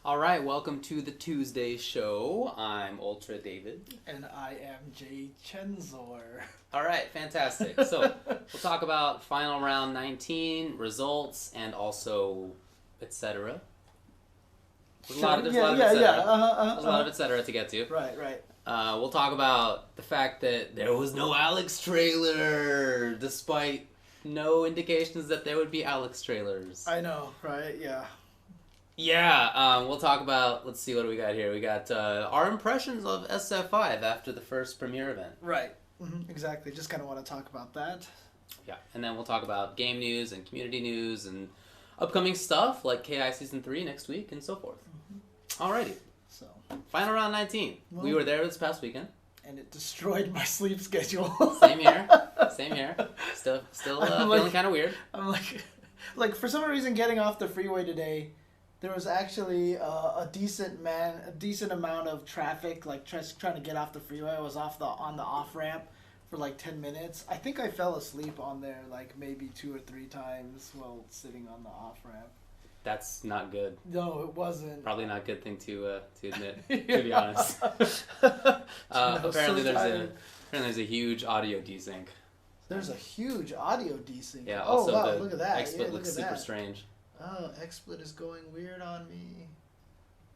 All right, welcome to the Tuesday show. I'm Ultra David. And I am jchensor. All right, fantastic. So we'll talk about final round 19, results, and also etc. There's a lot of etc. to get to. Right. We'll talk about the fact that there was no Alex trailer, despite no indications that there would be Alex trailers. I know, right? Yeah. Yeah, we'll talk about, let's see, what do we got here? We got our impressions of SF5 after the first premiere event. Right. Mm-hmm. Exactly. Just kind of want to talk about that. Yeah, and then we'll talk about game news and community news and upcoming stuff like KI Season 3 next week and so forth. Mm-hmm. Alrighty. So, final round 19. Well, we were there this past weekend. And it destroyed my sleep schedule. Same here. Still feeling kind of weird. I'm like for some reason getting off the freeway today, there was actually a decent amount of traffic, like trying to get off the freeway. I was on the off ramp for like 10 minutes. I think I fell asleep on there like maybe 2 or 3 times while sitting on the off ramp. That's not good. No, it wasn't. Probably not a good thing to admit, to be honest. Apparently there's a huge audio desync. There's a huge audio desync. Yeah, also wow, look at that. XSplit looks super strange. Oh, XSplit is going weird on me.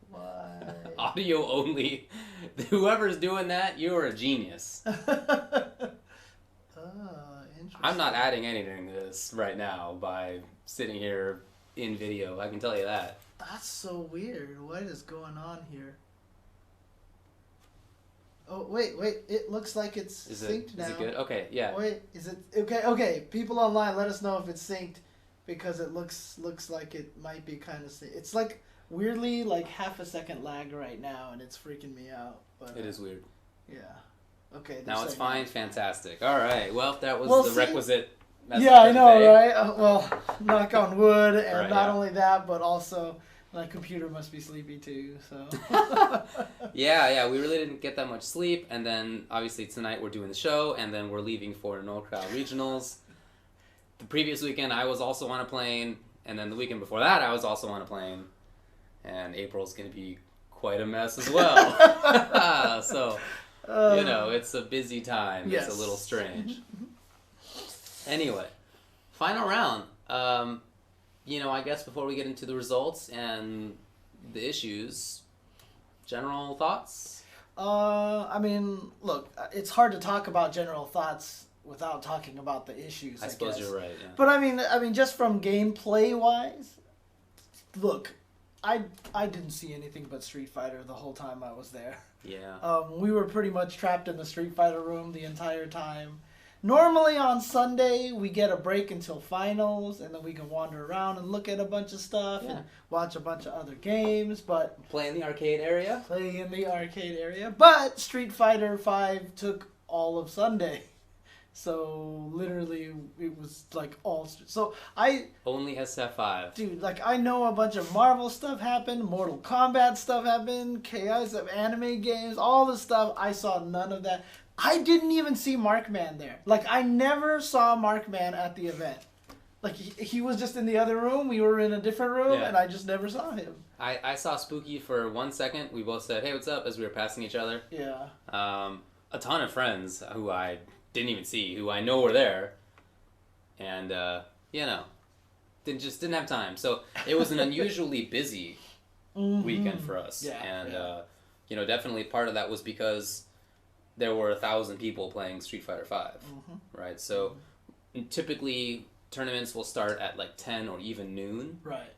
Why? Audio only. Whoever's doing that, you're a genius. Interesting. I'm not adding anything to this right now by sitting here in video. I can tell you that. That's so weird. What is going on here? Oh, wait. It looks like it's synced now. Is it good? Okay, yeah. Wait, is it... Okay. People online, let us know if it's synced. Because it looks like it might be kind of... It's like weirdly like half a second lag right now, and it's freaking me out. But it is weird. Yeah. Okay. Now it's fine. Fantastic. All right. Well, that was the requisite message. Yeah, I know, right? Well, knock on wood, and right, not only that, but also my computer must be sleepy too. So. Yeah. We really didn't get that much sleep, and then obviously tonight we're doing the show, and then we're leaving for NorCal Regionals. The previous weekend, I was also on a plane, and then the weekend before that, I was also on a plane. And April's going to be quite a mess as well. So, it's a busy time. Yes. It's a little strange. Anyway, final round. I guess before we get into the results and the issues, general thoughts? Look, it's hard to talk about general thoughts without talking about the issues. I suppose guess. You're right. Yeah. But I mean, just from gameplay wise, look, I didn't see anything but Street Fighter the whole time I was there. Yeah. We were pretty much trapped in the Street Fighter room the entire time. Normally on Sunday we get a break until finals, and then we can wander around and look at a bunch of stuff and watch a bunch of other games. But play in the arcade area. But Street Fighter 5 took all of Sunday. So literally, it was like all. So only SF5. Dude, like I know a bunch of Marvel stuff happened, Mortal Kombat stuff happened, KIs of anime games, all the stuff. I saw none of that. I didn't even see Markman there. Like I never saw Markman at the event. Like he was just in the other room. We were in a different room, and I just never saw him. I saw Spooky for 1 second. We both said, "Hey, what's up?" as we were passing each other. Yeah. A ton of friends who I didn't even see, who I know were there, and didn't have time. So it was an unusually busy weekend for us, definitely part of that was because there were 1,000 people playing Street Fighter 5, right? So typically tournaments will start at like 10 or even noon, right?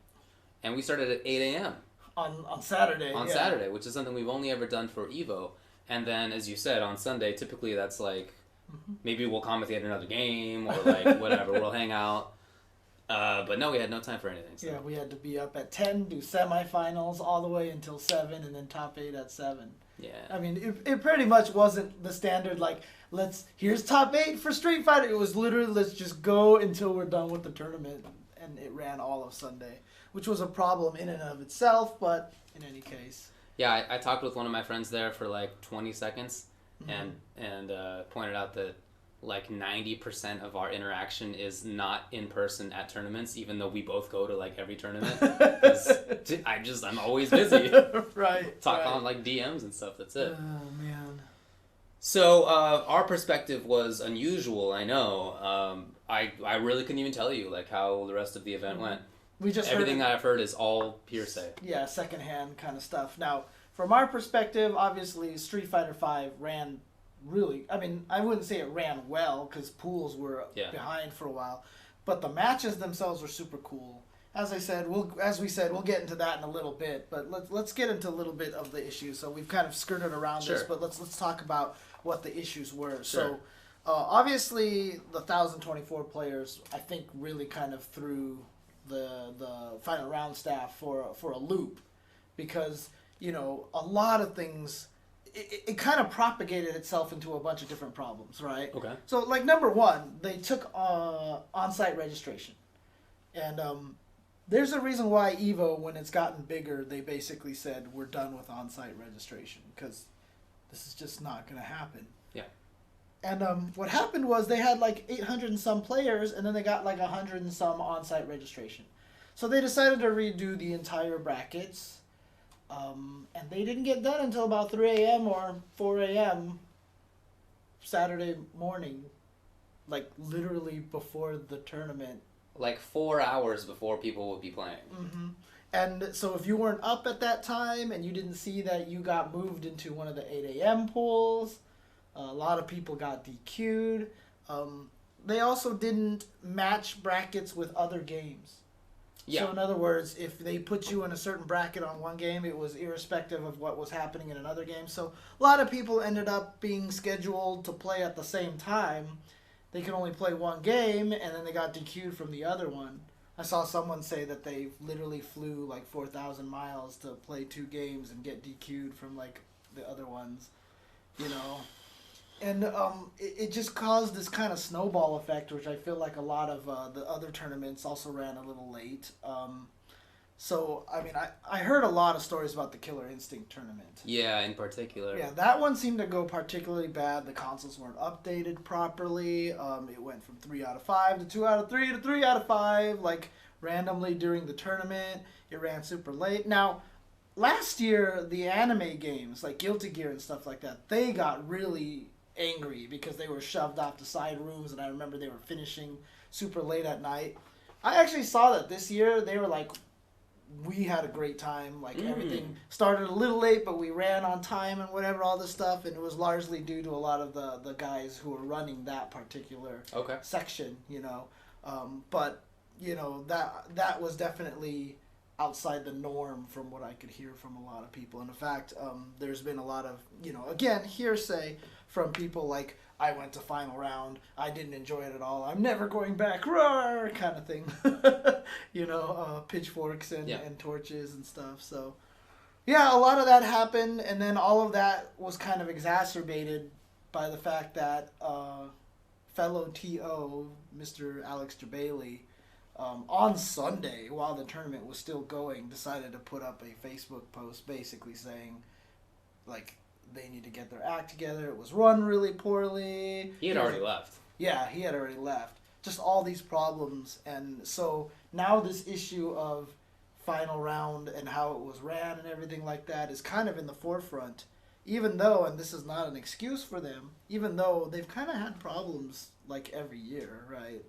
And we started at 8 a.m. on Saturday. Saturday, which is something we've only ever done for Evo. And then, as you said, on Sunday, typically that's like, maybe we'll commentate another game, or like whatever, we'll hang out. But no, we had no time for anything. So. Yeah, we had to be up at 10, do semifinals all the way until 7, and then top 8 at 7. Yeah. I mean, it pretty much wasn't the standard, like, here's top 8 for Street Fighter. It was literally, let's just go until we're done with the tournament. And it ran all of Sunday, which was a problem in and of itself, but in any case. Yeah, I talked with one of my friends there for like 20 seconds and pointed out that like 90% of our interaction is not in person at tournaments, even though we both go to like every tournament. 'Cause I'm always busy. Right. Talk on like DMs and stuff. That's it. Oh man. So our perspective was unusual. I know. I really couldn't even tell you like how the rest of the event went. We just Everything I've heard is all hearsay. Yeah, secondhand kind of stuff. Now, from our perspective, obviously, Street Fighter V ran really. I mean, I wouldn't say it ran well because pools were behind for a while, but the matches themselves were super cool. As we said, we'll get into that in a little bit. But let's get into a little bit of the issues. So we've kind of skirted around this, but let's talk about what the issues were. Sure. So obviously, the 1,024 players, I think, really kind of threw the final round staff for a loop, because a lot of things it kind of propagated itself into a bunch of different problems, right? Okay. So like number one, they took on-site registration, and there's a reason why Evo, when it's gotten bigger, they basically said we're done with on-site registration because this is just not going to happen. Yeah. And what happened was they had like 800 and some players, and then they got like 100 and some on-site registration. So they decided to redo the entire brackets, and they didn't get done until about 3 a.m. or 4 a.m. Saturday morning, like literally before the tournament. Like 4 hours before people would be playing. Mm-hmm. And so if you weren't up at that time and you didn't see that you got moved into one of the 8 a.m. pools, a lot of people got DQ'd. They also didn't match brackets with other games. Yeah. So in other words, if they put you in a certain bracket on one game, it was irrespective of what was happening in another game. So a lot of people ended up being scheduled to play at the same time. They could only play one game, and then they got DQ'd from the other one. I saw someone say that they literally flew like 4,000 miles to play 2 games and get DQ'd from like the other ones, And it just caused this kind of snowball effect, which I feel like a lot of the other tournaments also ran a little late. So, I mean, I heard a lot of stories about the Killer Instinct tournament. Yeah, in particular. Yeah, that one seemed to go particularly bad. The consoles weren't updated properly. It went from 3 out of 5 to 2 out of 3 to 3 out of 5, like, randomly during the tournament. It ran super late. Now, last year, the anime games, like Guilty Gear and stuff like that, they got really angry because they were shoved off to side rooms, and I remember they were finishing super late at night. I actually saw that this year. They were like, we had a great time. Like, everything started a little late, but we ran on time and whatever, all this stuff, and it was largely due to a lot of the guys who were running that particular section, But, that was definitely outside the norm from what I could hear from a lot of people. And in fact, there's been a lot of, again, hearsay from people like, I went to final round, I didn't enjoy it at all, I'm never going back, roar, kind of thing. Pitchforks and torches and stuff. So, yeah, a lot of that happened, and then all of that was kind of exacerbated by the fact that fellow TO, Mr. Alex Jabali, on Sunday, while the tournament was still going, decided to put up a Facebook post basically saying, like, they need to get their act together. It was run really poorly. He had already left. Yeah, he had already left. Just all these problems. And so now this issue of final round and how it was ran and everything like that is kind of in the forefront. Even though, and this is not an excuse for them, even though they've kind of had problems like every year, right?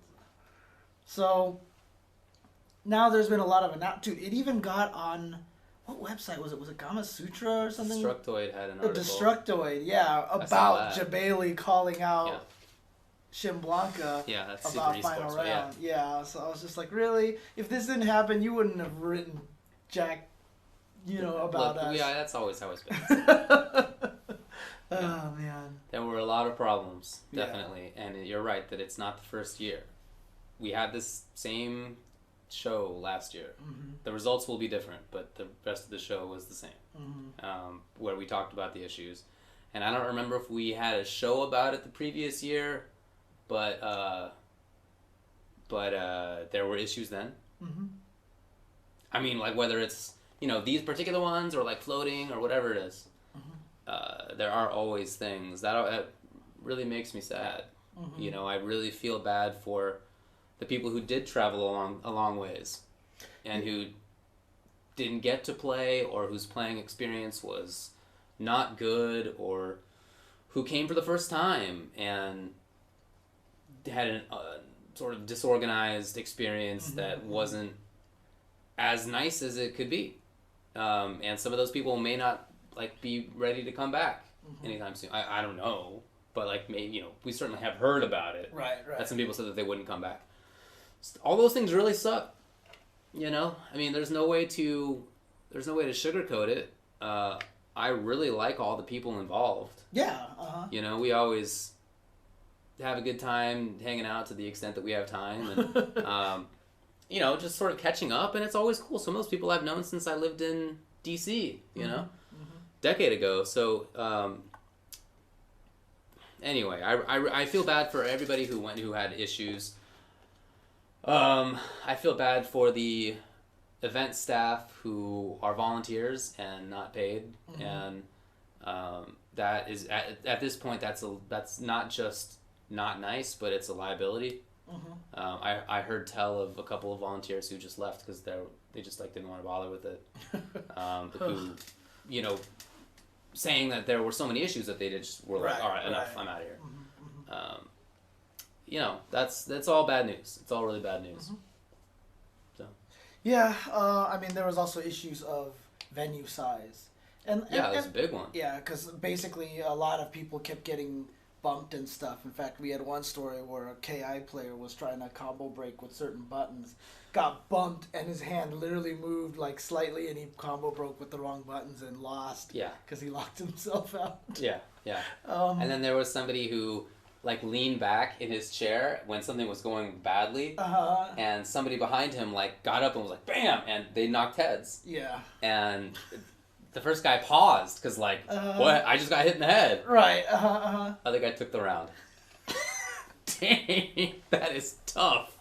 So now there's been a lot of... Dude, it even got on... What website was it? Was it Gama Sutra or something? Destructoid had an article. Destructoid, yeah, about Jabali calling out Shin Blanca about final round. Yeah, so I was just like, really? If this didn't happen, you wouldn't have written jack, about us. Yeah, that's always how it's been. Oh, man. There were a lot of problems, definitely. Yeah. And you're right that it's not the first year. We had this same show last year. The results will be different, but the rest of the show was the same, where we talked about the issues. And I don't remember if we had a show about it the previous year, but there were issues then. I mean, like, whether it's these particular ones or like floating or whatever it is, there are always things that really makes me sad. You know, I really feel bad for the people who did travel a long ways and who didn't get to play, or whose playing experience was not good, or who came for the first time and had a sort of disorganized experience that wasn't as nice as it could be. And some of those people may not like be ready to come back anytime soon. I don't know, but like maybe, you know, we certainly have heard about it. Right. That some people said that they wouldn't come back. All those things really suck. You know, I mean, there's no way to sugarcoat it. I really like all the people involved. Yeah. You know, we always have a good time hanging out to the extent that we have time, and you know, just sort of catching up, and it's always cool. Some of those people I've known since I lived in DC, you know, decade ago. So anyway, I feel bad for everybody who had issues. I feel bad for the event staff who are volunteers and not paid, and that is at this point that's not just not nice, but it's a liability. I heard tell of a couple of volunteers who just left because they just like didn't want to bother with it. Who, you know, saying that there were so many issues that they just were like, all right, enough, I'm out of here. You know, that's all bad news. It's all really bad news. So. Yeah, I mean, there was also issues of venue size, and that's a big one. Yeah, because basically a lot of people kept getting bumped and stuff. In fact, we had one story where a KI player was trying to combo break with certain buttons, got bumped, and his hand literally moved like slightly, and he combo broke with the wrong buttons and lost. Yeah. Because he locked himself out. Yeah. And then there was somebody who like leaned back in his chair when something was going badly, and somebody behind him like got up and was like, bam, and they knocked heads. Yeah. And the first guy paused because like, what? I just got hit in the head. Right. Other guy took the round. Dang, that is tough.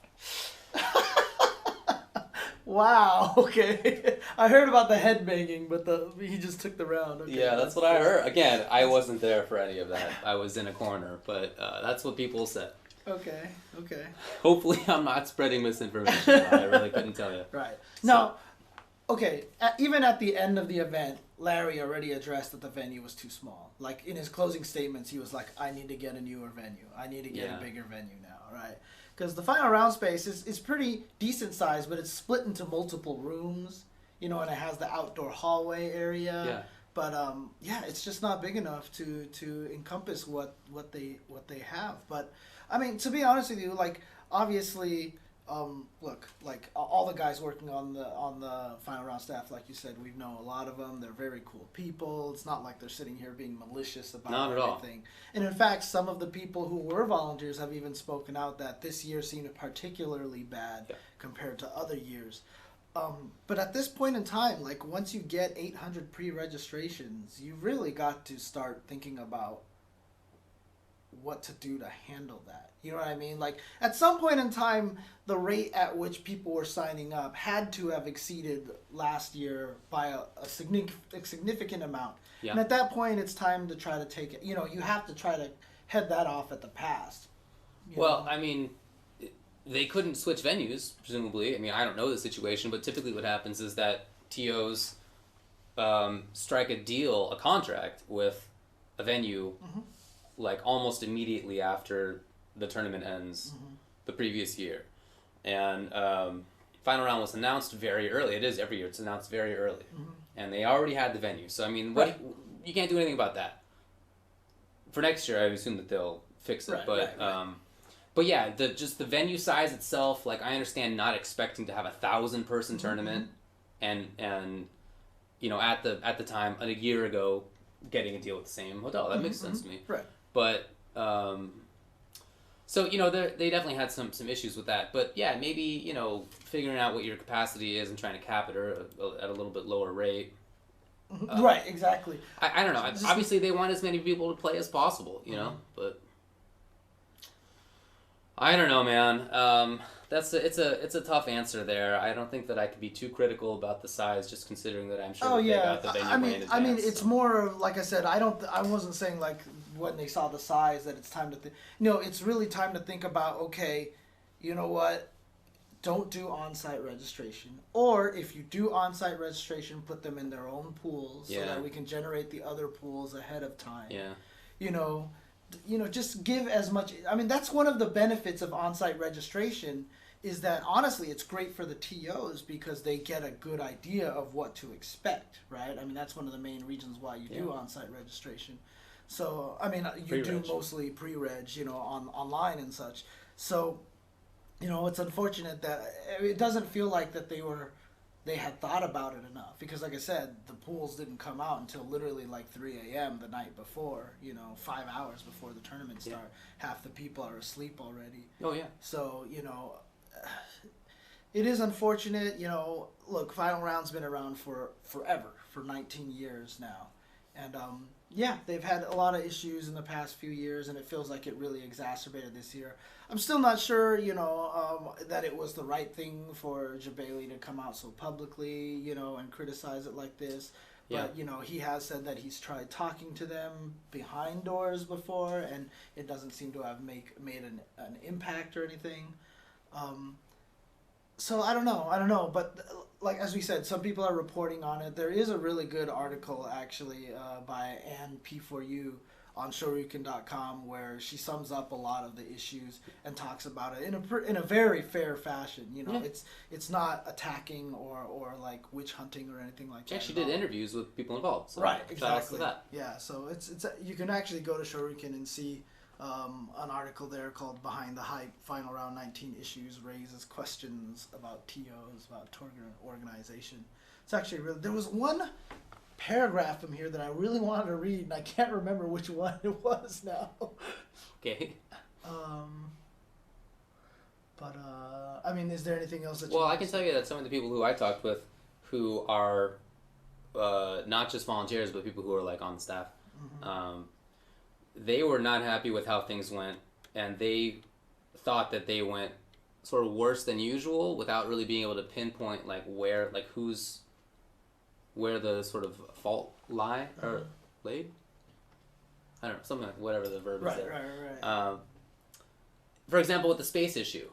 Wow. Okay. I heard about the head banging, but he just took the round. Okay. Yeah, that's what I heard. Again, I wasn't there for any of that. I was in a corner, but that's what people said. Okay. Hopefully, I'm not spreading misinformation. I really couldn't tell you. Right. Now, okay, even at the end of the event, Larry already addressed that the venue was too small. Like, in his closing statements, he was like, I need to get a newer venue. I need to get a bigger venue now, right? Because the final round space is pretty decent size, but it's split into multiple rooms, you know, and it has the outdoor hallway area. Yeah. But, it's just not big enough to encompass what they have. But, I mean, to be honest with you, like, obviously... look, like all the guys working on the final round staff, like you said, we know a lot of them. They're very cool people. It's not like they're sitting here being malicious about everything. And in fact, some of the people who were volunteers have even spoken out that this year seemed particularly bad compared to other years. But at this point in time, like once you get 800 pre-registrations, you really got to start thinking about what to do to handle that. You know what I mean? Like, at some point in time, the rate at which people were signing up had to have exceeded last year by a significant amount. Yeah. And at that point, it's time to try to take it. You know, you have to try to head that off at the past. Well, I mean, they couldn't switch venues, presumably. I mean, I don't know the situation, but typically what happens is that TOs strike a contract with a venue like almost immediately after the tournament ends the previous year. And final round was announced very early. It is every year. It's announced very early. And they already had the venue. So, I mean, you can't do anything about that. For next year, I assume that they'll fix it. But yeah, just the venue size itself, like I understand not expecting to have 1,000-person tournament and you know, at the time, a year ago, getting a deal with the same hotel. That makes sense to me. Right. But so, you know, they definitely had some issues with that. But yeah, maybe, you know, figuring out what your capacity is and trying to cap it at a little bit lower rate. Right, exactly. I don't know. Obviously, they want as many people to play as possible, you know, but I don't know, man. It's a tough answer there. I don't think that I could be too critical about the size, just considering that I'm sure they got the venue way in advance. I mean, it's more of, like I said, I wasn't saying like when they saw the size that it's time to it's really time to think about, okay, you know what, don't do on-site registration, or if you do on-site registration, put them in their own pools so that we can generate the other pools ahead of time. Just give as much. I mean, that's one of the benefits of on-site registration, is that honestly it's great for the TOs because they get a good idea of what to expect, right? I mean, that's one of the main reasons why you do on-site registration. So, I mean, you Pre-reg. do mostly pre-reg, online and such. So, it's unfortunate that it doesn't feel like that they had thought about it enough, because like I said, the pools didn't come out until literally like 3 a.m. the night before, 5 hours before the tournament start. Half the people are asleep already. Oh, yeah. So, it is unfortunate, look, Final Round's been around for forever, for 19 years now. And, they've had a lot of issues in the past few years, and it feels like it really exacerbated this year. I'm still not sure, that it was the right thing for Jabali to come out so publicly, and criticize it like this. But, he has said that he's tried talking to them behind doors before, and it doesn't seem to have made an impact or anything. So I don't know, but like as we said, some people are reporting on it. There is a really good article actually by Ann P4U on Shoryuken.com where she sums up a lot of the issues and talks about it in a very fair fashion. It's not attacking or like witch hunting or anything like that. Yeah, she did interviews with people involved. So right, exactly. exactly. Shout out to that. Yeah, so it's you can actually go to Shoryuken and see an article there called Behind the Hype, Final Round 19 Issues Raises Questions About TOs, about tournament organization. It's actually really, there was one paragraph from here that I really wanted to read, and I can't remember which one it was now. Okay. I mean, is there anything else that Well, I can tell you that some of the people who I talked with who are not just volunteers, but people who are like on the staff, they were not happy with how things went, and they thought that they went sort of worse than usual without really being able to pinpoint where the sort of fault laid. I don't know, something like whatever the verb is there. Right. For example, with the space issue,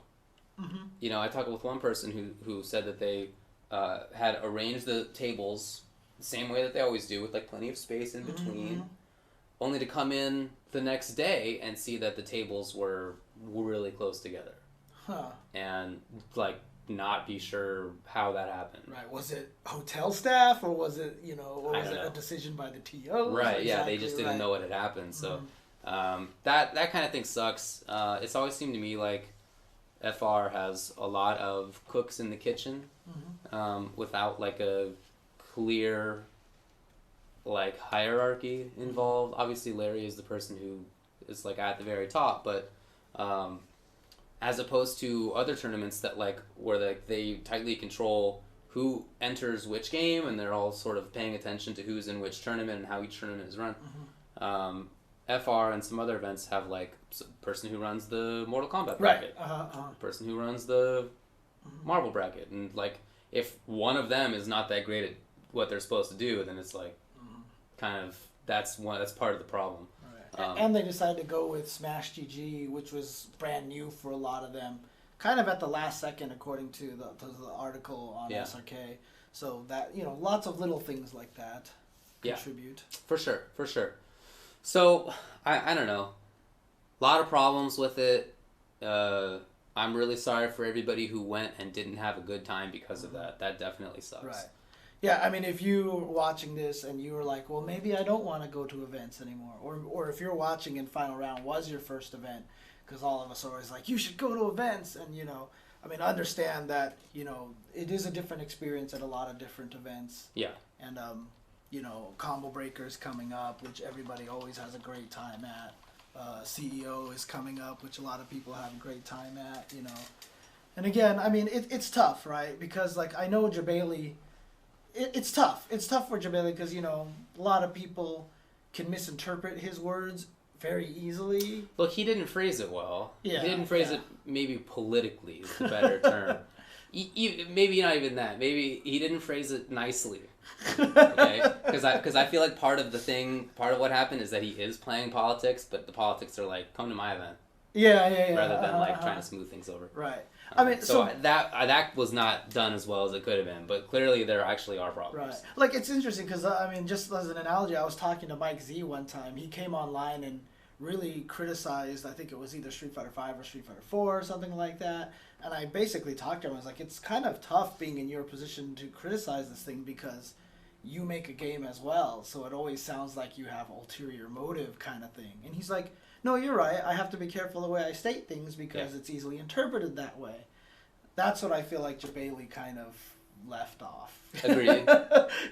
I talked with one person who said that they had arranged the tables the same way that they always do, with plenty of space in between. Only to come in the next day and see that the tables were really close together. And not be sure how that happened. Right. Was it hotel staff, or was it, or was it a decision by the TO? Right, yeah, they just didn't know what had happened. So that kind of thing sucks. It's always seemed to me like FR has a lot of cooks in the kitchen without a clear hierarchy involved. Obviously Larry is the person who is at the very top, but as opposed to other tournaments that where they tightly control who enters which game, and they're all sort of paying attention to who's in which tournament and how each tournament is run. FR and some other events have person who runs the Mortal Kombat bracket, person who runs the Marvel bracket, and if one of them is not that great at what they're supposed to do, then it's kind of that's part of the problem. Right. And they decided to go with Smash GG, which was brand new for a lot of them, kind of at the last second, according to the article on SRK. So that lots of little things like that contribute. For sure. So I don't know, a lot of problems with it. I'm really sorry for everybody who went and didn't have a good time because of that. That definitely sucks. Right. Yeah, I mean, if you were watching this and you were like, well, maybe I don't want to go to events anymore, or if you're watching and Final Round was your first event, because all of us are always like, you should go to events, and I mean, understand that it is a different experience at a lot of different events. Yeah. And Combo Breaker's coming up, which everybody always has a great time at. CEO is coming up, which a lot of people have a great time at. And again, I mean, it's tough, right? Because I know Jabali. It's tough. It's tough for Jabali because, a lot of people can misinterpret his words very easily. Look, he didn't phrase it well. Yeah, he didn't phrase it maybe politically is the better term. Maybe not even that. Maybe he didn't phrase it nicely. Okay, because I feel like part of what happened is that he is playing politics, but the politics are like, come to my event, Yeah. rather than like trying to smooth things over. Right. I mean, so that was not done as well as it could have been, but clearly there actually are problems. Right. Like, it's interesting because, I mean, just as an analogy, I was talking to Mike Z one time. He came online and really criticized, I think it was either Street Fighter 5 or Street Fighter 4 or something like that. And I basically talked to him. I was like, it's kind of tough being in your position to criticize this thing because you make a game as well. So it always sounds like you have ulterior motive kind of thing. And he's like, no, you're right. I have to be careful the way I state things because it's easily interpreted that way. That's what I feel like Jabali kind of left off. Agreed.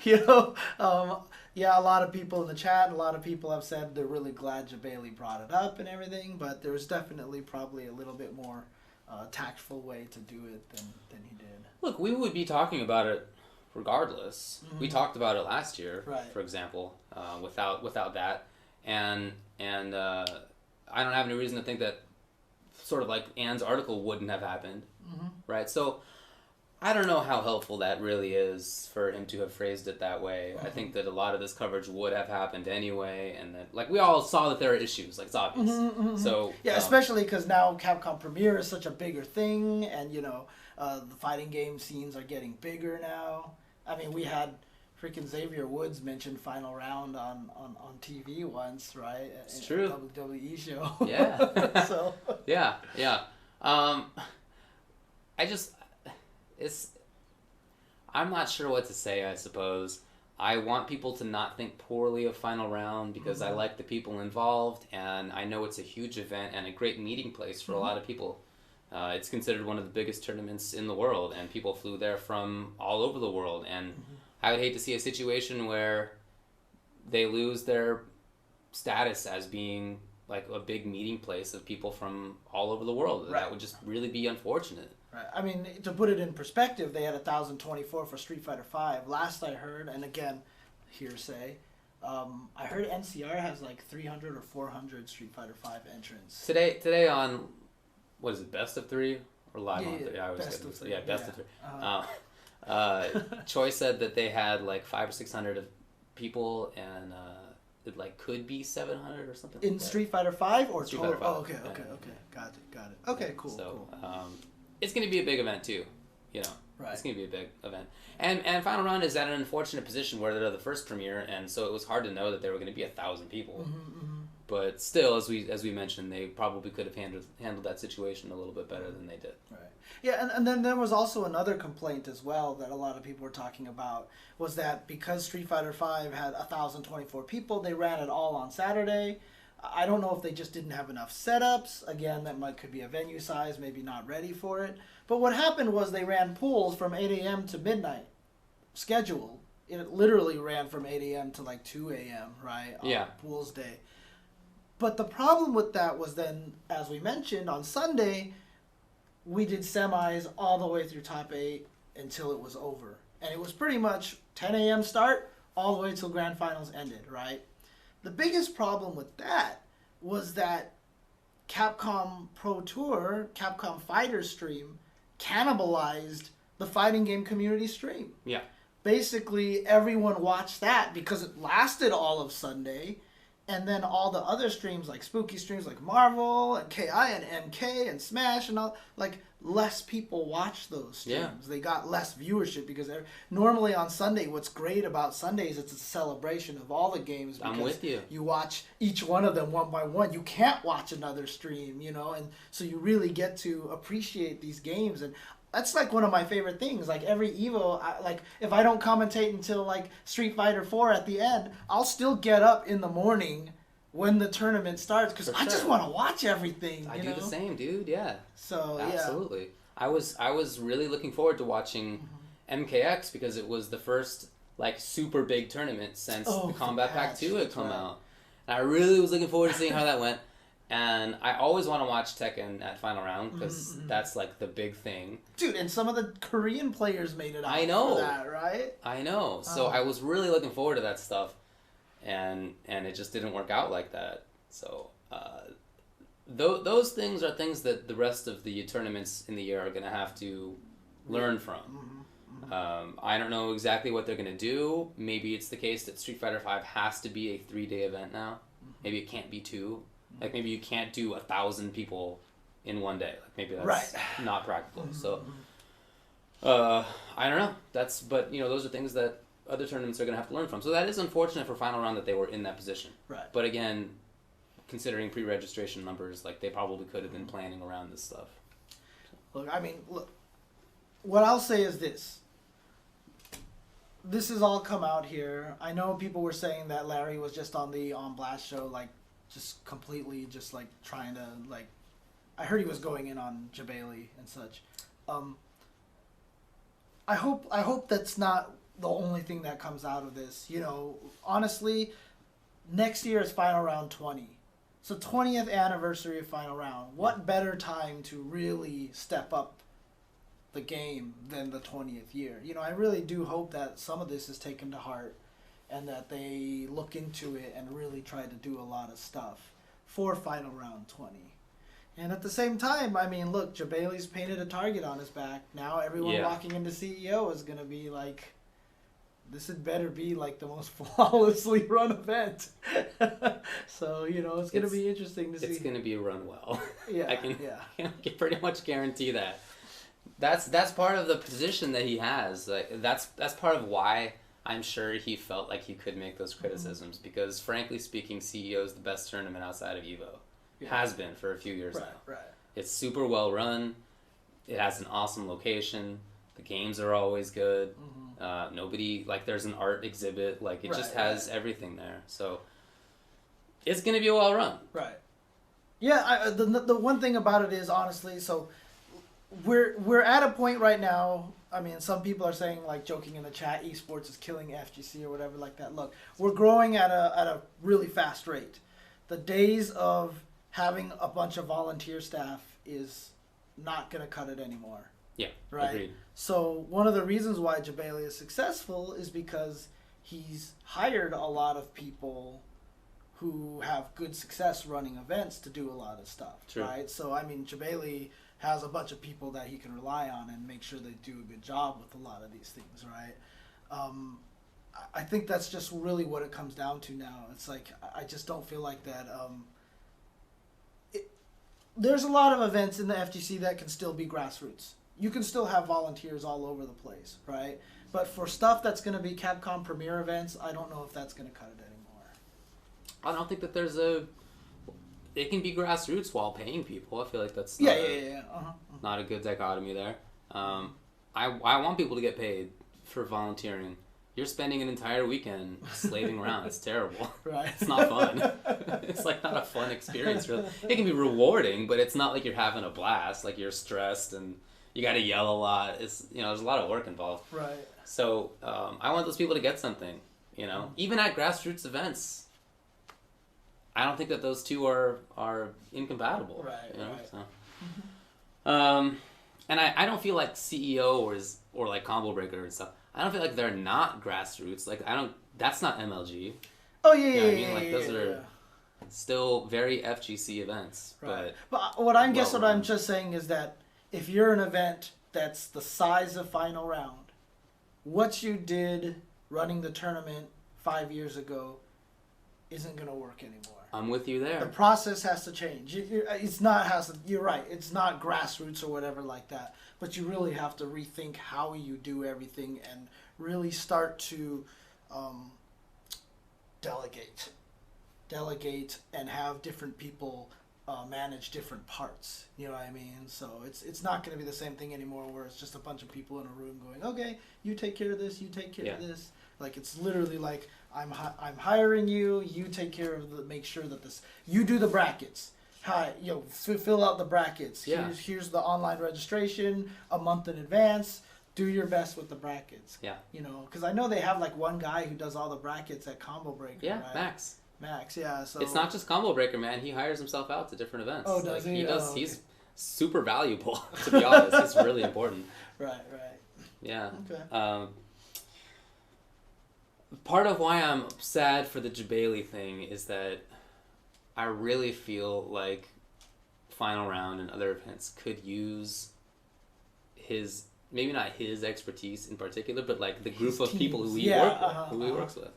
You know, a lot of people in the chat, a lot of people have said they're really glad Jabali brought it up and everything, but there's definitely probably a little bit more tactful way to do it than he did. Look, we would be talking about it regardless. Mm-hmm. We talked about it last year, for example, without that, and I don't have any reason to think that sort of like Ann's article wouldn't have happened, right? So I don't know how helpful that really is for him to have phrased it that way. I think that a lot of this coverage would have happened anyway, and that like we all saw that there are issues, like it's obvious. So especially because now Capcom Premiere is such a bigger thing, and you know the fighting game scenes are getting bigger now. I mean, we had freaking Xavier Woods mentioned Final Round on TV once, right? It's true. A WWE show. Yeah. So. Yeah. I'm not sure what to say, I suppose. I want people to not think poorly of Final Round because I like the people involved, and I know it's a huge event and a great meeting place for a lot of people. It's considered one of the biggest tournaments in the world, and people flew there from all over the world, and I would hate to see a situation where they lose their status as being like a big meeting place of people from all over the world. That would just really be unfortunate. Right. I mean, to put it in perspective, they had 1,024 for Street Fighter 5. Last I heard, and again, hearsay, I heard NCR has like 300 or 400 Street Fighter 5 entrants. Today on, what is it, Best of 3? Or Live on 3? I always Best get of 3. Yeah, Best of 3. Choi said that they had like 500 or 600 people, and it like could be 700 or something. In like that. Street Fighter 5 or Street total? Fighter 5. Oh, okay. Got it. Okay, cool. So, cool. It's going to be a big event too, you know. Right. It's going to be a big event. And Final Round is at an unfortunate position where they're the first premiere, and so it was hard to know that there were going to be 1,000 people. But still, as we mentioned, they probably could have handled that situation a little bit better than they did. Right. Yeah, and then there was also another complaint as well that a lot of people were talking about, was that because Street Fighter V had 1,024 people, they ran it all on Saturday. I don't know if they just didn't have enough setups. Again, that could be a venue size, maybe not ready for it. But what happened was they ran pools from 8 a.m. to midnight, scheduled. It literally ran from 8 a.m. to like 2 a.m., right? On pools day. But the problem with that was then, as we mentioned, on Sunday, we did semis all the way through top 8 until it was over. And it was pretty much 10 a.m. start all the way till grand finals ended, right? The biggest problem with that was that Capcom Pro Tour, Capcom Fighters stream, cannibalized the fighting game community stream. Yeah. Basically, everyone watched that because it lasted all of Sunday, and then all the other streams, like spooky streams like Marvel and KI and MK and Smash and all, like, less people watch those streams. Yeah. They got less viewership because normally on Sunday, what's great about Sundays, it's a celebration of all the games. I'm with you. You watch each one of them one by one. You can't watch another stream, you know, and so you really get to appreciate these games. And that's like one of my favorite things. Like every Evo, like if I don't commentate until like Street Fighter 4 at the end, I'll still get up in the morning when the tournament starts because I just want to watch everything. I do the same, dude. Yeah. So absolutely. I was really looking forward to watching MKX because it was the first like super big tournament since the Combat Pack 2 had come out. And I really was looking forward to seeing how that went. And I always want to watch Tekken at Final Round because that's like the big thing. Dude, and some of the Korean players made it out for that, right? I know. So I was really looking forward to that stuff. And it just didn't work out like that. So those things are things that the rest of the tournaments in the year are going to have to learn from. I don't know exactly what they're going to do. Maybe it's the case that Street Fighter V has to be a 3-day event now. Maybe it can't be 2. Like, maybe you can't do 1,000 people in one day. Like, maybe that's not practical. So, I don't know. But, those are things that other tournaments are going to have to learn from. So that is unfortunate for Final Round that they were in that position. Right. But again, considering pre-registration numbers, like, they probably could have been planning around this stuff. Look, what I'll say is this. This has all come out here. I know people were saying that Larry was just on the On Blast show, like, just completely just, like, trying to, like... I heard he was going in on Jabali and such. I hope that's not the only thing that comes out of this. Honestly, next year is Final Round 20. So 20th anniversary of Final Round. What better time to really step up the game than the 20th year? I really do hope that some of this is taken to heart and that they look into it and really try to do a lot of stuff for Final Round 20. And at the same time, look, Jabali's painted a target on his back. Now everyone walking into CEO is going to be like, this had better be like the most flawlessly run event. So, it's going to be interesting to see. It's going to be run well. Yeah, I can pretty much guarantee that. That's part of the position that he has. Like, that's part of why I'm sure he felt like he could make those criticisms. Because frankly speaking, CEO is the best tournament outside of EVO. Has been for a few years now. Right. It's super well run. It has an awesome location. The games are always good. There's an art exhibit. Like, it just has everything there. So it's gonna be a well run. Right. Yeah. The one thing about it is, honestly, so we're at a point right now. Some people are saying, like, joking in the chat, esports is killing FGC or whatever like that. Look, we're growing at a really fast rate. The days of having a bunch of volunteer staff is not going to cut it anymore. Yeah, right? Agreed. So one of the reasons why Jabali is successful is because he's hired a lot of people who have good success running events to do a lot of stuff. True. Right? So, Jabali has a bunch of people that he can rely on and make sure they do a good job with a lot of these things, right? I think that's just really what it comes down to now. It's like, I just don't feel like that... there's a lot of events in the FGC that can still be grassroots. You can still have volunteers all over the place, right? But for stuff that's going to be Capcom Premier events, I don't know if that's going to cut it anymore. I don't think that there's it can be grassroots while paying people. I feel like that's not a good dichotomy there. I want people to get paid for volunteering. You're spending an entire weekend slaving around. It's terrible. Right. It's not fun. It's like not a fun experience, really. It can be rewarding, but it's not like you're having a blast. Like, you're stressed and you got to yell a lot. It's there's a lot of work involved. Right. So I want those people to get something. Even at grassroots events, I don't think that those two are incompatible. Right. Right. So. And I don't feel like CEO or like Combo Breaker and stuff. I don't feel like they're not grassroots. Like, that's not MLG. Oh, yeah. Those are still very FGC events. Right. But what I'm just saying is that if you're an event that's the size of Final Round, what you did running the tournament 5 years ago isn't going to work anymore. I'm with you there. The process has to change. You're right. It's not grassroots or whatever like that. But you really have to rethink how you do everything and really start to delegate and have different people manage different parts. You know what I mean? So it's not going to be the same thing anymore where it's just a bunch of people in a room going, okay, you take care of this, you take care of this. Like, it's literally like, I'm hiring you, you take care of make sure that you do the brackets. Hi, fill out the brackets. Yeah. Here's the online registration a month in advance. Do your best with the brackets. Yeah. Because I know they have like one guy who does all the brackets at Combo Breaker. Yeah, right? Max. Yeah. So it's not just Combo Breaker, man. He hires himself out to different events. Oh, does he? He does. Okay. He's super valuable. To be honest, he's really important. Right. Yeah. Okay. Part of why I'm sad for the Jabali thing is that I really feel like Final Round and other events could use his maybe not his expertise in particular, but like the group His of people teams. who he works with.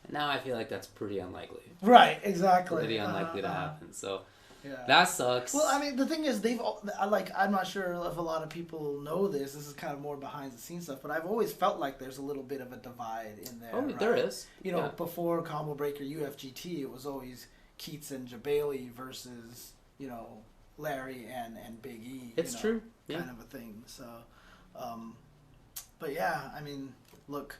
And now I feel like that's pretty unlikely. Right, exactly. Pretty unlikely to happen. So yeah. that sucks. Well, I mean, the thing is, I'm not sure if a lot of people know this. This is kind of more behind the scenes stuff, but I've always felt like there's a little bit of a divide in there. Oh, right? there is. You know, before Combo Breaker UFGT, it was always Keats and Jabali versus, you know, Larry and Big E. It's true. Yeah. Kind of a thing. So, but yeah, I mean, look,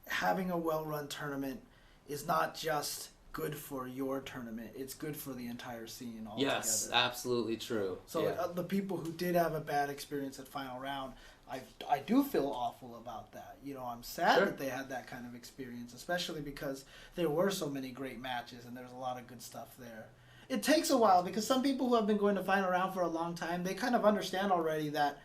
having a well-run tournament is not just good for your tournament, it's good for the entire scene altogether. Yes, absolutely true. So the people who did have a bad experience at final round, I do feel awful about that. You know, I'm sad that they had that kind of experience, especially because there were so many great matches and there's a lot of good stuff there. It takes a while because some people who have been going to final round for a long time, they kind of understand already that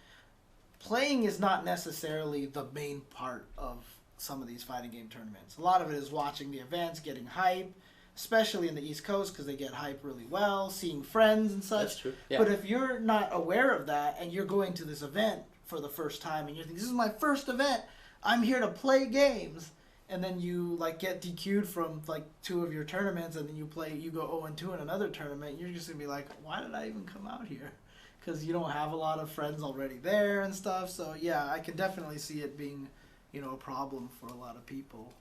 playing is not necessarily the main part of some of these fighting game tournaments. A lot of it is watching the events, getting hype, especially in the East Coast because they get hype really well, seeing friends and such. That's true. Yeah. But if you're not aware of that and you're going to this event for the first time and you think, this is my first event, I'm here to play games, and then you like get DQ'd from like 2 of your tournaments and then you go 0-2 in another tournament, you're just going to be like, why did I even come out here? Because you don't have a lot of friends already there and stuff. So yeah, I can definitely see it being, you know, a problem for a lot of people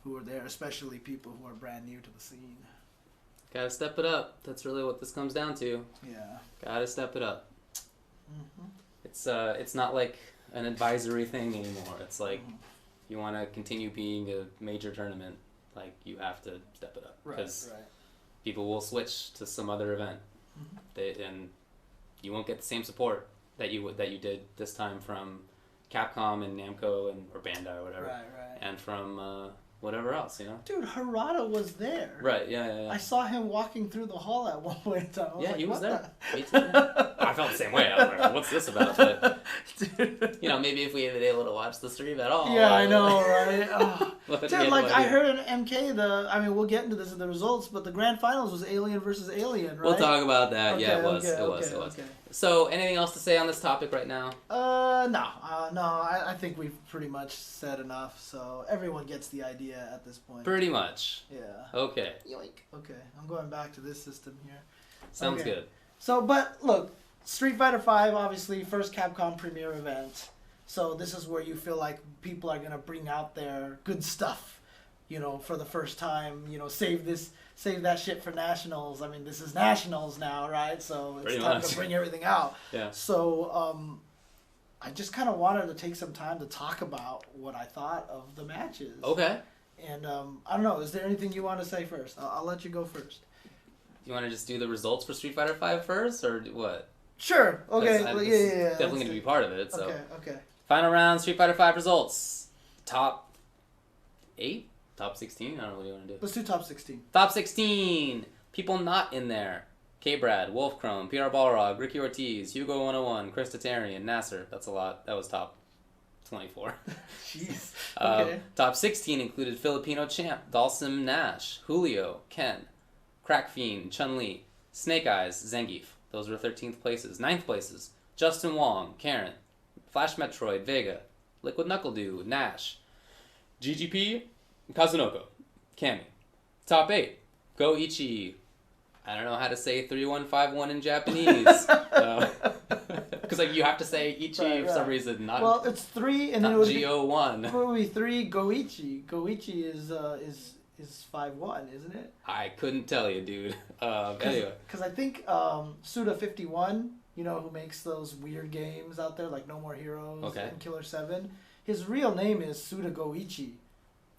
who are there, especially people who are brand new to the scene. Gotta step it up. That's really what this comes down to. Yeah. Gotta step it up. Mm-hmm. It's not like an advisory thing anymore. It's like you want to continue being a major tournament, like you have to step it up because people will switch to some other event, and you won't get the same support that you did this time from Capcom and Namco or Bandai or whatever, and from whatever else, you know. Dude, Harada was there. Right. Yeah. I saw him walking through the hall at one point in time. He was there. I felt the same way. I was like, "What's this about?" But dude, you know, maybe if we had been able to watch the stream at all. Yeah, I know, right? Oh. Dude, like no I heard in MK, I mean, we'll get into this in the results, but the grand finals was Alien versus Alien, right? We'll talk about that. Okay, yeah, it was. Okay. So, anything else to say on this topic right now? No. I think we've pretty much said enough, so everyone gets the idea at this point. Pretty much. Yeah. Okay. Yoink. Okay, I'm going back to this system here. Sounds good. So, but look, Street Fighter V, obviously, first Capcom premiere event. So this is where you feel like people are gonna bring out their good stuff, you know, for the first time. You know, save that shit for nationals. I mean, this is nationals now, right? So it's time to bring everything out. Yeah. So I just kind of wanted to take some time to talk about what I thought of the matches. Okay. And I don't know, is there anything you want to say first? I'll let you go first. You want to just do the results for Street Fighter V first, or what? Sure. Okay. Yeah. Definitely going to be part of it. So. Okay. Final round, Street Fighter V results. Top 8? Top 16? I don't know what you want to do. Let's do top 16. Top 16! People not in there. K-Brad, Wolfchrome, PR Balrog, Ricky Ortiz, Hugo 101, Chris Tatarian, Nasser. That's a lot. That was top 24. Jeez. Okay. Top 16 included Filipino champ, Dalsim Nash, Julio, Ken, Crack Fiend, Chun-Li, Snake Eyes, Zangief. Those were 13th places. 9th places, Justin Wong, Karen, Flash Metroid, Vega, Liquid Knuckle Dew, Nash, GGP, Kazunoko, Kami. Top 8, Go Ichi. I don't know how to say 3151 in Japanese. Because like you have to say Ichi for some reason. Not, well, it's 3 and then it would be Go-1. It would be 3 Goichi. Goichi is 5-1, isn't it? I couldn't tell you, dude. Anyway. Because I think Suda51, you know, who makes those weird games out there like No More Heroes and Killer 7, his real name is Suda Goichi.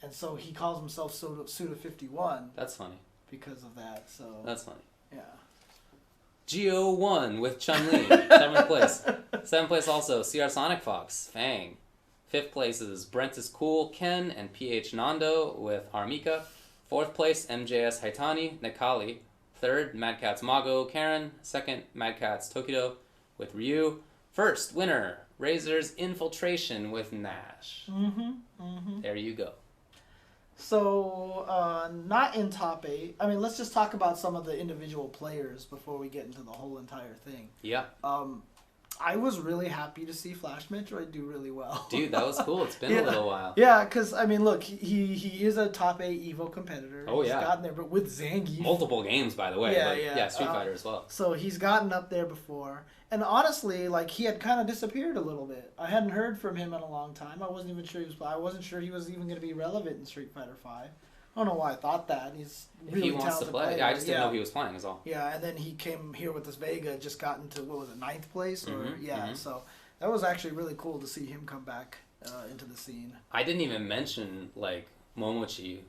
And so he calls himself Suda51. That's funny. Because of that, so... That's funny. Yeah. Geo1 with Chun-Li, 7th place. 7th place also, CR Sonic Fox, Fang. 5th place is Brent is Cool, Ken, and PH Nando with Armika. 4th place, MJS Haitani, Nekali. 3rd, Mad Catz Mago, Karen. 2nd, Mad Catz Tokido with Ryu. 1st, winner, Razor's Infiltration with Nash. There you go. So, not in top 8. I mean, let's just talk about some of the individual players before we get into the whole entire thing. Yeah. I was really happy to see Flash Metroid do really well. Dude, that was cool. It's been a little while. Yeah, because, I mean, look, he is a top 8 EVO competitor. Oh, he's yeah. gotten there, but with Zangief. Multiple games, by the way. Yeah, Street Fighter as well. So he's gotten up there before. And honestly, like, he had kind of disappeared a little bit. I hadn't heard from him in a long time. I wasn't even sure he was even going to be relevant in Street Fighter 5. I don't know why I thought that. He's really he wants to play. player. Yeah, I just didn't know he was playing is all. Yeah, and then he came here with this Vega, just got into, 9th place? So that was actually really cool to see him come back into the scene. I didn't even mention, like, Momochi,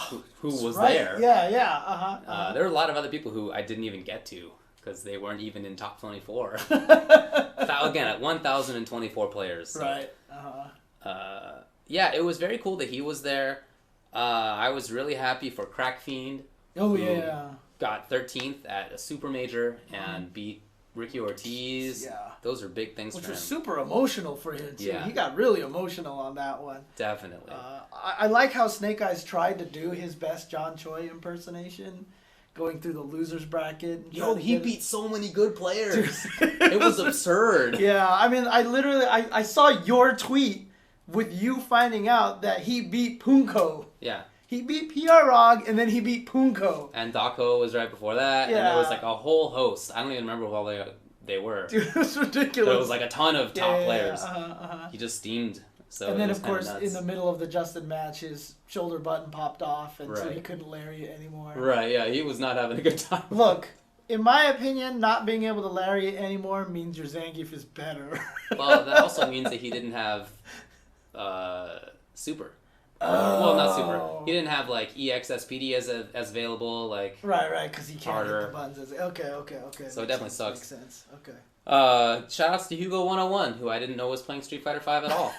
who was right. there. Yeah. There were a lot of other people who I didn't even get to because they weren't even in top 24. Again, at 1,024 players. So, right. Yeah, it was very cool that he was there. I was really happy for Crack Fiend. Oh, yeah. Got 13th at a super major and beat Ricky Ortiz. Yeah. Those are big things Which for him. was super emotional for him, too. Yeah. He got really emotional on that one. Definitely. I like how Snake Eyes tried to do his best John Choi impersonation, going through the loser's bracket. Yo, he beat so many good players. It was absurd. Yeah, I mean, I saw your tweet with you finding out that he beat Punko. Yeah. He beat PR Rog, and then he beat Punko. And Dako was right before that. Yeah. And there was like a whole host. I don't even remember who all they were. Dude, it was ridiculous. But it was like a ton of top players. Yeah. He just steamed. So and then, it was of course, nuts. in the middle of the Justin match, his shoulder button popped off, and so Right. he couldn't lariat anymore. Right, yeah. He was not having a good time. Look, in my opinion, not being able to lariat anymore means your Zangief is better. Well, that also means that he didn't have super. Well, not super. He didn't have like EXSPD as available. Like Right, because he can't harder. hit the buttons. Okay. So it definitely sucks. Makes sense. Okay. Shoutouts to Hugo 101, who I didn't know was playing Street Fighter 5 at all.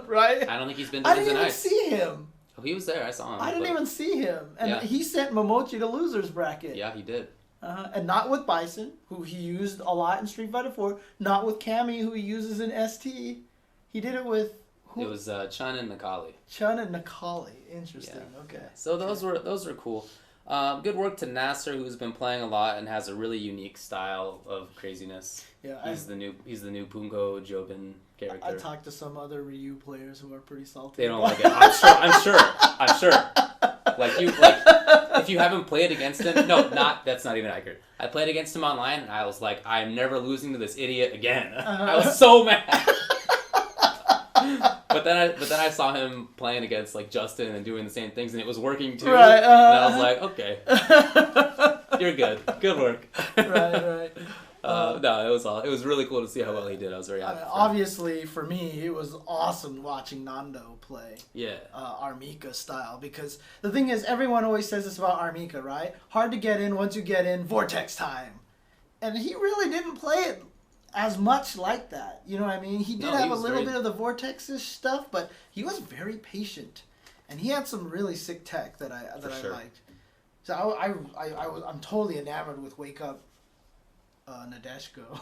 Right? I don't think he's been I doing didn't even tonight. see him. Oh, he was there. I saw him. I didn't even see him. And Yeah. he sent Momochi to loser's bracket. Yeah, he did. And not with Bison, who he used a lot in Street Fighter 4. Not with Cammy, who he uses in ST. He did it with... It was Chun and Nakali. Chun and Nakali. Interesting. Yeah. Okay. So those were cool. Good work to Nasser, who's been playing a lot and has a really unique style of craziness. Yeah, He's the new Punko Jobin character. I talked to some other Ryu players who are pretty salty. They don't like it. I'm sure. If you haven't played against him, that's not even accurate. I played against him online and I was like, I'm never losing to this idiot again. I was so mad. But then I saw him playing against like Justin and doing the same things and it was working too. Right, and I was like, okay, you're good. Good work. Right. No, it was really cool to see how well he did. I was very happy. Obviously, for me, it was awesome watching Nando play. Yeah. Armika style, because the thing is, everyone always says this about Armika, right? Hard to get in. Once you get in, vortex time, and he really didn't play it as much like that. You know what I mean? He did have a little bit of the vortex-ish stuff, but he was very patient, and he had some really sick tech that I liked. So I'm totally enamored with Wake Up Nadeshko.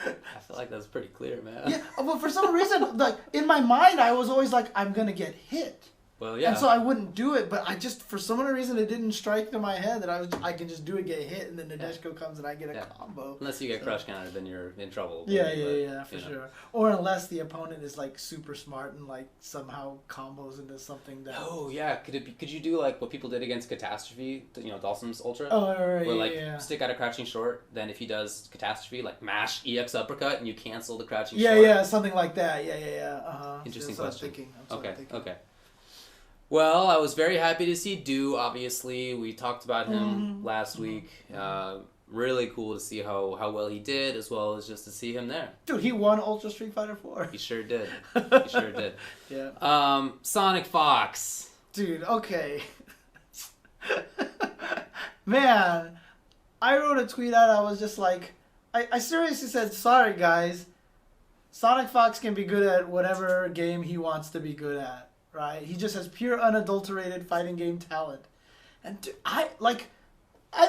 I feel like that's pretty clear, man. Yeah, but for some reason, like in my mind, I was always like, I'm gonna get hit. Well, yeah. And so I wouldn't do it, but I just, for some other reason, it didn't strike to my head that I can just do it, get hit, and then Nadeshko comes and I get a combo. Unless you get crush countered, then you're in trouble. Yeah, for sure. Or unless the opponent is like super smart and like somehow combos into something that. Oh yeah, could you do like what people did against Catastrophe? Dawson's Ultra. Oh right, where stick out a crouching short, then if he does Catastrophe, like mash EX uppercut, and you cancel the crouching short. Yeah, something like that. Yeah. Interesting That's question. what I'm thinking. Okay. Well, I was very happy to see Do, obviously. We talked about him last week. Really cool to see how well he did, as well as just to see him there. Dude, he won Ultra Street Fighter 4. He sure did. Yeah. Sonic Fox. Dude, okay. Man, I wrote a tweet out, I was just like, I seriously said, sorry guys, Sonic Fox can be good at whatever game he wants to be good at. Right? He just has pure unadulterated fighting game talent. And dude, I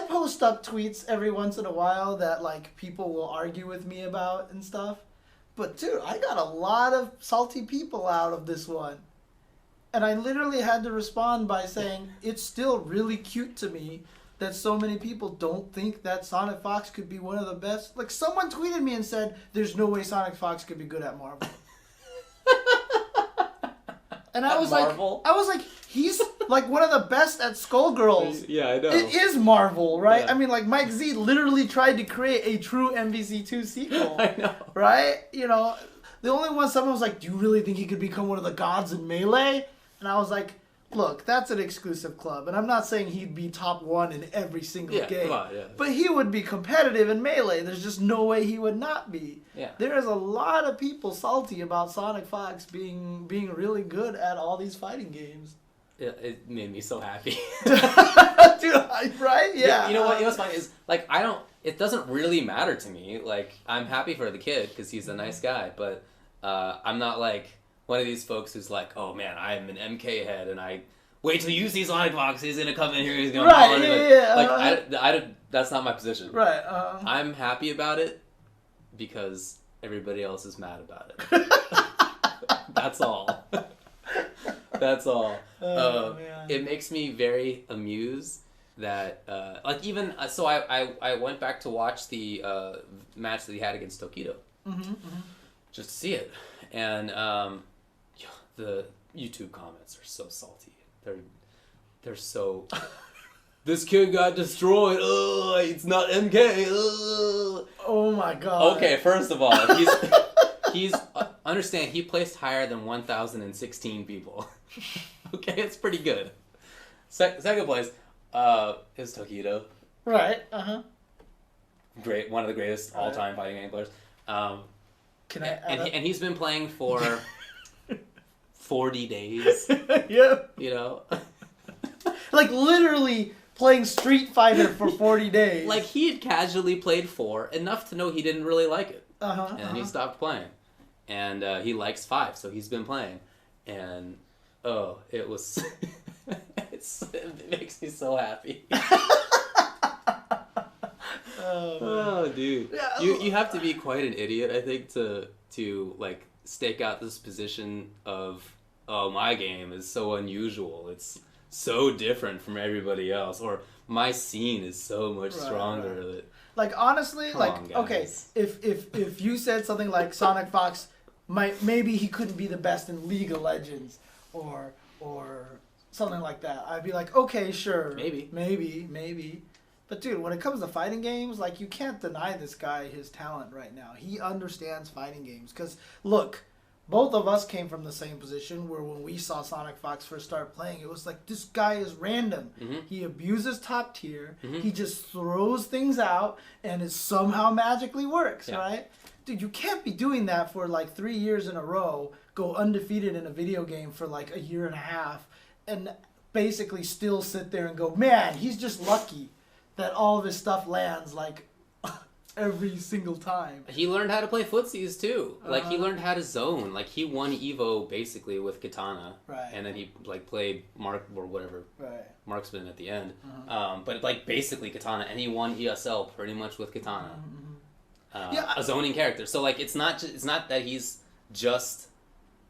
post up tweets every once in a while that like people will argue with me about and stuff. But dude, I got a lot of salty people out of this one. And I literally had to respond by saying it's still really cute to me that so many people don't think that Sonic Fox could be one of the best. Like, someone tweeted me and said, "There's no way Sonic Fox could be good at Marvel." And I was like, he's like one of the best at Skullgirls. Yeah, I know. It is Marvel, right? Yeah. I mean, like, Mike Z literally tried to create a true MVC2 sequel. I know. Right? You know, the only one someone was like, "Do you really think he could become one of the gods in Melee?" And I was like, look, that's an exclusive club, and I'm not saying he'd be top 1 in every single game. Come on, yeah. But he would be competitive in Melee. There's just no way he would not be. Yeah. There is a lot of people salty about Sonic Fox being really good at all these fighting games. Yeah, it made me so happy. Dude, right? Yeah. You know what? What's funny is, like, it doesn't really matter to me. Like, I'm happy for the kid because he's a nice guy, but I'm not like one of these folks who's like, oh man, I'm an MK head and I wait till you see Sonic Fox, he's gonna come in here, he's gonna right, that's not my position. Right. I'm happy about it because everybody else is mad about it. That's all. That's all. Man. It makes me very amused that like even so I went back to watch the match that he had against Tokido. Just to see it, and the YouTube comments are so salty. They're so. This kid got destroyed. Oh, it's not MK. Oh my god. Okay, first of all, he's understand he placed higher than 1,016 people. Okay, it's pretty good. Second place is Tokido. Right. Great, one of the greatest all-time fighting game players. And he's been playing for 40 days. Yeah. You know? Like, literally playing Street Fighter for 40 days. Like, he had casually played 4, enough to know he didn't really like it. And then he stopped playing. And he likes 5, so he's been playing. And, it was... it makes me so happy. Oh, dude. Yeah. You have to be quite an idiot, I think, to like stake out this position of, oh, my game is so unusual. It's so different from everybody else, or my scene is so much stronger. Right. That, like, honestly, come on, guys. Okay, if you said something like Sonic Fox, maybe he couldn't be the best in League of Legends, or something like that, I'd be like, okay, sure, maybe. But dude, when it comes to fighting games, like, you can't deny this guy his talent right now. He understands fighting games. Because, look, both of us came from the same position where when we saw Sonic Fox first start playing, it was like, this guy is random. He abuses top tier. He just throws things out, and it somehow magically works, right? Dude, you can't be doing that for like 3 years in a row, go undefeated in a video game for like a year and a half, and basically still sit there and go, man, he's just lucky that all of his stuff lands, like, every single time. He learned how to play footsies, too. Like, he learned how to zone. Like, he won EVO, basically, with Katana. Right. And then he, like, played Marksman at the end. Uh-huh. But, like, basically Katana. And he won ESL pretty much with Katana. Mm-hmm. A zoning character. So, like, it's not that he's just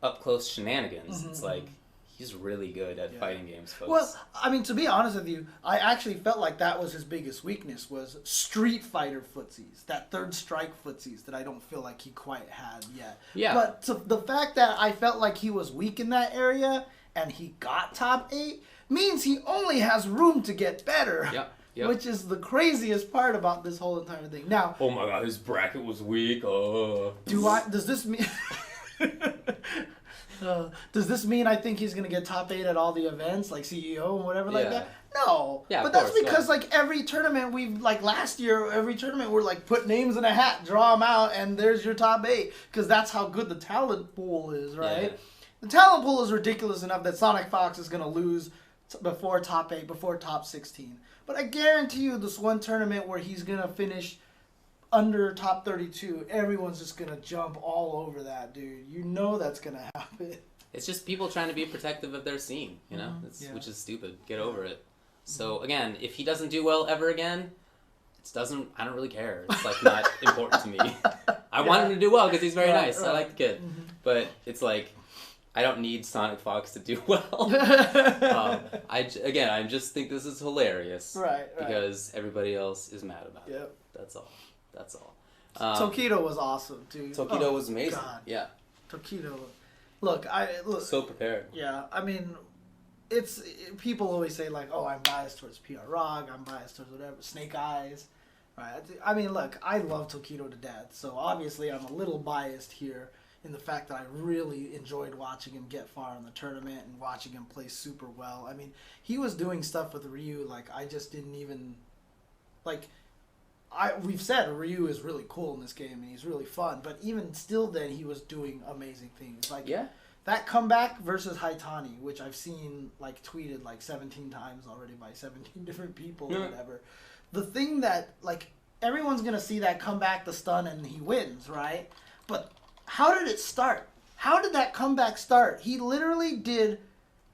up-close shenanigans. Mm-hmm. It's like... He's really good at fighting games, folks. Well, I mean, to be honest with you, I actually felt like that was his biggest weakness, was Street Fighter footsies. That third strike footsies that I don't feel like he quite had yet. Yeah. But the fact that I felt like he was weak in that area and he got top 8 means he only has room to get better. Yep. Which is the craziest part about this whole entire thing. Now... Oh my god, his bracket was weak. Does this mean... does this mean I think he's going to get top 8 at all the events, like CEO and whatever like that? No. Yeah, but that's because, like, every tournament last year, every tournament we're, like, put names in a hat, draw them out, and there's your top 8. Because that's how good the talent pool is, right? Yeah. The talent pool is ridiculous enough that Sonic Fox is going to lose before top 8, before top 16. But I guarantee you this one tournament where he's going to finish under top 32, everyone's just going to jump all over that, dude. You know that's going to happen. It's just people trying to be protective of their scene, you know? Which is stupid. Get over it. So, again, if he doesn't do well ever again, I don't really care. It's, like, not important to me. I want him to do well because he's very nice. I like the kid. But it's like, I don't need Sonic Fox to do well. I just think this is hilarious. Right. Because everybody else is mad about it. Yep. That's all. Tokido was awesome, too. Tokido was amazing. God. Yeah. Tokido. Look. So prepared. Yeah, I mean, people always say like, oh, I'm biased towards PR Rock, I'm biased towards whatever, Snake Eyes, right? I mean, look, I love Tokido to death, so obviously I'm a little biased here in the fact that I really enjoyed watching him get far in the tournament and watching him play super well. I mean, he was doing stuff with Ryu like I just didn't even like. We've said Ryu is really cool in this game and he's really fun, but even still then he was doing amazing things. Like that comeback versus Haitani, which I've seen like tweeted like 17 times already by 17 different people or whatever. The thing that like everyone's going to see that comeback, the stun, and he wins, right? But how did it start? How did that comeback start? He literally did.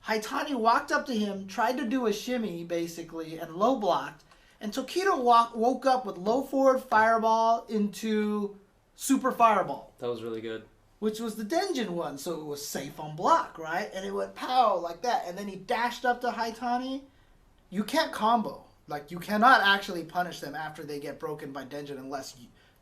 Haitani walked up to him, tried to do a shimmy basically, and low blocked. And Tokido woke up with low forward fireball into super fireball. That was really good. Which was the Denjin one, so it was safe on block, right? And it went pow like that. And then he dashed up to Haitani. You can't combo. Like, you cannot actually punish them after they get broken by Denjin unless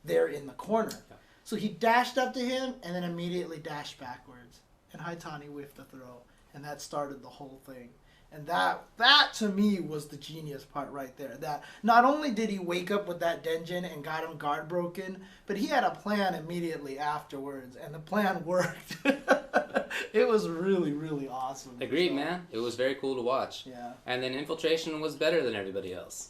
they're in the corner. Yeah. So he dashed up to him and then immediately dashed backwards. And Haitani whiffed the throw. And that started the whole thing. And that to me was the genius part right there. That not only did he wake up with that Denjin and got him guard broken, but he had a plan immediately afterwards, and the plan worked. It was really, really awesome. Agreed, man. It was very cool to watch. Yeah. And then Infiltration was better than everybody else.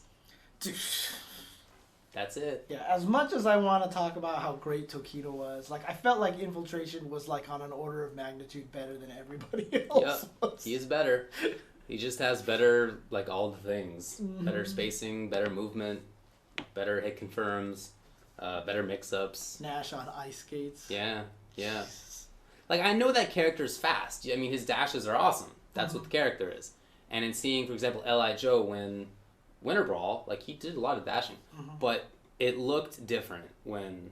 That's it. Yeah, as much as I want to talk about how great Tokido was, like I felt like Infiltration was like on an order of magnitude better than everybody else. Yep. He is better. He just has better, like, all the things. Mm-hmm. Better spacing, better movement, better hit confirms, better mix-ups. Nash on ice skates. Yeah. Like, I know that character's fast. I mean, his dashes are awesome. That's what the character is. And in seeing, for example, L.I. Joe win Winter Brawl, like, he did a lot of dashing. Mm-hmm. But it looked different when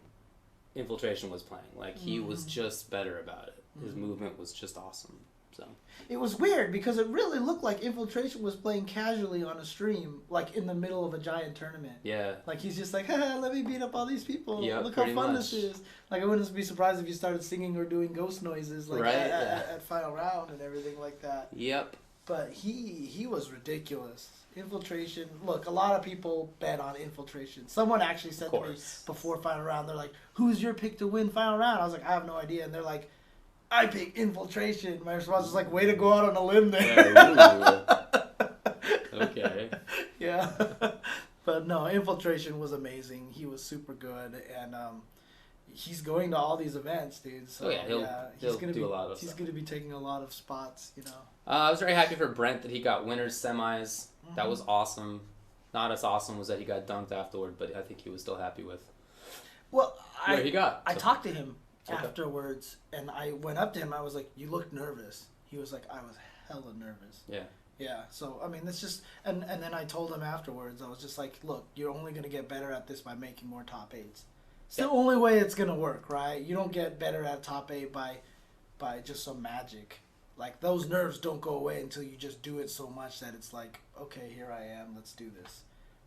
Infiltration was playing. Like, he was just better about it. His movement was just awesome. So it was weird because it really looked like Infiltration was playing casually on a stream, like in the middle of a giant tournament. Yeah. Like he's just like, haha, let me beat up all these people. Yep, look how fun this is. Like I wouldn't be surprised if you started singing or doing ghost noises like at final round and everything like that. Yep. But he was ridiculous. Infiltration. Look, a lot of people bet on Infiltration. Someone actually said to me before final round, they're like, "Who's your pick to win final round?" I was like, "I have no idea." And they're like, I pick Infiltration. My response was like, way to go out on a limb there. Okay. Yeah. But no, Infiltration was amazing. He was super good. And he's going to all these events, dude. So, he'll do a lot of stuff. He's going to be taking a lot of spots, you know. I was very happy for Brent that he got winners semis. Mm-hmm. That was awesome. Not as awesome was that he got dunked afterward, but I think he was still happy with where he got. I talked to him afterwards, and I went up to him. I was like, "You look nervous." He was like, "I was hella nervous." Yeah. So I mean, it's just, and then I told him afterwards. I was just like, "Look, you're only gonna get better at this by making more top 8s. It's the only way it's gonna work, right? You don't get better at top 8 by just some magic. Like those nerves don't go away until you just do it so much that it's like, okay, here I am. Let's do this."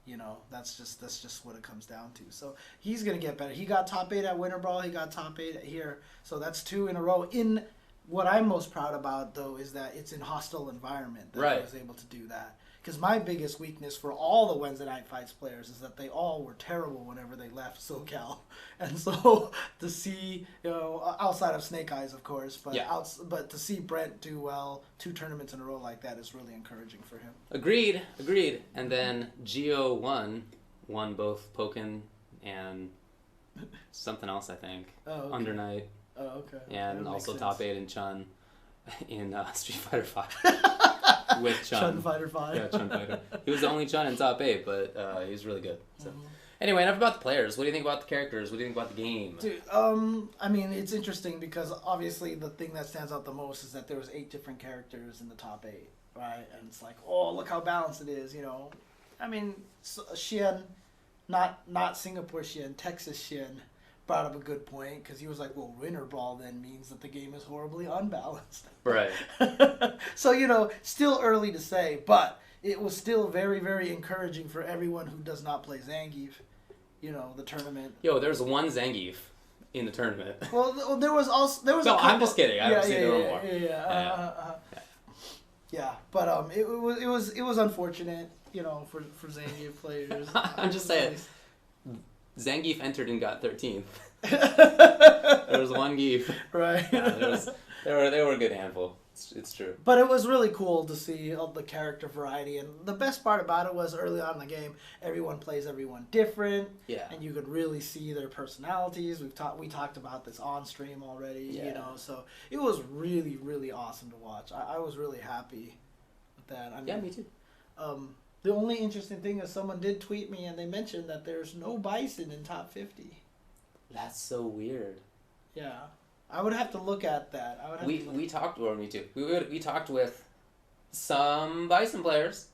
You know, that's just what it comes down to. So he's going to get better. He got top 8 at Winter Brawl. He got top 8 here. So that's 2 in a row. In what I'm most proud about, though, is that it's in hostile environment that I was able to do that. Because my biggest weakness for all the Wednesday Night Fights players is that they all were terrible whenever they left SoCal. And so to see, you know, outside of Snake Eyes, of course, but to see Brent do well 2 tournaments in a row like that is really encouraging for him. Agreed. And then Geo won both Pokken and something else, I think. Oh, okay. Under Night. Oh, okay. And also top 8 in Chun in Street Fighter 5. With Chun. Chun Fighter 5. Yeah, Chun Fighter. He was the only Chun in top 8, but he was really good. So. Anyway, enough about the players. What do you think about the characters? What do you think about the game? Dude, I mean, it's interesting because obviously the thing that stands out the most is that there was 8 different characters in the top 8, right? And it's like, oh, look how balanced it is, you know. I mean, Xian, not Singapore Xian, Texas Xian, brought up a good point because he was like, well, winter ball then means that the game is horribly unbalanced. Right. So, still early to say, but it was still very, very encouraging for everyone who does not play Zangief, the tournament. Yo, there's one Zangief in the tournament. Well, there was also... No, I'm just kidding. I don't see there were more. Yeah, but it was unfortunate, for Zangief players. I'm just saying. Zangief entered and got 13th. There was one Gief. Right. Yeah, they were a good handful. It's true. But it was really cool to see all the character variety, and the best part about it was early on in the game, everyone plays everyone different. Yeah. And you could really see their personalities. We talked about this on stream already. So it was really, really awesome to watch. I was really happy with that. Yeah, me too. The only interesting thing is someone did tweet me and they mentioned that there's no Bison in top 50. That's so weird. Yeah. I would have to look at that. We talked, or me too. We talked with some Bison players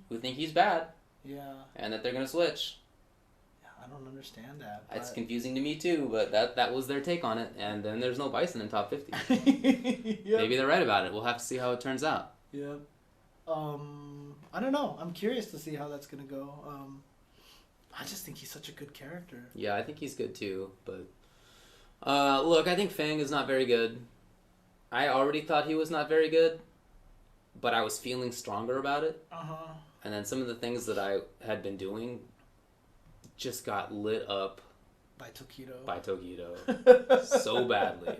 who think he's bad. Yeah. And that they're going to switch. Yeah, I don't understand that. It's confusing to me too, but that was their take on it. And then there's no Bison in top 50. Yep. Maybe they're right about it. We'll have to see how it turns out. Yep. I don't know. I'm curious to see how that's going to go. I just think he's such a good character. Yeah, I think he's good too, but... look, I think Fang is not very good. I already thought he was not very good, but I was feeling stronger about it. And then some of the things that I had been doing just got lit up by By Tokido so badly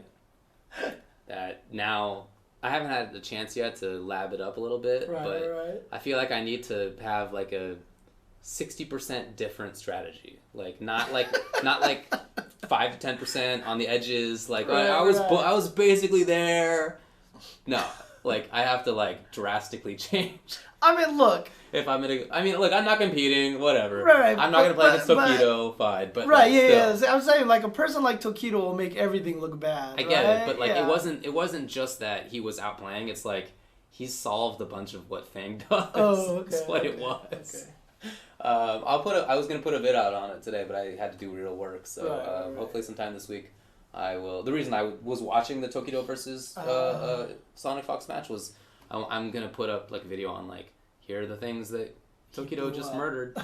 that now I haven't had the chance yet to lab it up a little bit, but I feel like I need to have like a 60% different strategy. Like not like 5 to 10% on the edges. Like I was basically there. No, like I have to like drastically change. I mean, look. If I'm gonna, look, I'm not competing. Whatever. Right. I'm not gonna play against Tokido. Fine, but right. Like, yeah. I'm saying like a person like Tokido will make everything look bad. I get it, but like it wasn't just that he was outplaying. It's like he solved a bunch of what Fang does. Oh, okay. That's what it was. Okay. I was gonna put a vid out on it today, but I had to do real work. So hopefully sometime this week I will. The reason I was watching the Tokido versus Sonic Fox match was I'm gonna put up like a video on like here are the things that Tokido just murdered.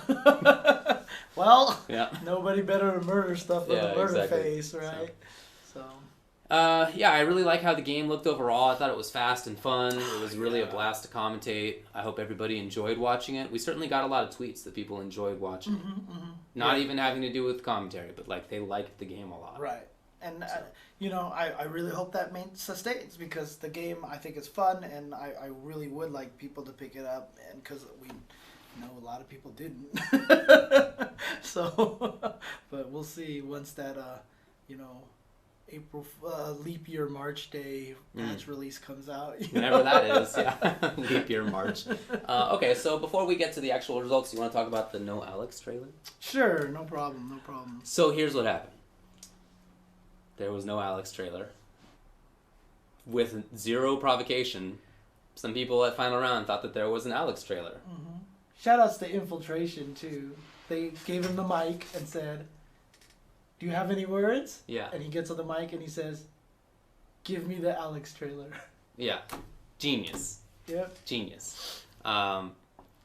Well, nobody better to murder stuff than the murder face, right? So. Yeah, I really like how the game looked overall. I thought it was fast and fun. It was really a blast to commentate. I hope everybody enjoyed watching it. We certainly got a lot of tweets that people enjoyed watching it. Not even having to do with commentary, but like they liked the game a lot. Right. And, I really hope that sustains because the game, I think, is fun, and I really would like people to pick it up, and because we know a lot of people didn't. So, but we'll see once that, April leap year March day patch release comes out. Whenever that is, yeah. Leap year March. Okay, so before we get to the actual results, you want to talk about the No Alex trailer? Sure, no problem. So here's what happened. There was no Alex trailer. With zero provocation, some people at Final Round thought that there was an Alex trailer. Shoutouts to Infiltration, too. They gave him the mic and said, do you have any words? Yeah. And he gets on the mic and he says, give me the Alex trailer. Yeah. Genius. Yep. Genius.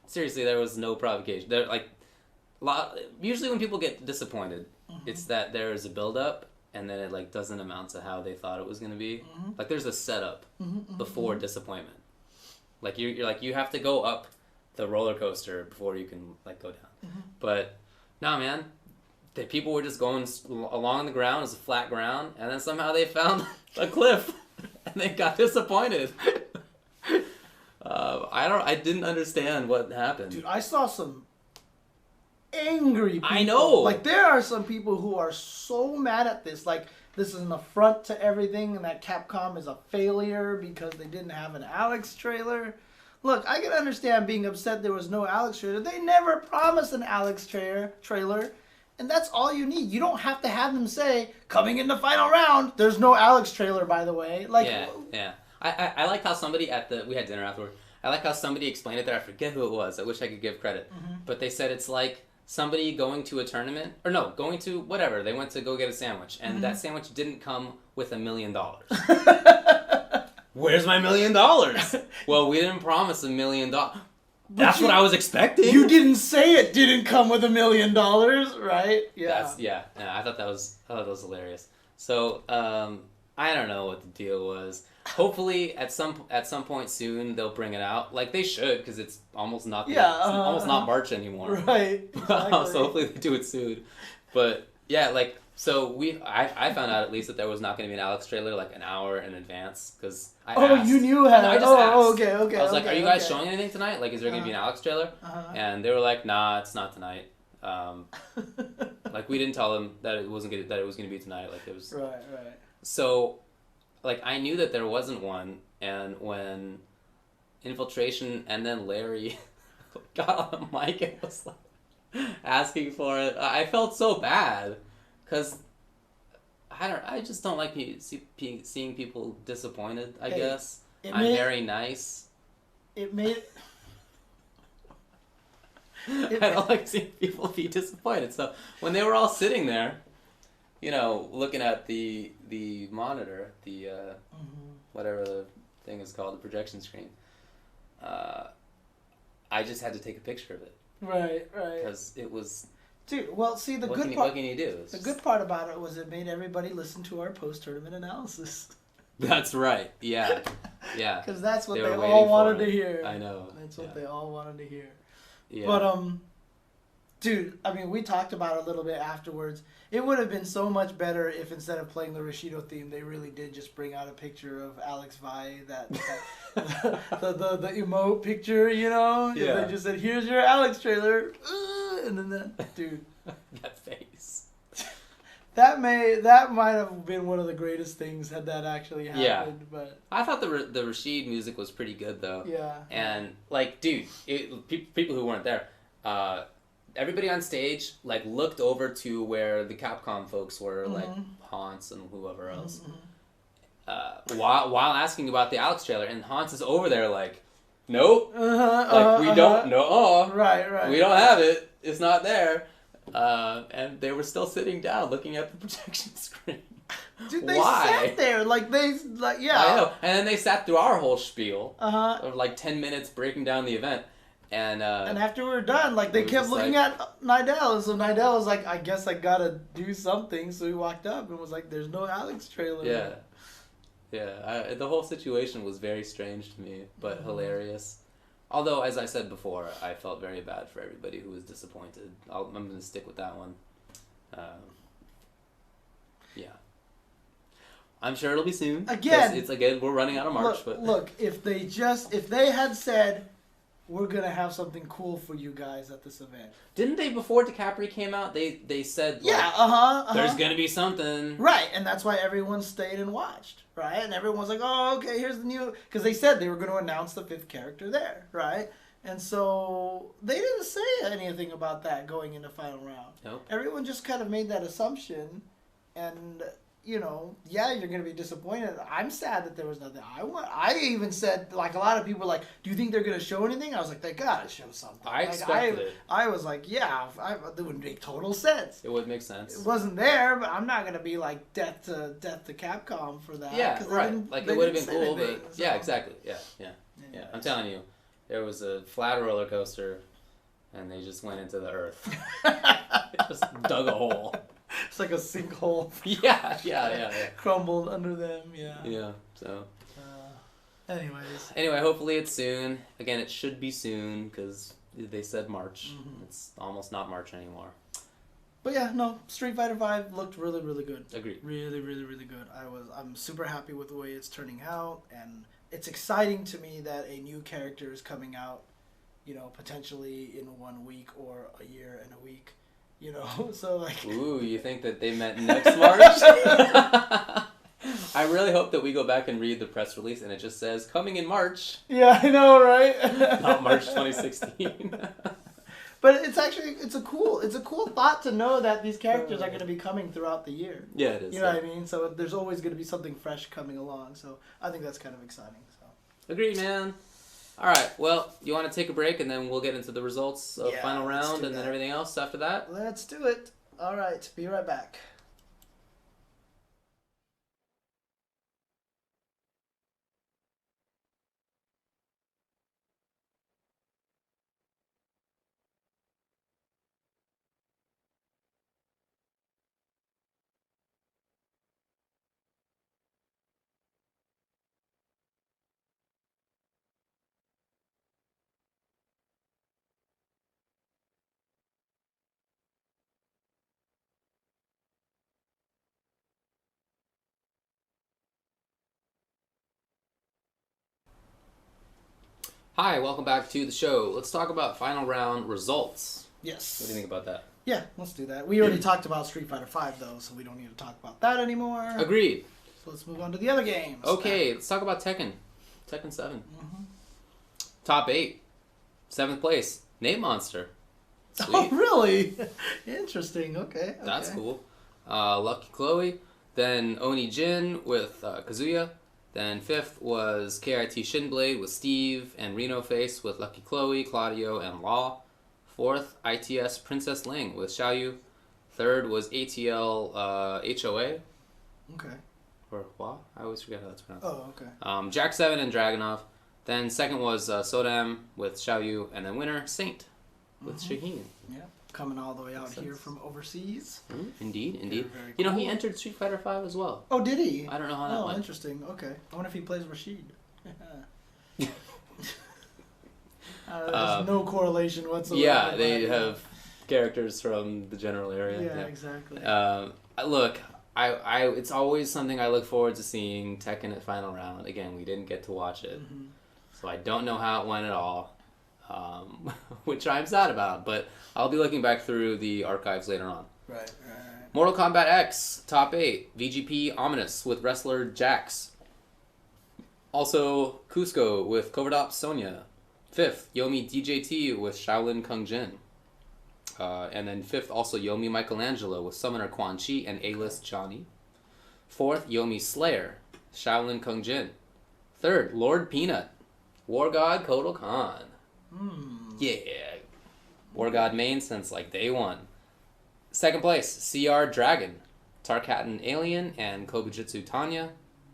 Seriously, there was no provocation. Usually when people get disappointed, it's that there is a build-up and then it like doesn't amount to how they thought it was going to be. Like there's a setup before disappointment. Like you're like you have to go up the roller coaster before you can like go down. But nah, man, the people were just going along the ground as a flat ground, and then somehow they found a cliff and they got disappointed. I didn't understand what happened. Dude, I saw some angry people. I know. Like, there are some people who are so mad at this. Like, this is an affront to everything, and that Capcom is a failure because they didn't have an Alex trailer. Look, I can understand being upset there was no Alex trailer. They never promised an Alex trailer, and that's all you need. You don't have to have them say, coming in the final round, there's no Alex trailer, by the way. Like, yeah. I liked how somebody we had dinner afterward. I like how somebody explained it there. I forget who it was. I wish I could give credit. But they said it's like somebody going to a tournament, or no, going to whatever. They went to go get a sandwich, and that sandwich didn't come with $1 million. Where's my $1 million? Well, we didn't promise $1 million. That's what I was expecting. You didn't say it didn't come with $1 million, right? Yeah. I thought that was hilarious. So I don't know what the deal was. Hopefully, at some point soon, they'll bring it out. Like they should, because it's almost not not March anymore. Right. Exactly. So hopefully they do it soon. But yeah, like I found out at least that there was not going to be an Alex trailer like an hour in advance because I asked. You knew how? I just asked. Okay. I was like, "Are you guys showing anything tonight? Like, is there going to be an Alex trailer?" And they were like, "Nah, it's not tonight." Like we didn't tell them that it was going to be tonight. Like it was right. So, like I knew that there wasn't one, and when Infiltration and then Larry got on the mic and was like asking for it, I felt so bad because I just don't like seeing people disappointed. I guess I'm very nice. I don't like seeing people be disappointed. So when they were all sitting there, you know, looking at the monitor, the whatever the thing is called, the projection screen, I just had to take a picture of it. Right. Because it was. Dude, well, see, what can you do? The good part about it was it made everybody listen to our post-tournament analysis. That's right. Yeah. Because that's what they all wanted to hear. I know. That's what they all wanted to hear. Yeah. But dude, I mean, we talked about it a little bit afterwards. It would have been so much better if instead of playing the Rashido theme, they really did just bring out a picture of Alex Vai, the emote picture, you know? Yeah. They just said, "Here's your Alex trailer," and then that dude. That face. That might have been one of the greatest things had that actually happened. Yeah. But I thought the Rashid music was pretty good though. Yeah. And like, dude, people who weren't there, everybody on stage like looked over to where the Capcom folks were, like Hans and whoever else, while asking about the Alex trailer, and Hans is over there like, nope, we don't know, right, we don't have it, it's not there. And they were still sitting down looking at the projection screen. Dude, they sat there yeah. I know. And then they sat through our whole spiel of like 10 minutes breaking down the event. And after we were done, like they kept looking at Nidell, and so Nidell was like, "I guess I gotta do something." So he walked up and was like, "There's no Alex trailer." Yeah. The whole situation was very strange to me, but hilarious. Although, as I said before, I felt very bad for everybody who was disappointed. I'm going to stick with that one. Yeah. I'm sure it'll be soon. Again, we're running out of March. Look, if they had said, "We're going to have something cool for you guys at this event." Didn't they, before DiCaprio came out, they said, there's going to be something. Right, and that's why everyone stayed and watched, right? And everyone's like, "Oh, okay, here's the new..." Because they said they were going to announce the 5th character there, right? And so they didn't say anything about that going into final round. Nope. Everyone just kind of made that assumption, and... You know, yeah, you're gonna be disappointed. I'm sad that there was nothing. I even said, like, a lot of people were like, "Do you think they're gonna show anything?" I was like, "They gotta show something." I expected it. I was like, "Yeah, that would make total sense." It would make sense. It wasn't there, but I'm not gonna be like death to Capcom for that. Yeah, right. Like it would have been cool, anything, but yeah, exactly. Yeah. I'm telling you, there was a flat roller coaster, and they just went into the earth. They just dug a hole. It's like a sinkhole. Yeah. Crumbled under them, Yeah, so. Anyway, hopefully it's soon. Again, it should be soon, because they said March. It's almost not March anymore. But yeah, no, Street Fighter V looked really, really good. Agreed. Really, really, really good. I'm super happy with the way it's turning out, and it's exciting to me that a new character is coming out, you know, potentially in 1 week or a year and a week. You know, so like... Ooh, you think that they meant next March? I really hope that we go back and read the press release and it just says, "Coming in March." Yeah, I know, right? Not March 2016. But it's a cool thought to know that these characters are going to be coming throughout the year. Yeah, it is. You know what I mean? So there's always going to be something fresh coming along. So I think that's kind of exciting. So. Agreed, man. All right. Well, you want to take a break and then we'll get into the results of final round and then everything else after that? Let's do it. All right. Be right back. Hi, welcome back to the show. Let's talk about final round results. Yes. What do you think about that? Yeah, let's do that. We already talked about Street Fighter V, though, so we don't need to talk about that anymore. Agreed. So let's move on to the other games. Okay, let's talk about Tekken. Tekken 7. Mm-hmm. Top 8. 7th place. Name Monster. Sweet. Oh, really? Interesting. Okay. That's cool. Lucky Chloe. Then Oni Jin with Kazuya. Then 5th was KIT Shinblade with Steve and Reno Face with Lucky Chloe, Claudio, and Law. 4th, ITS Princess Ling with Xiaoyu. 3rd was ATL HOA. Okay. Or Hua? I always forget how that's pronounced. Oh, okay. Jack 7 and Dragunov. Then 2nd was Sodam with Xiaoyu. And then winner, Saint with Shaheen. Yeah. Coming all the way out here from overseas. Indeed. Very You know, cool. he entered Street Fighter V as well. Oh, did he? I don't know how that went. Oh, interesting. Okay. I wonder if he plays Rashid. There's no correlation whatsoever. Yeah, they have characters from the general area. Yeah, exactly. Look, I it's always something I look forward to seeing Tekken at final round. Again, we didn't get to watch it, so I don't know how it went at all, which I'm sad about. But I'll be looking back through the archives later on. Right. Mortal Kombat X, top 8. VGP Ominous with wrestler Jax. Also, Cusco with Coverdop Sonya. 5th, Yomi DJT with Shaolin Kung Jin. And then 5th, also Yomi Michelangelo with Summoner Quan Chi and A-List Johnny. 4th, Yomi Slayer, Shaolin Kung Jin. 3rd, Lord Peanut, War God Kotal Khan. Yeah. War God main since like day one. 2nd place, CR Dragon, Tarkatan Alien and Kobujitsu Tanya.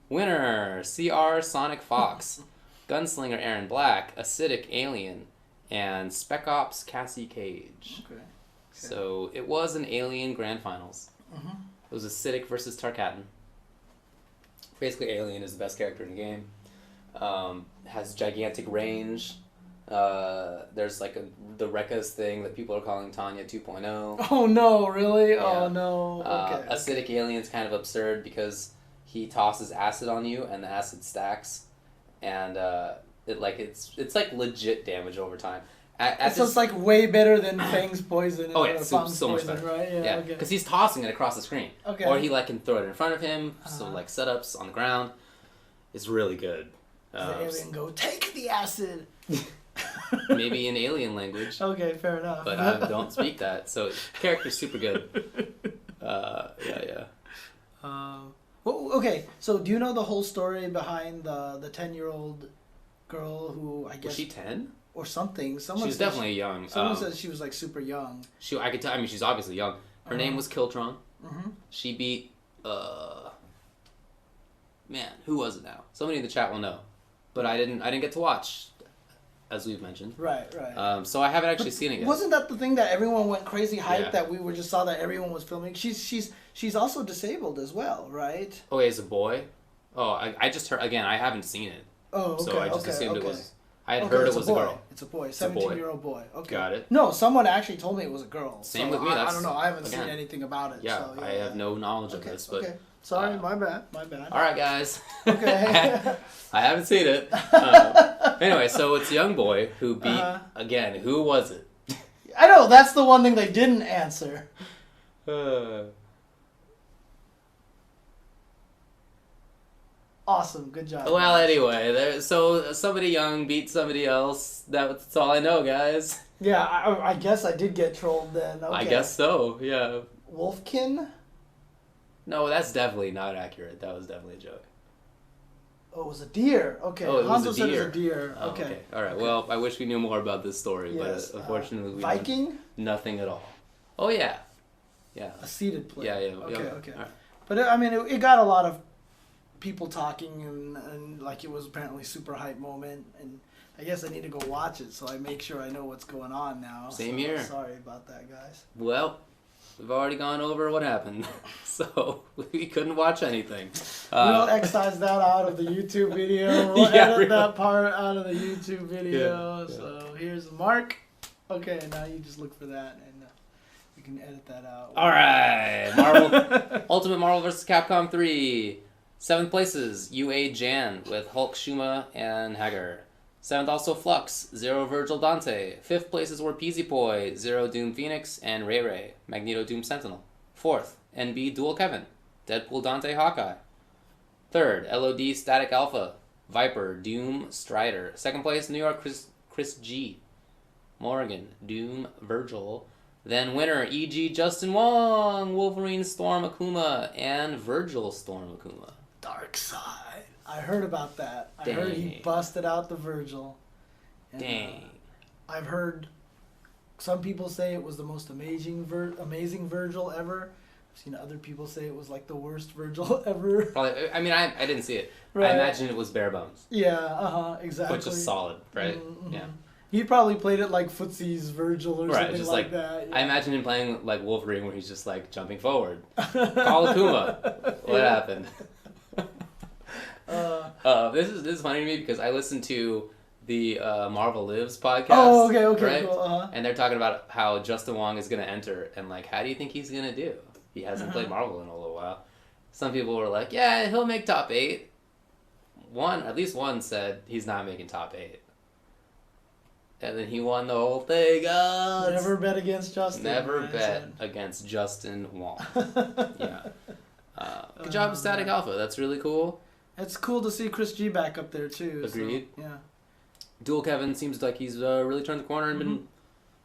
Winner, CR Sonic Fox, Gunslinger Aaron Black, Acidic Alien, and Spec Ops Cassie Cage. Okay. So it was an Alien Grand Finals. It was Acidic versus Tarkatan. Basically, Alien is the best character in the game. Has gigantic range. There's like the Rekka's thing that people are calling Tanya 2.0. Oh no, really? Yeah. Oh no. Okay. Acidic Alien's kind of absurd because he tosses acid on you and the acid stacks, and it's like legit damage over time. So it's like way better than Fang's poison. Oh yeah, so much poison, better. Right? Yeah. Okay. Because he's tossing it across the screen. Okay. Or he can throw it in front of him. So like setups on the ground. It's really good. The alien go take the acid. Maybe in alien language. Okay, fair enough. But I don't speak that, so character's super good. Yeah. Well, okay, so do you know the whole story behind the 10-year-old girl who I guess was she 10 or something? She was definitely young. Someone says she was like super young. I could tell. I mean, she's obviously young. Her name was Kiltron. Mm-hmm. She beat man, who was it now? Somebody in the chat will know, but I didn't get to watch, as we've mentioned. Right. So I haven't actually seen it yet. Wasn't that the thing that everyone went crazy hype that we just saw that everyone was filming? She's also disabled as well, right? Oh, wait, as a boy? Oh, I just heard again. I haven't seen it. Oh, okay. So I just assumed it was. I had Okay, heard it was a girl. It's a boy. 17-year-old boy. Okay. Got it. No, someone actually told me it was a girl. Same so with me. I don't know. I haven't seen anything about it. Yeah, so, I have no knowledge of this, but. Okay. Sorry, my bad. All right, guys. Okay. I haven't seen it. Anyway, so it's a young boy who beat again. Who was it? I know that's the one thing they didn't answer. Awesome, good job. Well, anyway, so somebody young beat somebody else. That's all I know, guys. Yeah, I guess I did get trolled then. Okay. I guess so. Yeah. Wolfkin? No, that's definitely not accurate. That was definitely a joke. Oh, it was a deer. Okay. Oh, it was Hanzo a said it deer. was a deer. Oh, okay. All right. Okay. Well, I wish we knew more about this story, Yes. but unfortunately, we Viking? know nothing at all. Oh yeah, yeah. A seated player. Yeah. Okay. Yeah. Okay. All right. But I mean, it got a lot of people talking, and like it was apparently super hype moment, and I guess I need to go watch it so I make sure I know what's going on now. Same So, here. Sorry about that, guys. Well, we've already gone over what happened, so we couldn't watch anything. We'll excise that out of the YouTube video. We'll Yeah, edit really. that part out of the YouTube video. Yeah. So here's Mark. Okay, now you just look for that, and we can edit that out. All right, Marvel Ultimate Marvel vs. Capcom 3. 7th places, UA Jan with Hulk, Shuma, and Hagar. 7th also Flux, 0 Virgil Dante. 5th places were Peasy Poi, 0 Doom Phoenix, and Ray Ray, Magneto Doom Sentinel. 4th, NB Dual Kevin, Deadpool Dante Hawkeye. 3rd, LOD Static Alpha, Viper, Doom Strider. 2nd place, New York Chris G. Morgan, Doom Virgil. Then winner, E.G. Justin Wong, Wolverine Storm Akuma, and Virgil Storm Akuma. Dark Side. I heard about that. I Dang. heard he busted out the Virgil. And, Dang. I've heard some people say it was the most amazing Virgil ever. I've seen other people say it was like the worst Virgil ever. Probably. I mean, I didn't see it. Right. I imagine it was bare bones, Yeah, exactly. which is solid, right? Mm-hmm. Yeah. He probably played it like Footsie's Virgil or Right, something just like that. I imagine him playing like Wolverine, where he's just like jumping forward. Call Akuma. What happened? This is funny to me because I listened to the Marvel Lives podcast. Oh, okay, right? cool. And they're talking about how Justin Wong is going to enter, and like, how do you think he's going to do? He hasn't played Marvel in a little while. Some people were like, yeah, he'll make top 8. At least one said he's not making top 8. And then he won the whole thing. Oh, Never bet against Justin. never man, bet said. against Justin Wong. Yeah. Good job, Static Alpha. That's really cool. It's cool to see Chris G back up there too. Agreed. So, yeah. Dual Kevin seems like he's really turned the corner and been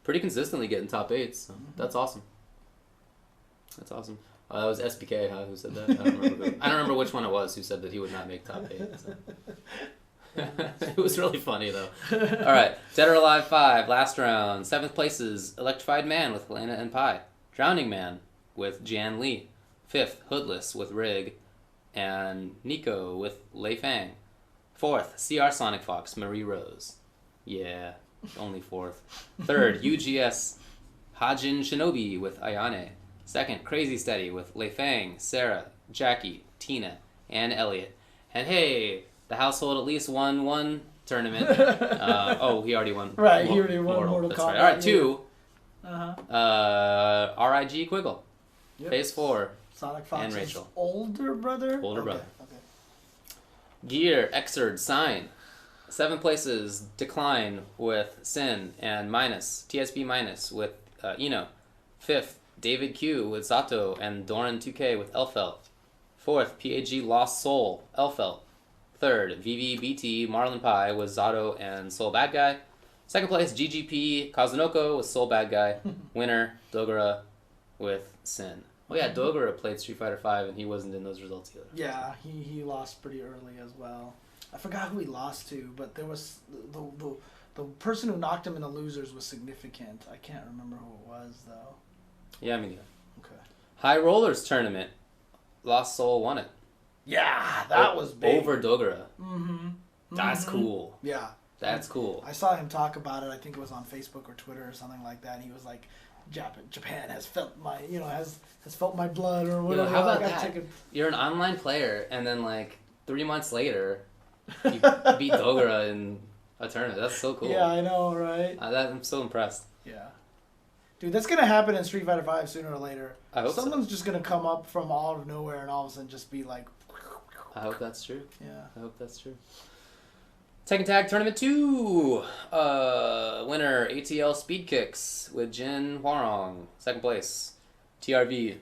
pretty consistently getting top 8s. So that's awesome. That's awesome. That was SBK who said that. I don't remember which one it was who said that he would not make top 8. So. It was really funny though. All right, Dead or Alive 5, last round. 7th places, Electrified Man with Helena and Pi. Drowning Man with Jan Lee. 5th, Hoodless with Rig. And Nico with Lei Fang. 4th, CR Sonic Fox, Marie Rose. Yeah, only 4th. 3rd, UGS Hajin Shinobi with Ayane. 2nd, Crazy Steady with Lei Fang, Sarah, Jackie, Tina, and Elliot. And hey, the household at least won one tournament. He already won. Right, he already won Mortal That's Kombat. right. All right, 2. Uh-huh. RIG Quiggle. Yep. Phase 4. Sonic Fox's And Rachel. older brother? Older brother. Okay. Gear, Xrd, Sign. 7 places, Decline with Sin and Minus. TSP Minus with Eno. 5th, David Q with Zato and Doran 2K with Elfelt. 4th, PAG Lost Soul, Elfelt. 3rd, VVBT Marlin Pie with Zato and Soul Bad Guy. 2nd place, GGP Kazunoko with Soul Bad Guy. Winner, Dogura with Sin. Oh yeah, Dogura played Street Fighter V and he wasn't in those results either. Yeah, he lost pretty early as well. I forgot who he lost to, but there was the person who knocked him in the losers was significant. I can't remember who it was though. Yeah, I mean, Okay. High Rollers Tournament. Lost Soul won it. Yeah, that was big. Over Dogura. Mm-hmm. That's cool. Yeah. That's cool. I saw him talk about it. I think it was on Facebook or Twitter or something like that. And he was like, Japan has felt my, has felt my blood or whatever. How about like, that? You're an online player, and then like 3 months later, you beat Dogura in a tournament. That's so cool. Yeah, I know, right? I'm so impressed. Yeah. Dude, that's going to happen in Street Fighter V sooner or later. I hope Someone's just going to come up from all of nowhere and all of a sudden just be like... I hope that's true. Yeah. I hope that's true. Tekken Tag Tournament 2. Winner, ATL Speed Kicks with Jin Huarong. 2nd place, TRV.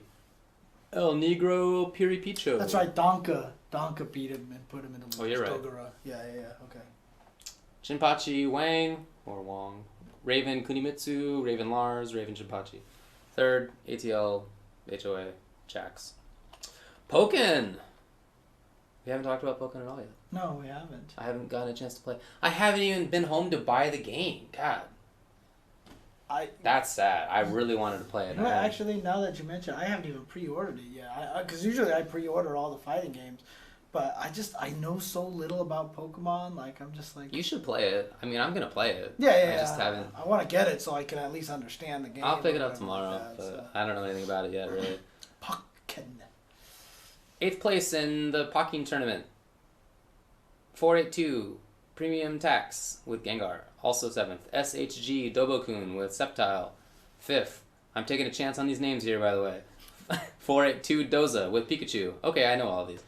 El Negro Piripicho. That's right, Donka. Donka beat him and put him in the... Oh, you're right. Dogura. Yeah, okay. Shinpachi Wang, or Wong. Raven Kunimitsu, Raven Lars, Raven Shinpachi. 3rd, ATL, HOA, Jax. Pokken! We haven't talked about Pokken at all yet. No, we haven't. I haven't gotten a chance to play. I haven't even been home to buy the game. God. That's sad. I really wanted to play it. You know, actually, now that you mention it, I haven't even pre-ordered it yet. Because usually I pre-order all the fighting games. But I know so little about Pokemon. Like, I'm just like... You should play it. I mean, I'm going to play it. Yeah. I just haven't... I want to get it so I can at least understand the game. I'll pick it up tomorrow, like that, but so. I don't know anything about it yet, really. Pokken. 8th place in the Pokken tournament. 482 Premium Tax with Gengar. Also 7th. SHG Dobokun with Sceptile. 5th. I'm taking a chance on these names here, by the way. 482 Doza with Pikachu. Okay, I know all of these.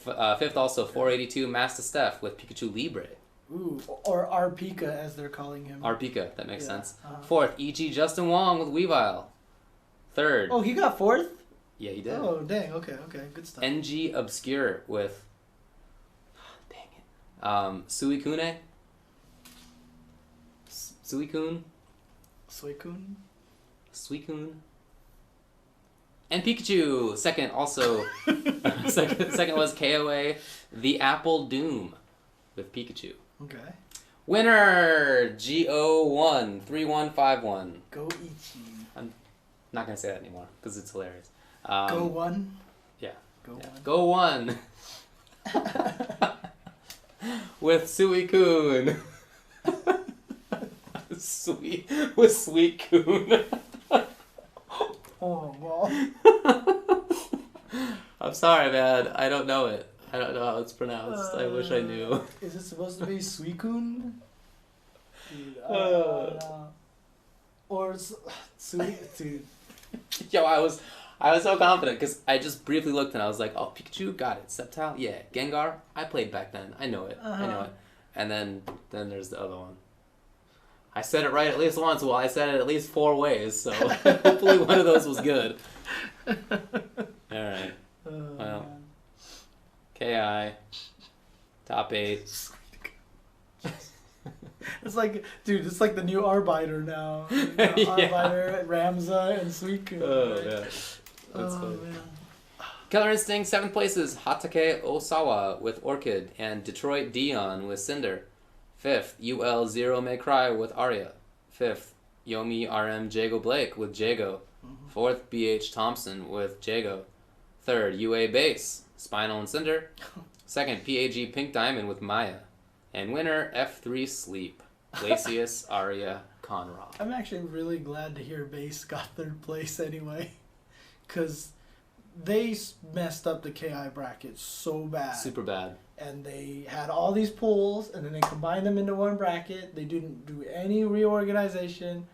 5th also 482 Master Steph with Pikachu Libre. Ooh, or Arpika as they're calling him. Arpika, that makes sense. 4th, E.G. Justin Wong with Weavile. 3rd. Oh, he got 4th? Yeah, he did. Oh, dang. Okay, good stuff. NG Obscure with... Dang it. Suicune? Suicune? Suicune? And Pikachu! 2nd also... second was KOA, The Apple Doom with Pikachu. Okay. Winner! GO13151. Go Ichi. I'm not going to say that anymore because it's hilarious. Go one? Yeah. Go one. Go one! With Suicune. With Sweetcoon. Oh, well. I'm sorry, man. I don't know it. I don't know how it's pronounced. I wish I knew. Is it supposed to be Suicune? Dude, or Sweet, dude. Yo, I was so confident because I just briefly looked and I was like, oh, Pikachu, got it. Sceptile, yeah. Gengar, I played back then. I know it. I know it. And then there's the other one. I said it right at least once. Well, I said it at least 4 ways, so hopefully one of those was good. All right. Well, KI, top 8. It's like, dude, it's like the new Arbiter now. Arbiter, Ramza, and Suicune. Oh, right? yeah. That's funny. Man. Killer Instinct, 7th place is Hatake Osawa with Orchid, and Detroit Dion with Cinder. 5th, UL Zero May Cry with Arya. 5th, Yomi RM Jago Blake with Jago. 4th, BH Thompson with Jago. 3rd, UA Base, Spinal and Cinder. 2nd, PAG Pink Diamond with Maya. And winner, F3 Sleep, Glacius Arya Conrad. I'm actually really glad to hear Base got 3rd place anyway. Because they messed up the KI bracket so bad. Super bad. And they had all these pools, and then they combined them into one bracket. They didn't do any reorganization,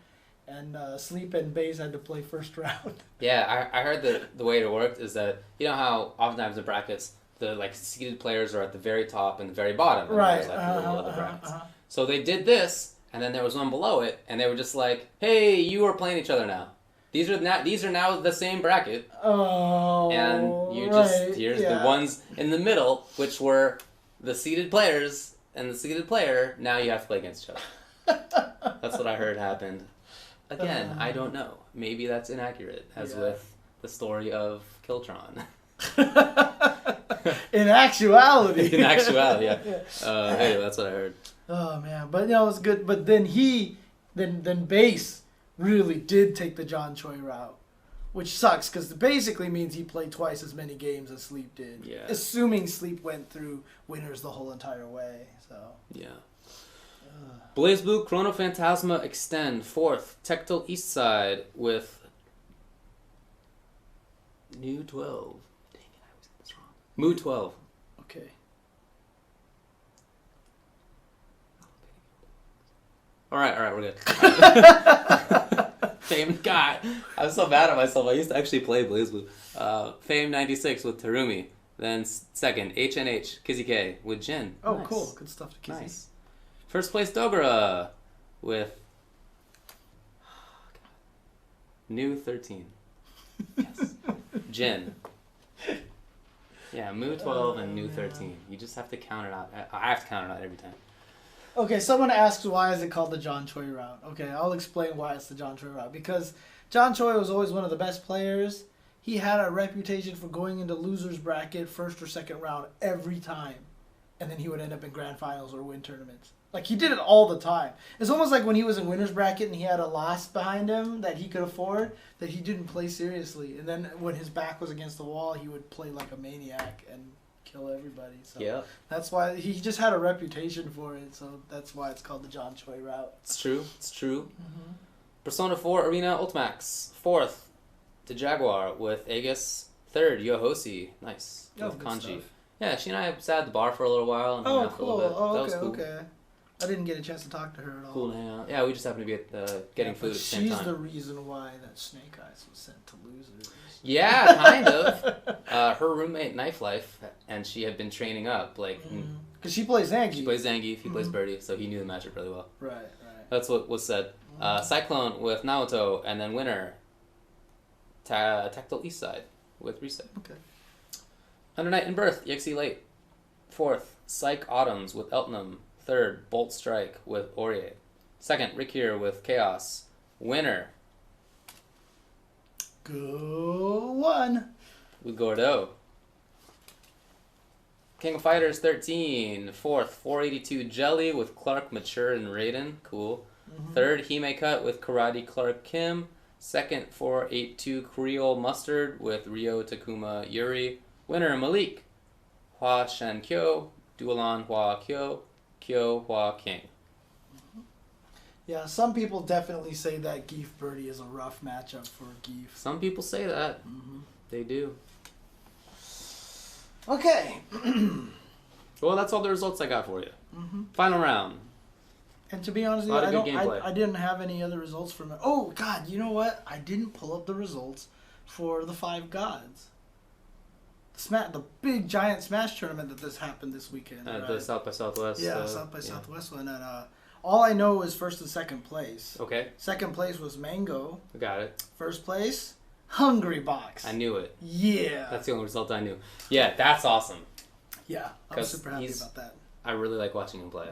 and Sleep and Baze had to play first round. Yeah, I heard that the way it worked is that, you know how oftentimes in brackets, the seeded players are at the very top and the very bottom, and right. there's the little other brackets. So they did this, and then there was one below it, and they were just like, hey, you are playing each other now. These are now the same bracket. Oh, and you here's the ones in the middle, which were the seeded players and the seeded player. Now you have to play against each other. That's what I heard happened. Again, I don't know. Maybe that's inaccurate, as with the story of Kiltron. In actuality. Yeah. Anyway, that's what I heard. Oh man, but it was good. But then then Base really did take the John Choi route, which sucks because it basically means he played twice as many games as Sleep did. Yeah. Assuming Sleep went through winners the whole entire way. So. Yeah. Blaze Blue Chrono Phantasma Extend 4th, Tectal Eastside with New 12. Dang it, I always get this wrong. Moo 12. Okay. All right, we're good. Fame, God, I'm so mad at myself. I used to actually play Blaze Blue. Fame 96 with Terumi. Then 2nd, HNH Kizzy K with Jin. Oh, nice. Cool. Good stuff to Kizzy. Nice. 1st place Dogra with New 13. Yes. Jin. Yeah, Moo 12 and New 13. You just have to count it out. I have to count it out every time. Okay, someone asks why is it called the John Choi route. Okay, I'll explain why it's the John Choi route. Because John Choi was always one of the best players. he had a reputation for going into losers bracket first or second round every time, and then he would end up in grand finals or win tournaments. Like, he did it all the time. It's almost like when he was in winner's bracket and he had a loss behind him that he could afford, that he didn't play seriously. And then when his back was against the wall, he would play like a maniac and kill everybody. So Yeah. that's why he just had a reputation for it. So that's why it's called the John Choi route. It's true. It's true. Mm-hmm. Persona 4 Arena Ultimax. 4th, the Jaguar with Aegis. 3rd, Yohosi. Nice. Oh, With good Kanji. stuff. Yeah, she and I sat at the bar for a little while. And hung Oh, out for a cool. little bit. Oh, That okay, was cool. okay. I didn't get a chance to talk to her at all. Cool to hang out. Yeah, we just happened to be at getting food at the same She's time. the reason why that Snake Eyes was sent to losers. Yeah, kind of. Her roommate, Knife Life, and she had been training up. Like, Because she plays Zangief. she plays Zangief, he plays Birdie, so he knew the matchup really well. Right, right. That's what was said. Cyclone with Naoto, and then winner, Tactile East Side with Reset. Okay. Under Night in Birth, EXE Late. 4th, Psych Autumns with Eltnum. 3rd, Bolt Strike with Aurier. 2nd, Rick here with Chaos. Winner Go one. with Gordo. King of Fighters 13. 4th, 482 Jelly with Clark, Mature, and Raiden. Cool. 3rd, Hime Cut with Karate Clark Kim. 2nd, 482 Creole Mustard with Ryo Takuma Yuri. Winner Malik. Hua Shan Kyo. Dualan Hua Kyo. Kyo Hua King. Yeah, some people definitely say that Geef Birdie is a rough matchup for Geef. Some people say that. They do. Okay. Well, that's all the results I got for you. Final round. And to be honest with you, I didn't have any other results from it. Oh, God, you know what? I didn't pull up the results for the Five Gods. The big giant Smash tournament that this happened this weekend. At the South by Southwest. Yeah, South by Southwest one. And all I know is first and second place. Okay. Second place was Mango. Got it. First place, Hungry Box. I knew it. Yeah. That's the only result I knew. Yeah, that's awesome. Yeah, I was super happy about that. I really like watching him play.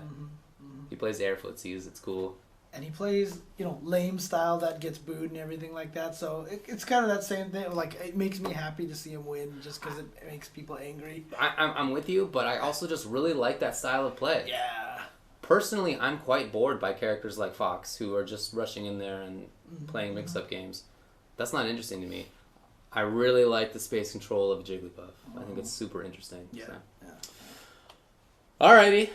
He plays air footsies. It's cool. And he plays, lame style that gets booed and everything like that. So it's kind of that same thing. Like, it makes me happy to see him win just because it makes people angry. I'm with you, but I also just really like that style of play. Yeah. Personally, I'm quite bored by characters like Fox who are just rushing in there and playing mix-up games. That's not interesting to me. I really like the space control of Jigglypuff. I think it's super interesting. Yeah. So. Yeah. Alrighty.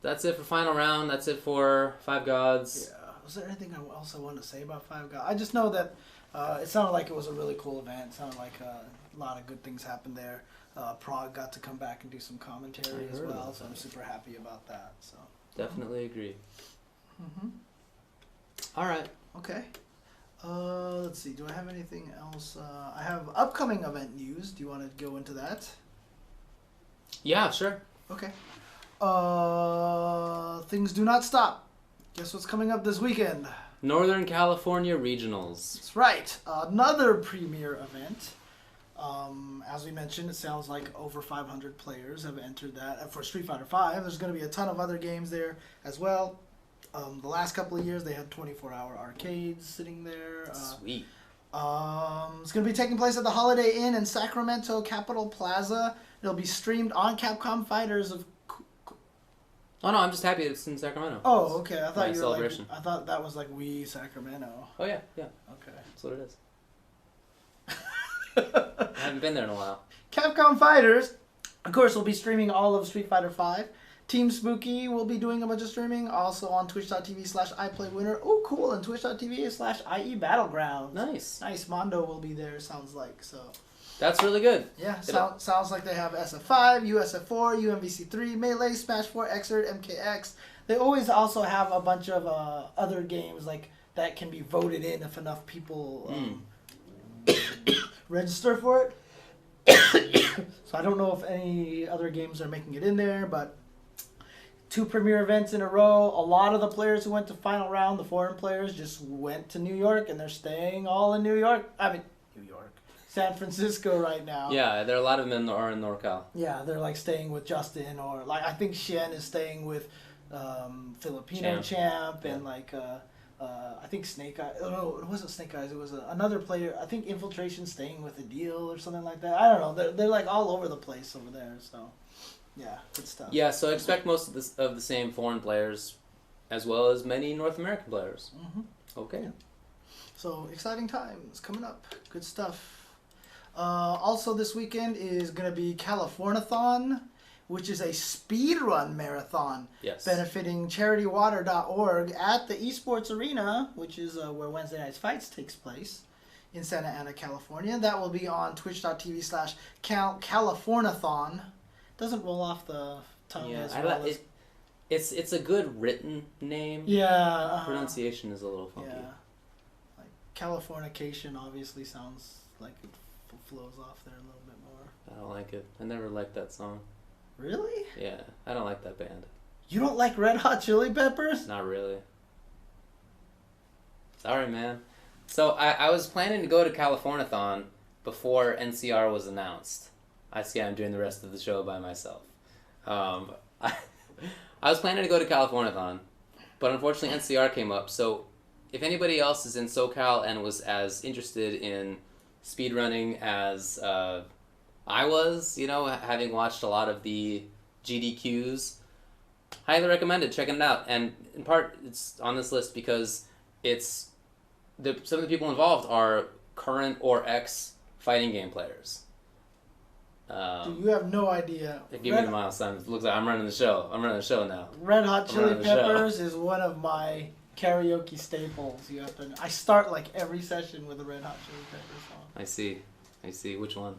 That's it for final round. That's it for Five Gods. Yeah. Was there anything else I wanted to say about Five Gods? I just know that it sounded like it was a really cool event. It sounded like a lot of good things happened there. Prague got to come back and do some commentary as well, so I'm super happy about that. So definitely agree. All right. Okay. Let's see. Do I have anything else? I have upcoming event news. Do you want to go into that? Yeah, sure. Okay. Things do not stop. Guess what's coming up this weekend? Northern California Regionals. That's right. Another premier event. As we mentioned, it sounds like over 500 players have entered that. For Street Fighter V, there's going to be a ton of other games there as well. The last couple of years, they had 24-hour arcades sitting there. Sweet. It's going to be taking place at the Holiday Inn in Sacramento Capitol Plaza. It'll be streamed on Capcom Fighters of. Oh no, I'm just happy it's in Sacramento. Oh, okay. I thought you were celebration. I thought that was like Wii Sacramento. Oh yeah. Okay. That's what it is. I haven't been there in a while. Capcom Fighters, of course, will be streaming all of Street Fighter V. Team Spooky will be doing a bunch of streaming, also on twitch.tv/iplaywinner. Oh, cool, and twitch.tv/IE Battlegrounds. Nice, Mondo will be there, sounds like, so. That's really good. Yeah, sounds like they have SF5, USF4, UMVC3, Melee, Smash 4, Xrd, MKX. They always also have a bunch of other games like that can be voted in if enough people register for it. So I don't know if any other games are making it in there, but 2 premier events in a row. A lot of the players who went to final round, the foreign players, just went to New York, and they're staying all in New York. San Francisco right now. Yeah, there are a lot of them are in NorCal. Yeah, they're like staying with Justin, or like I think Shen is staying with Filipino Champ and like I think Snake Eyes. Oh, no, it wasn't Snake Eyes. It was another player. I think Infiltration staying with a deal or something like that. I don't know. They're like all over the place over there. So, yeah, good stuff. Yeah, so I expect most of the same foreign players, as well as many North American players. Mm-hmm. Okay. Yeah. So exciting times coming up. Good stuff. Also this weekend is going to be Californiathon, which is a speedrun marathon. Yes. Benefiting charitywater.org at the Esports Arena, which is where Wednesday Night's Fights takes place in Santa Ana, California. That will be on twitch.tv/Californiathon. Doesn't roll off the tongue as well as... It's a good written name. Yeah. Pronunciation is a little funky. Yeah. Like Californication obviously sounds like it flows off there a little bit more. I don't like it. I never liked that song. Really? Yeah, I don't like that band. You don't like Red Hot Chili Peppers? Not really. Sorry, man. So I was planning to go to Californiathon before NCR was announced. I see I'm doing the rest of the show by myself. I was planning to go to Californiathon, but unfortunately NCR came up. So if anybody else is in SoCal and was as interested in speedrunning as I was, having watched a lot of the GDQs, highly recommended checking it out. And in part, it's on this list because some of the people involved are current or ex fighting game players. Dude, you have no idea. Give me the milestones. Looks like I'm running the show. I'm running the show now. Red Hot Chili Peppers is one of my karaoke staples. I start like every session with a Red Hot Chili Peppers song. I see. Which one?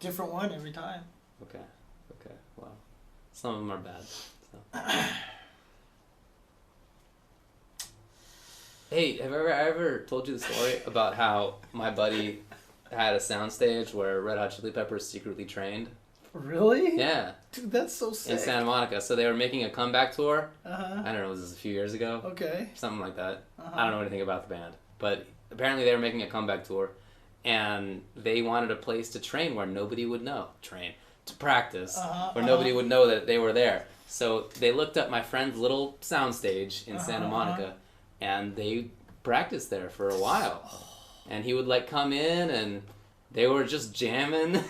Different one every time. Okay. Well, some of them are bad. So. Hey, have I ever told you the story about how my buddy had a soundstage where Red Hot Chili Peppers secretly trained? Really? Yeah. Dude, that's so sick. In Santa Monica. So they were making a comeback tour. Uh-huh. I don't know, was this a few years ago? Okay. Something like that. Uh-huh. I don't know anything about the band. But apparently they were making a comeback tour. And they wanted a place to train where nobody would know. To practice. Where nobody would know that they were there. So they looked up my friend's little soundstage in Santa Monica. And they practiced there for a while. And he would come in and they were just jamming.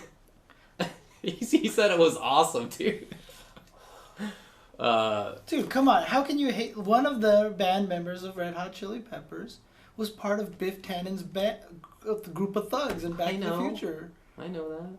He said it was awesome, dude. Dude, come on. How can you hate... One of the band members of Red Hot Chili Peppers was part of Biff Tannen's group of thugs in Back to the Future. I know that.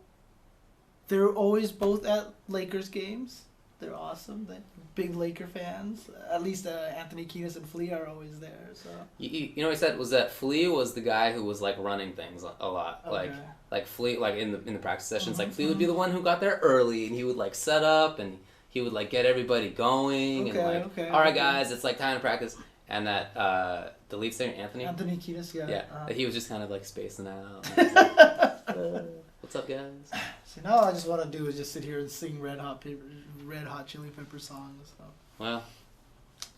They're always both at Lakers games. They're awesome. They're big Laker fans. At least Anthony Kiedis and Flea are always there. So you know what he said was that Flea was the guy who was running things a lot. Okay. Like Flea in the practice sessions. Flea would be the one who got there early and he would set up and he would get everybody going all right guys, it's time to practice. And that the lead singer Anthony Kiedis, yeah. That he was just kind of spacing out. What's up, guys? See, now all I just want to do is just sit here and sing Red Hot Chili Pepper songs. So. Well, I'm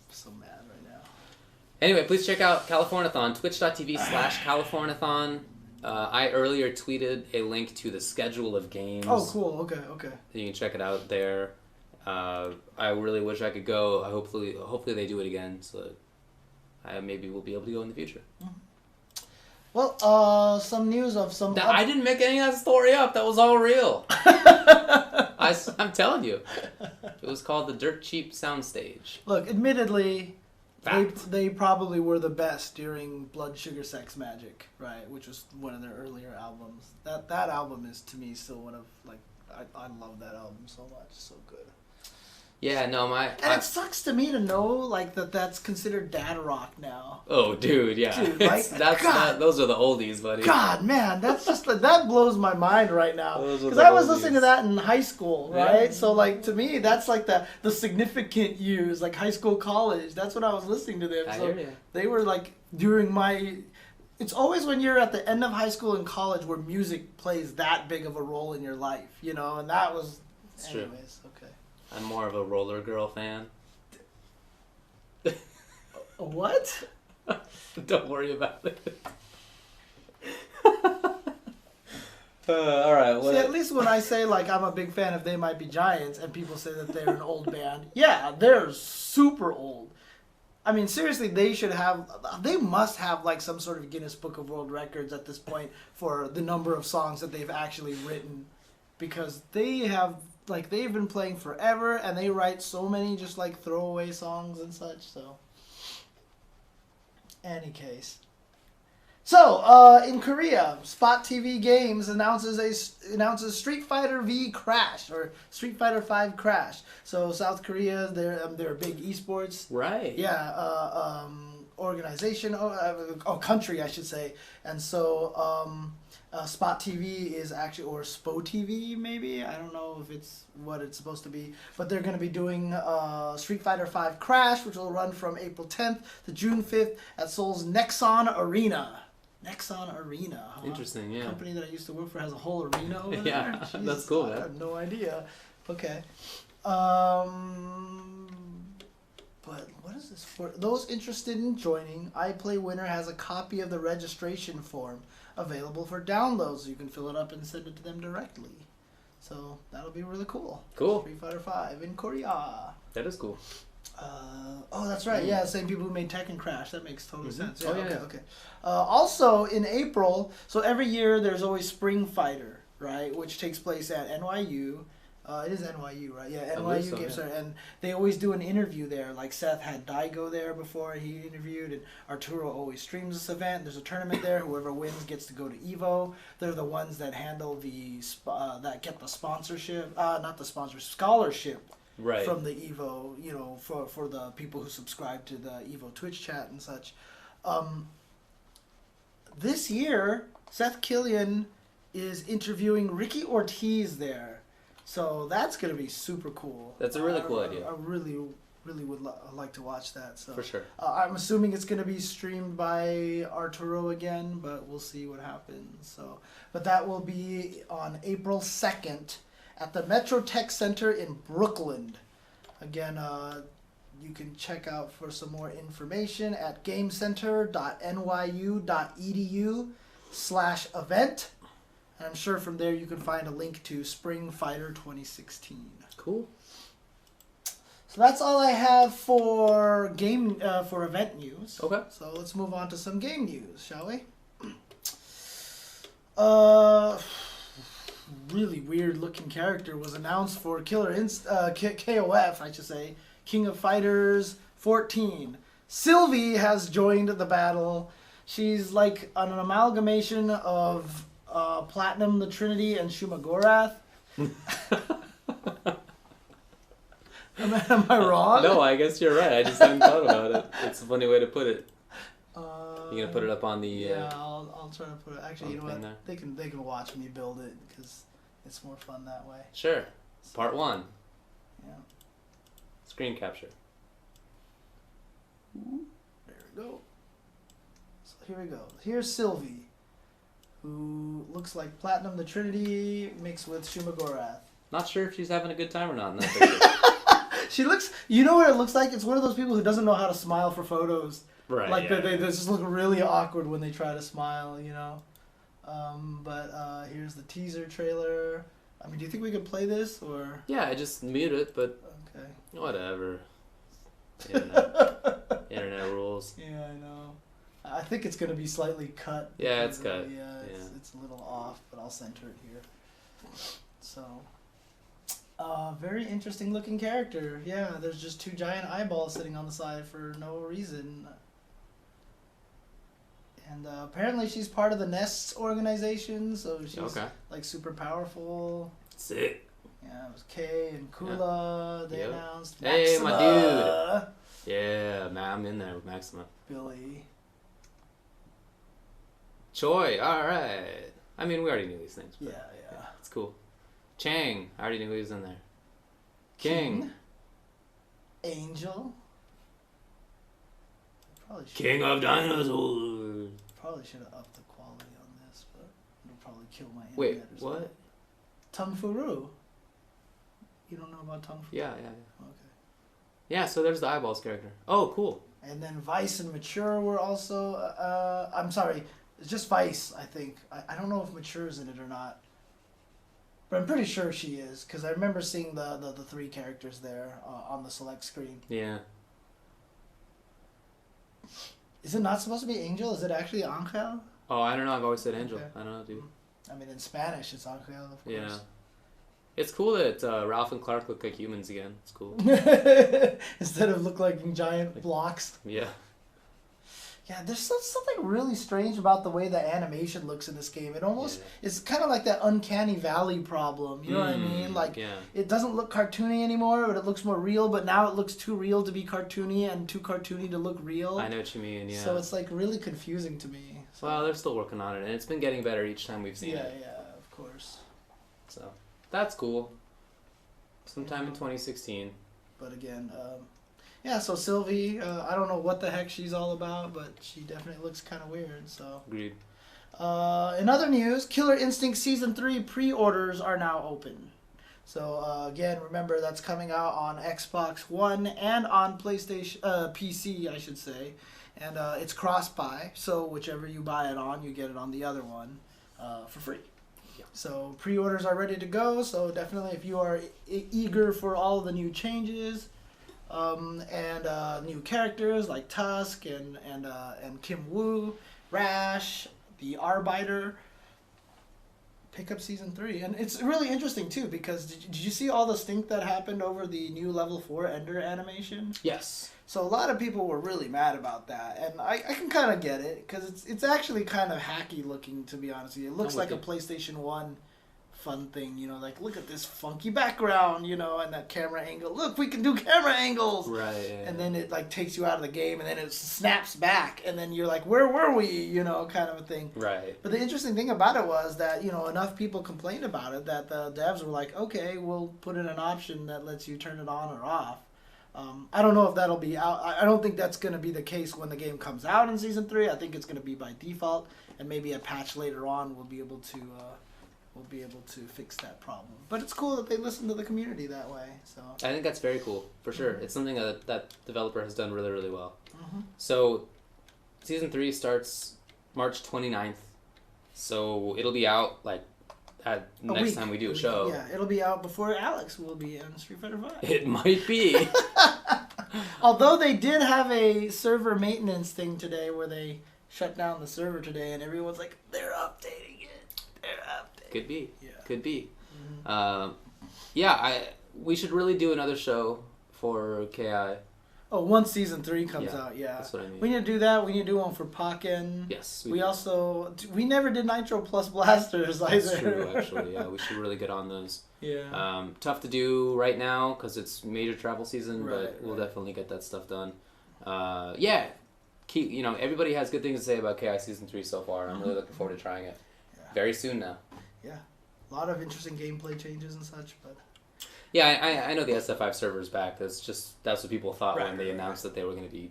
so mad right now. Anyway, please check out Californiathon, twitch.tv/Californiathon. I earlier tweeted a link to the schedule of games. Oh, cool. Okay. You can check it out there. I really wish I could go. Hopefully they do it again, so that maybe we'll be able to go in the future. Mm-hmm. Well, some news of some... I didn't make any of that story up. That was all real. I'm telling you. It was called the Dirt Cheap Soundstage. Look, admittedly, they probably were the best during Blood Sugar Sex Magic, right? Which was one of their earlier albums. That album is, to me, still one of, I love that album so much. It's so good. Yeah, no, it sucks to me to know that's considered dad rock now. Oh, dude, yeah. Dude, right? Those are the oldies, buddy. God, man, that's just that blows my mind right now. Because I was listening to that in high school, right? Yeah. So to me, that's the significant years, high school, college. That's when I was listening to them. I so hear you. They were during my. It's always when you're at the end of high school and college where music plays that big of a role in your life, and that was. It's anyways, true. Okay. I'm more of a Roller Girl fan. What? Don't worry about it. All right. See, at least when I say I'm a big fan of They Might Be Giants and people say that they're an old band, yeah, they're super old. I mean, seriously, they must have like some sort of Guinness Book of World Records at this point for the number of songs that they've actually written, because they've been playing forever and they write so many just like throwaway songs and such. So, any case. So, in Korea, Spot TV Games announces Street Fighter V Crash, or Street Fighter 5 Crash. So South Korea, they're a big esports, Right. yeah, organization, country, I should say. And so Spot TV is actually, or SPO TV maybe, I don't know if it's what it's supposed to be, but they're going to be doing Street Fighter 5 Crash, which will run from April 10th to June 5th at Seoul's Nexon Arena. Nexon Arena. Huh? Interesting, yeah. A company that I used to work for has a whole arena over there. Yeah, Jesus, that's cool, man. I have no idea. Okay. But what is this for? Those interested in joining, iPlay Winner has a copy of the registration form available for download, so you can fill it up and send it to them directly. So that'll be really cool. Cool. Street Fighter 5 in Korea. That is cool. That's right. Yeah, same people who made Tekken Crash. That makes total sense. Yeah, Oh, yeah, okay, yeah. okay. Also, in April, so every year there's always Spring Fighter, right, which takes place at NYU. It is NYU, right? Yeah, NYU so, Games yeah. Center, and they always do an interview there. Like Seth had Daigo there before he interviewed, and Arturo always streams this event. There's a tournament there. Whoever wins gets to go to Evo. They're the ones that handle that get the sponsorship, not the sponsorship, scholarship. Right. From the Evo, for the people who subscribe to the Evo Twitch chat and such. This year, Seth Killian is interviewing Ricky Ortiz there. So that's going to be super cool. That's a really cool idea. I really would like to watch that. So For sure. I'm assuming it's going to be streamed by Arturo again, but we'll see what happens. So, but that will be on April 2nd. At the Metro Tech Center in Brooklyn. Again, you can check out for some more information at gamecenter.nyu.edu/event. And I'm sure from there you can find a link to Spring Fighter 2016. Cool. So that's all I have for for event news. Okay. So let's move on to some game news, shall we? Really weird looking character was announced for KOF, I should say, King of Fighters 14. Sylvie has joined the battle. She's like an amalgamation of Platinum, the Trinity, and Shumagorath. Am I wrong? No, I guess you're right. I just hadn't thought about it. It's a funny way to put it. You gonna put it up on the? Yeah, I'll try to put it. Actually, you know what? there. They can watch me build it because it's more fun that way. Sure. Part 1. Yeah. Screen capture. There we go. So here we go. Here's Sylvie, who looks like Platinum the Trinity mixed with Shumagorath. Not sure if she's having a good time or not in that picture. She looks. You know what it looks like? It's one of those people who doesn't know how to smile for photos. Right. Like yeah. they just look really awkward when they try to smile, But here's the teaser trailer. I mean, do you think we could play this or? Yeah, I just mute it, but Okay. whatever. Internet rules. Yeah, I know. I think it's gonna be slightly cut. Yeah, it's because, cut. It's a little off, but I'll center it here. So, very interesting looking character. Yeah, there's just 2 giant eyeballs sitting on the side for no reason. And apparently she's part of the Nests organization, so she's like super powerful. Sick. Yeah, it was Kay and Kula. They announced. Hey, Maxima, my dude. Yeah, man, I'm in there with Maxima. Billy. Choi, alright. I mean, we already knew these things. Yeah. It's cool. Chang, I already knew he was in there. King. Angel. King of Dinosaurs. Probably should have upped the quality on this, but it'll probably kill my internet. Wait, or something. what? Tung Furu. You don't know about Tung Furu? Yeah. Okay. Yeah, so there's the eyeballs character. Oh, cool. And then Vice and Mature were also. I'm sorry, it's just Vice. I think. I don't know if Mature's in it or not, but I'm pretty sure she is because I remember seeing the 3 characters there on the select screen. Yeah. Is it not supposed to be Angel? Is it actually Angel? Oh, I don't know. I've always said Angel. Okay. I don't know, dude. I mean, in Spanish, it's Angel, of course. Yeah. It's cool that Ralph and Clark look like humans again. It's cool. Instead of look like giant blocks. Yeah. Yeah, there's something really strange about the way the animation looks in this game. It almost it's kind of like that uncanny valley problem. You know what I mean? Like it doesn't look cartoony anymore, but it looks more real. But now it looks too real to be cartoony and too cartoony to look real. I know what you mean. Yeah. So it's like really confusing to me. So. Well, they're still working on it, and it's been getting better each time we've seen it. Yeah, of course. So that's cool. Sometime in 2016. But again, yeah. So Sylvie, I don't know what the heck she's all about, but she definitely looks kind of weird. So. Agreed. In other news, Killer Instinct Season 3 pre-orders are now open. So again, remember that's coming out on Xbox One and on PlayStation, PC, I should say, and it's cross-buy. So whichever you buy it on, you get it on the other one for free. Yeah. So pre-orders are ready to go. So definitely, if you are eager for all the new changes and new characters like Tusk and Kim Woo, Rash, the Arbiter, pick up Season 3. And it's really interesting, too, because did you see all the stink that happened over the new Level 4 Ender animation? Yes. So a lot of people were really mad about that. And I can kind of get it, because it's actually kind of hacky looking, to be honest with you. It looks like a PlayStation 1 fun thing, you know, like look at this funky background, you know, and that camera angle. Look, we can do camera angles. Right. Yeah, and then it like takes you out of the game, and then it snaps back, and then you're like, where were we? You know, kind of a thing. Right. But the interesting thing about it was that, you know, enough people complained about it that the devs were like, okay, we'll put in an option that lets you turn it on or off. I don't know if that'll be out. I don't think that's going to be the case when the game comes out in Season 3. I think it's going to be by default, and maybe a patch later on will be able to fix that problem. But it's cool that they listen to the community that way. So I think that's very cool, for sure. It's something that developer has done really, really well. Mm-hmm. So Season 3 starts March 29th. So it'll be out like next time we do a show. Yeah, it'll be out before Alex will be in Street Fighter V. It might be. Although they did have a server maintenance thing today where they shut down the server today, and everyone's like, they're updating it. They're updating. Could be. Yeah. Could be. Mm-hmm. We should really do another show for KI. Oh, once Season 3 comes out, yeah. That's what I mean. We need to do that. We need to do one for Pokken. Yes. We never did Nitro plus Blasters either. That's true, actually. Yeah, we should really get on those. Yeah. Tough to do right now because it's major travel season, Right, but we'll definitely get that stuff done. Everybody has good things to say about KI Season 3 so far. I'm really looking forward to trying it. Yeah. Very soon now. Yeah. A lot of interesting gameplay changes and such, but... Yeah, I know the SF5 server's back. That's what people thought when they announced that they were going to be,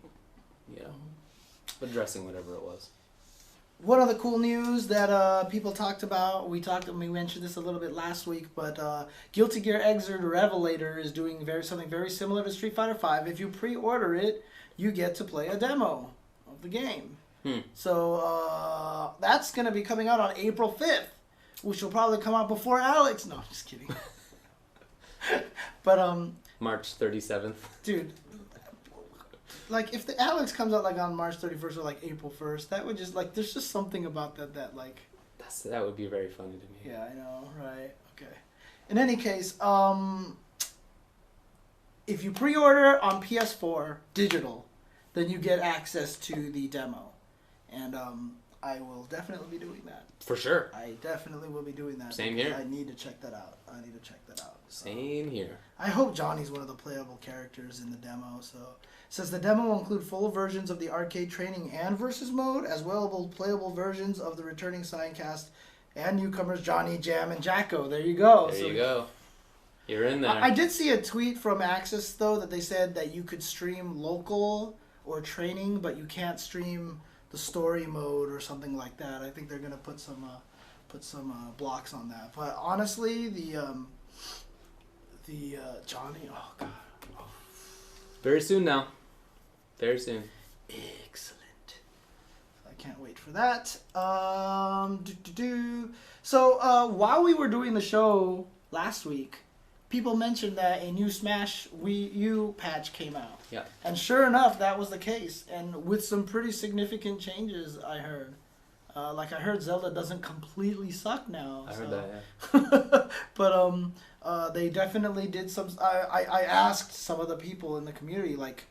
addressing whatever it was. One of the cool news that people talked about, we mentioned this a little bit last week, but Guilty Gear Xrd Revelator is doing something very similar to Street Fighter V. If you pre-order it, you get to play a demo of the game. So that's going to be coming out on April 5th, which will probably come out before Alex. No, I'm just kidding. But March 37th. Dude, like if the Alex comes out like on March 31st or like April 1st, that would just like there's just something about that like that would be very funny to me. Yeah, I know, right? Okay. In any case, if you pre-order on PS4 digital, then you get access to the demo, and I will definitely be doing that. For sure. I definitely will be doing that. Same here. I need to check that out. Same here. I hope Johnny's one of the playable characters in the demo. So it says the demo will include full versions of the arcade training and versus mode, as well as playable versions of the returning Signcast and newcomers Johnny, Jam, and Jacko. There you go. There you go. You're in there. I did see a tweet from Axis though that they said that you could stream local or training, but you can't stream the story mode or something like that. I think they're gonna put some blocks on that. But honestly, the Johnny, oh god, very soon now. Very soon. Excellent. I can't wait for that. So while we were doing the show last week, people mentioned that a new Smash Wii U patch came out. Yeah. And sure enough, that was the case. And with some pretty significant changes, I heard. Like, I heard Zelda doesn't completely suck now. I heard that, yeah. But they definitely did some... I asked some of the people in the community, like,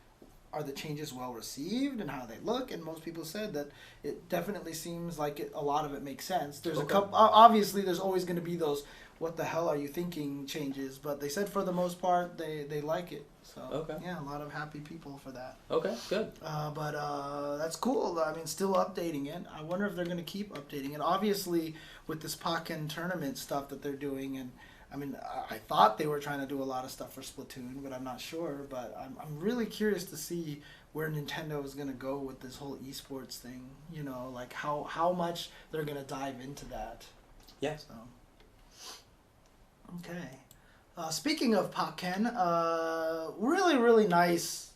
are the changes well received and how they look? And most people said that it definitely seems like a lot of it makes sense. There's a couple... Obviously, there's always going to be those, what the hell are you thinking changes? But they said for the most part, they like it. So, yeah, a lot of happy people for that. Okay, good. But that's cool. I mean, still updating it. I wonder if they're going to keep updating it. Obviously, with this Pokken tournament stuff that they're doing, and I mean, I thought they were trying to do a lot of stuff for Splatoon, but I'm not sure. But I'm really curious to see where Nintendo is going to go with this whole esports thing. You know, like how much they're going to dive into that. Yeah. So, okay. Speaking of Pokken, really nice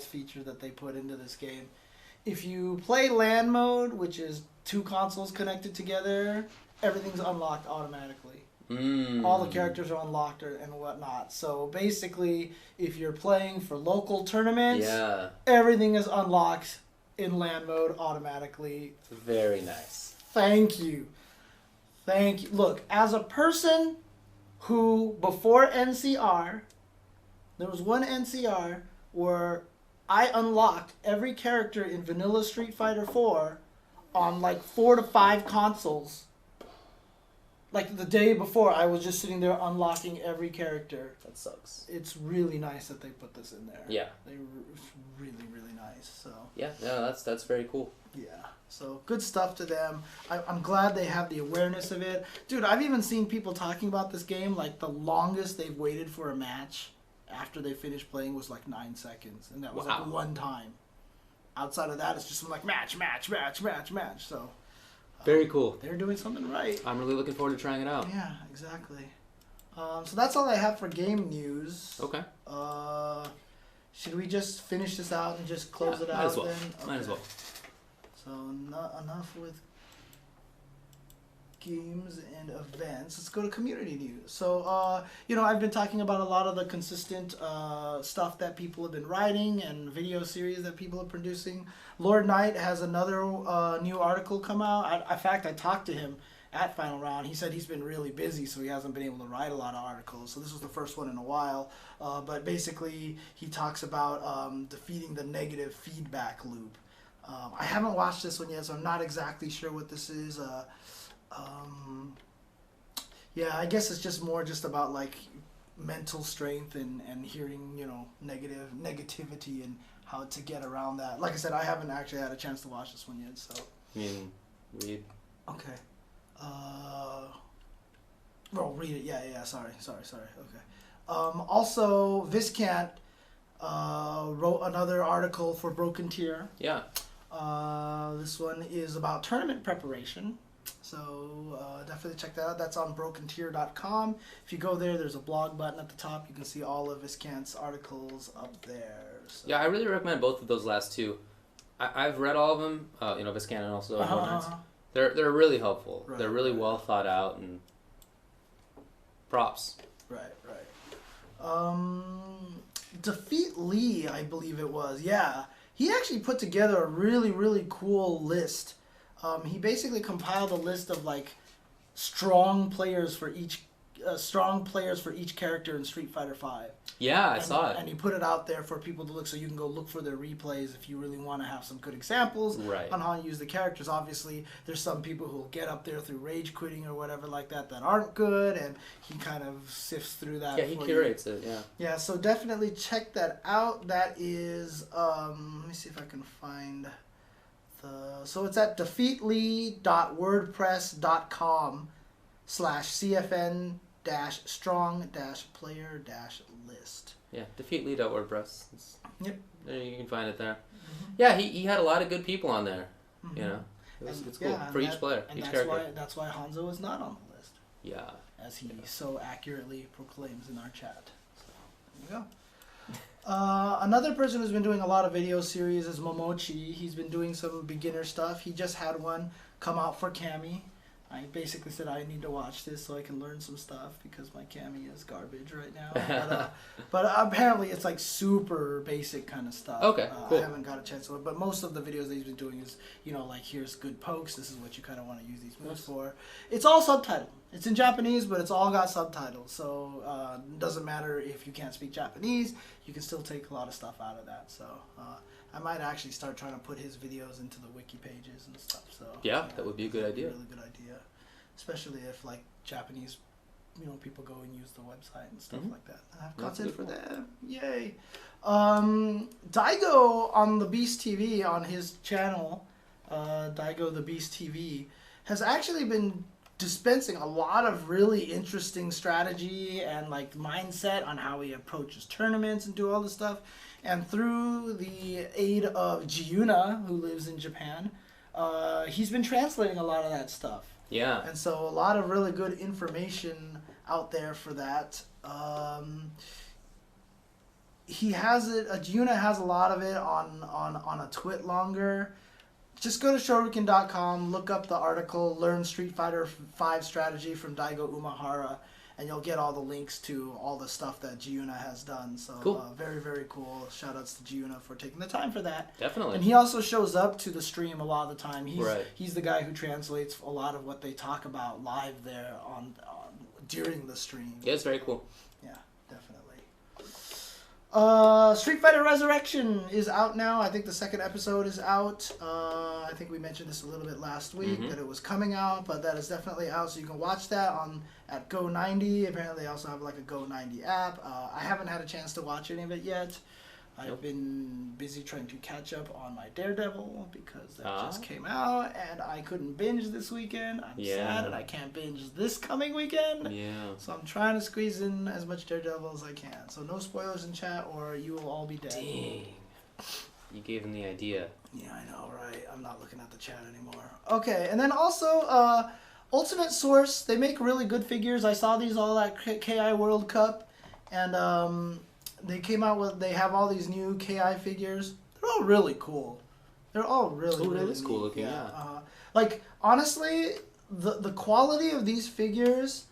feature that they put into this game. If you play LAN mode, which is 2 consoles connected together, everything's unlocked automatically. All the characters are unlocked and whatnot. So basically, if you're playing for local tournaments, everything is unlocked in LAN mode automatically. Very nice. Thank you. Look, as a person who, before NCR, there was one NCR where I unlocked every character in Vanilla Street Fighter 4 on like 4 to 5 consoles. Like the day before, I was just sitting there unlocking every character. That sucks. It's really nice that they put this in there. Yeah. It's really nice. So. Yeah, no, that's very cool. Yeah. So good stuff to them. I'm glad they have the awareness of it. Dude, I've even seen people talking about this game, like the longest they've waited for a match after they finished playing was like 9 seconds. And that was like one time. Outside of that, it's just like match. So. Very cool. They're doing something right. I'm really looking forward to trying it out. Yeah, exactly. So that's all I have for game news. Okay. Should we just finish this out and just close it out might as well. then? Okay. Might as well. So enough with games and events. Let's go to community news. So, I've been talking about a lot of the consistent stuff that people have been writing and video series that people are producing. Lord Knight has another new article come out. In fact, I talked to him at Final Round. He said he's been really busy, so he hasn't been able to write a lot of articles. So this was the first one in a while. But basically, he talks about defeating the negative feedback loop. I haven't watched this one yet, so I'm not exactly sure what this is. I guess it's just more just about like mental strength and hearing, negativity and how to get around that. Like I said, I haven't actually had a chance to watch this one yet, so. Read. Okay. Read it. Yeah. Sorry. Okay. Also, Viscant wrote another article for Broken Tier. Yeah. This one is about tournament preparation. So definitely check that out. That's on brokentier.com. If you go there, there's a blog button at the top. You can see all of Viscant's articles up there. So. Yeah, I really recommend both of those last two. I've read all of them, Viscant and also They're really helpful. Right, they're really well thought out and props. Right. Defeat Lee, I believe it was. Yeah. He actually put together a really cool list. He basically compiled a list of like strong players for each character in Street Fighter V. Yeah, I saw it. And he put it out there for people to look, so you can go look for their replays if you really want to have some good examples on how to use the characters. Obviously, there's some people who will get up there through rage quitting or whatever like that aren't good, and he kind of sifts through that. Yeah, he curates it. Yeah. Yeah, so definitely check that out. That is, let me see if I can find. So it's at defeatlee.wordpress.com/cfn-strong-player-list. Yeah, defeatlee.wordpress. Yep. There you can find it there. Mm-hmm. Yeah, he had a lot of good people on there. Mm-hmm. It's cool for each player, each character. That's why Hanzo is not on the list. Yeah. As he so accurately proclaims in our chat. So there you go. Another person who's been doing a lot of video series is Momochi. He's been doing some beginner stuff. He just had one come out for Cammy. I basically said I need to watch this so I can learn some stuff because my Kami is garbage right now. But apparently it's like super basic kind of stuff. Okay, cool. I haven't got a chance to look, but most of the videos that he's been doing is, like here's good pokes. This is what you kind of want to use these moves for. It's all subtitled. It's in Japanese, but it's all got subtitles. So it doesn't matter if you can't speak Japanese. You can still take a lot of stuff out of that. So I might actually start trying to put his videos into the wiki pages and stuff. So yeah, that would be a good idea. Really good idea, especially if like Japanese, people go and use the website and stuff like that. I have content for them. Yay! Daigo on the Beast TV on his channel, Daigo the Beast TV, has actually been dispensing a lot of really interesting strategy and like mindset on how he approaches tournaments and do all this stuff. And through the aid of Giuna, who lives in Japan, he's been translating a lot of that stuff. Yeah. And so a lot of really good information out there for that. He has it. Giuna has a lot of it on a twit longer. Just go to Shoryuken.com, look up the article, learn Street Fighter V strategy from Daigo Umehara, and you'll get all the links to all the stuff that Giuna has done. So cool. Very, very cool. Shout outs to Giuna for taking the time for that. Definitely. And he also shows up to the stream a lot of the time. He's the guy who translates a lot of what they talk about live there during the stream. Yeah, it's very cool. Yeah, definitely. Street Fighter Resurrection is out now. I think the second episode is out. I think we mentioned this a little bit last week that it was coming out, but that is definitely out. So you can watch that at Go90. Apparently, they also have like a Go90 app. I haven't had a chance to watch any of it yet. I've been busy trying to catch up on my Daredevil because that just came out, and I couldn't binge this weekend. I'm sad that I can't binge this coming weekend. Yeah. So I'm trying to squeeze in as much Daredevil as I can. So no spoilers in chat, or you will all be dead. Dang. You gave him the idea. Yeah, I know, right? I'm not looking at the chat anymore. Okay, and then also, Ultimate Source, they make really good figures. I saw these all at KI World Cup, and they came out with, they have all these new KI figures. They're all really cool. They're all really, really is cool looking, yeah. Like, honestly, the quality of these figures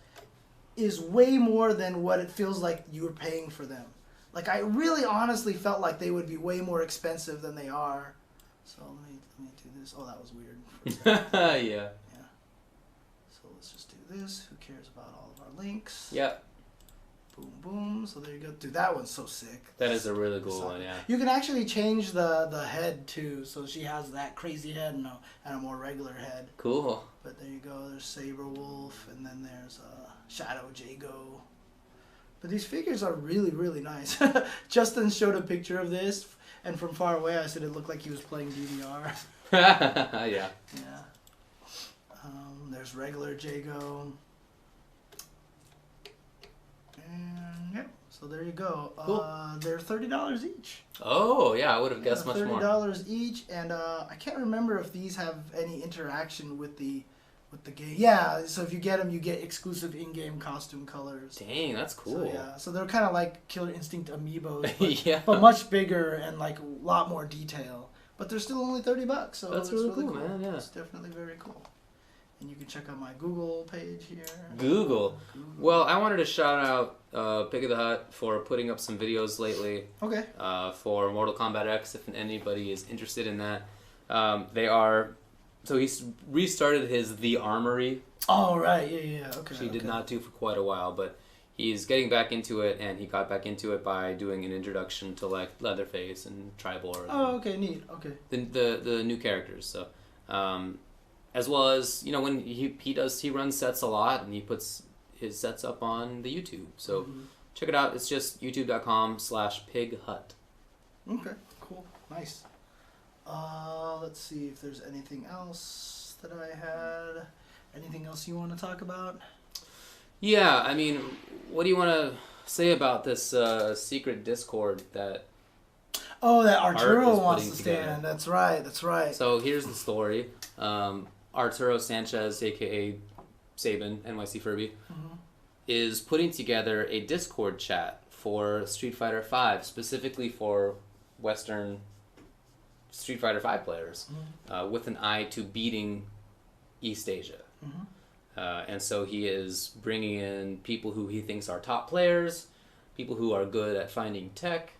is way more than what it feels like you were paying for them. Like, I really honestly felt like they would be way more expensive than they are. So, let me do this. Oh, that was weird. Yeah. Yeah. So, let's just do this. Who cares about all of our links? Yep. Boom, boom. So there you go. Dude, that one's so sick. That is a really cool one, yeah. You can actually change the head, too. So she has that crazy head and a more regular head. Cool. But there you go. There's Saber Wolf, and then there's Shadow Jago. But these figures are really, really nice. Justin showed a picture of this, and from far away I said it looked like he was playing DDR. Yeah. Yeah. There's regular Jago. And yeah, so there you go. Cool. They're $30 each. Oh, yeah, I would have guessed much more. $30 each, and I can't remember if these have any interaction with the game. Yeah, so if you get them, you get exclusive in-game costume colors. Dang, that's cool. So, yeah, so they're kind of like Killer Instinct amiibos, but, yeah. but much bigger and like a lot more detail. But they're still only $30, so that's really cool, man. Yeah, it's definitely very cool. And you can check out my Google page here. Google. Well, I wanted to shout out Pig of the Hut for putting up some videos lately. Okay. For Mortal Kombat X, if anybody is interested in that. They are... So he's restarted his The Armory. Oh, right. Yeah. Okay. Which he did not do for quite a while, but he's getting back into it, and he got back into it by doing an introduction to, like, Leatherface and Tribor. Oh, okay. Neat. Okay. The new characters, so... as well as, when he runs sets a lot, and he puts his sets up on the YouTube. So check it out. It's just youtube.com/pighut. Okay, cool. Nice. Let's see if there's anything else that I had. Anything else you want to talk about? Yeah, I mean, what do you want to say about this secret Discord that... Oh, that Arturo wants to together. stand. That's right. So here's the story. Arturo Sanchez, a.k.a. Sabin, NYC Furby, is putting together a Discord chat for Street Fighter V, specifically for Western Street Fighter V players, with an eye to beating East Asia. And so he is bringing in people who he thinks are top players, people who are good at finding tech,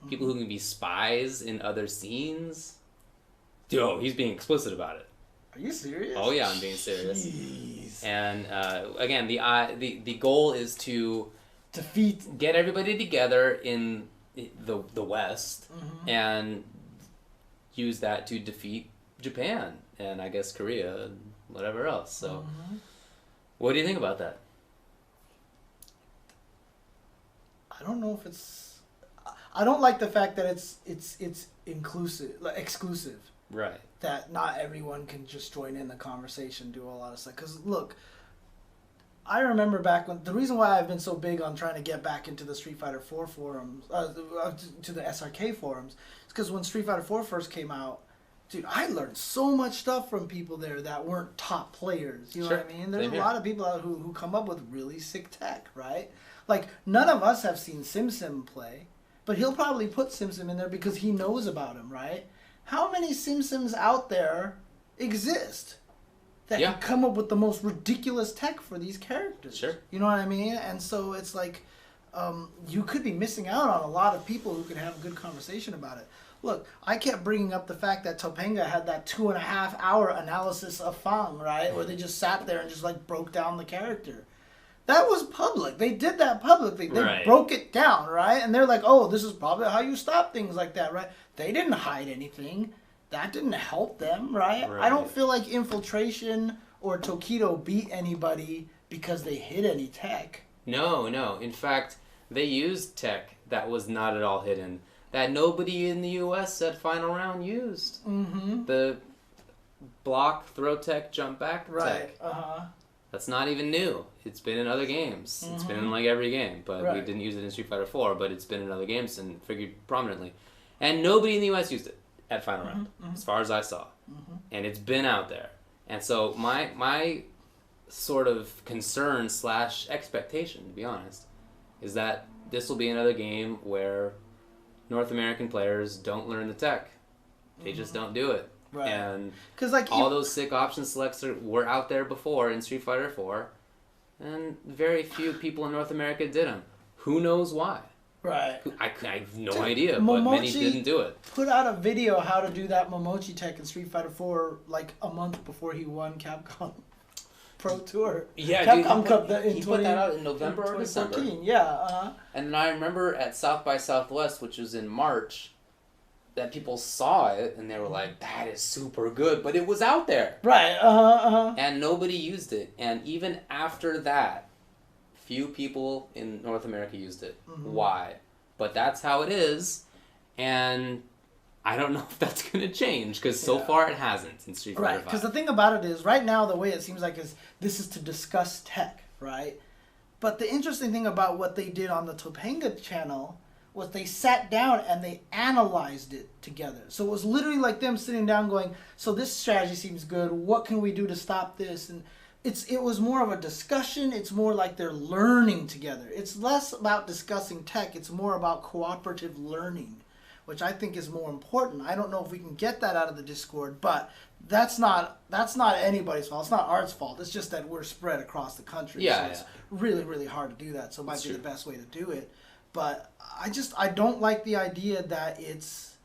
people who can be spies in other scenes. Yo, he's being explicit about it. Are you serious? Oh yeah, I'm being serious. Jeez. And again, the goal is to get everybody together in the West and use that to defeat Japan and I guess Korea and whatever else. So, what do you think about that? I don't know if it's. I don't like the fact that it's inclusive, like exclusive. Right. That not everyone can just join in the conversation, do a lot of stuff. Because look, I remember back when the reason why I've been so big on trying to get back into the Street Fighter 4 forums, to the SRK forums, is because when Street Fighter 4 first came out, dude, I learned so much stuff from people there that weren't top players. You know what I mean? There's a lot of people out who come up with really sick tech, right? Like, none of us have seen SimSim play, but he'll probably put SimSim in there because he knows about him, right? How many SimSims out there exist that can come up with the most ridiculous tech for these characters? Sure. You know what I mean? And so it's like, you could be missing out on a lot of people who could have a good conversation about it. Look, I kept bringing up the fact that Topanga had that 2.5-hour analysis of Fang, right? Where they just sat there and just like broke down the character. That was public. They did that publicly. They broke it down, right? And they're like, oh, this is probably how you stop things like that, right? They didn't hide anything. That didn't help them, right? I don't feel like Infiltration or Tokido beat anybody because they hid any tech. No. In fact, they used tech that was not at all hidden. That nobody in the U.S. at Final Round used. The block, throw tech, jump back tech. That's not even new. It's been in other games. It's been in like every game, but we didn't use it in Street Fighter 4, but it's been in other games and figured prominently. And nobody in the U.S. used it at Final Round, as far as I saw. And it's been out there. And so my sort of concern / expectation, to be honest, is that this will be another game where North American players don't learn the tech. They just don't do it. Right. And because like all those sick option selects were out there before in Street Fighter 4, and very few people in North America did them. Who knows why? Right. I have no idea, but many didn't do it. Put out a video how to do that Momochi tech in Street Fighter 4 like a month before he won Capcom Pro Tour. Yeah, Capcom dude, Cup he put that out in November or December. Yeah. And then I remember at South by Southwest, which was in March, that people saw it and they were like, that is super good, but it was out there. Right, And nobody used it. And even after that, few people in North America used it. Why? But that's how it is. And I don't know if that's going to change, because so far it hasn't in Street Fighter 5. Right, because the thing about it is, right now the way it seems like is, this is to discuss tech, right? But the interesting thing about what they did on the Topanga channel was they sat down and they analyzed it together. So it was literally like them sitting down going, so this strategy seems good, what can we do to stop this? And it was more of a discussion. It's more like they're learning together. It's less about discussing tech, it's more about cooperative learning, which I think is more important. I don't know if we can get that out of the Discord, but that's not anybody's fault. It's not ours fault. It's just that we're spread across the country. So it's really, really hard to do that. So it might be the best way to do it. But I don't like the idea that it's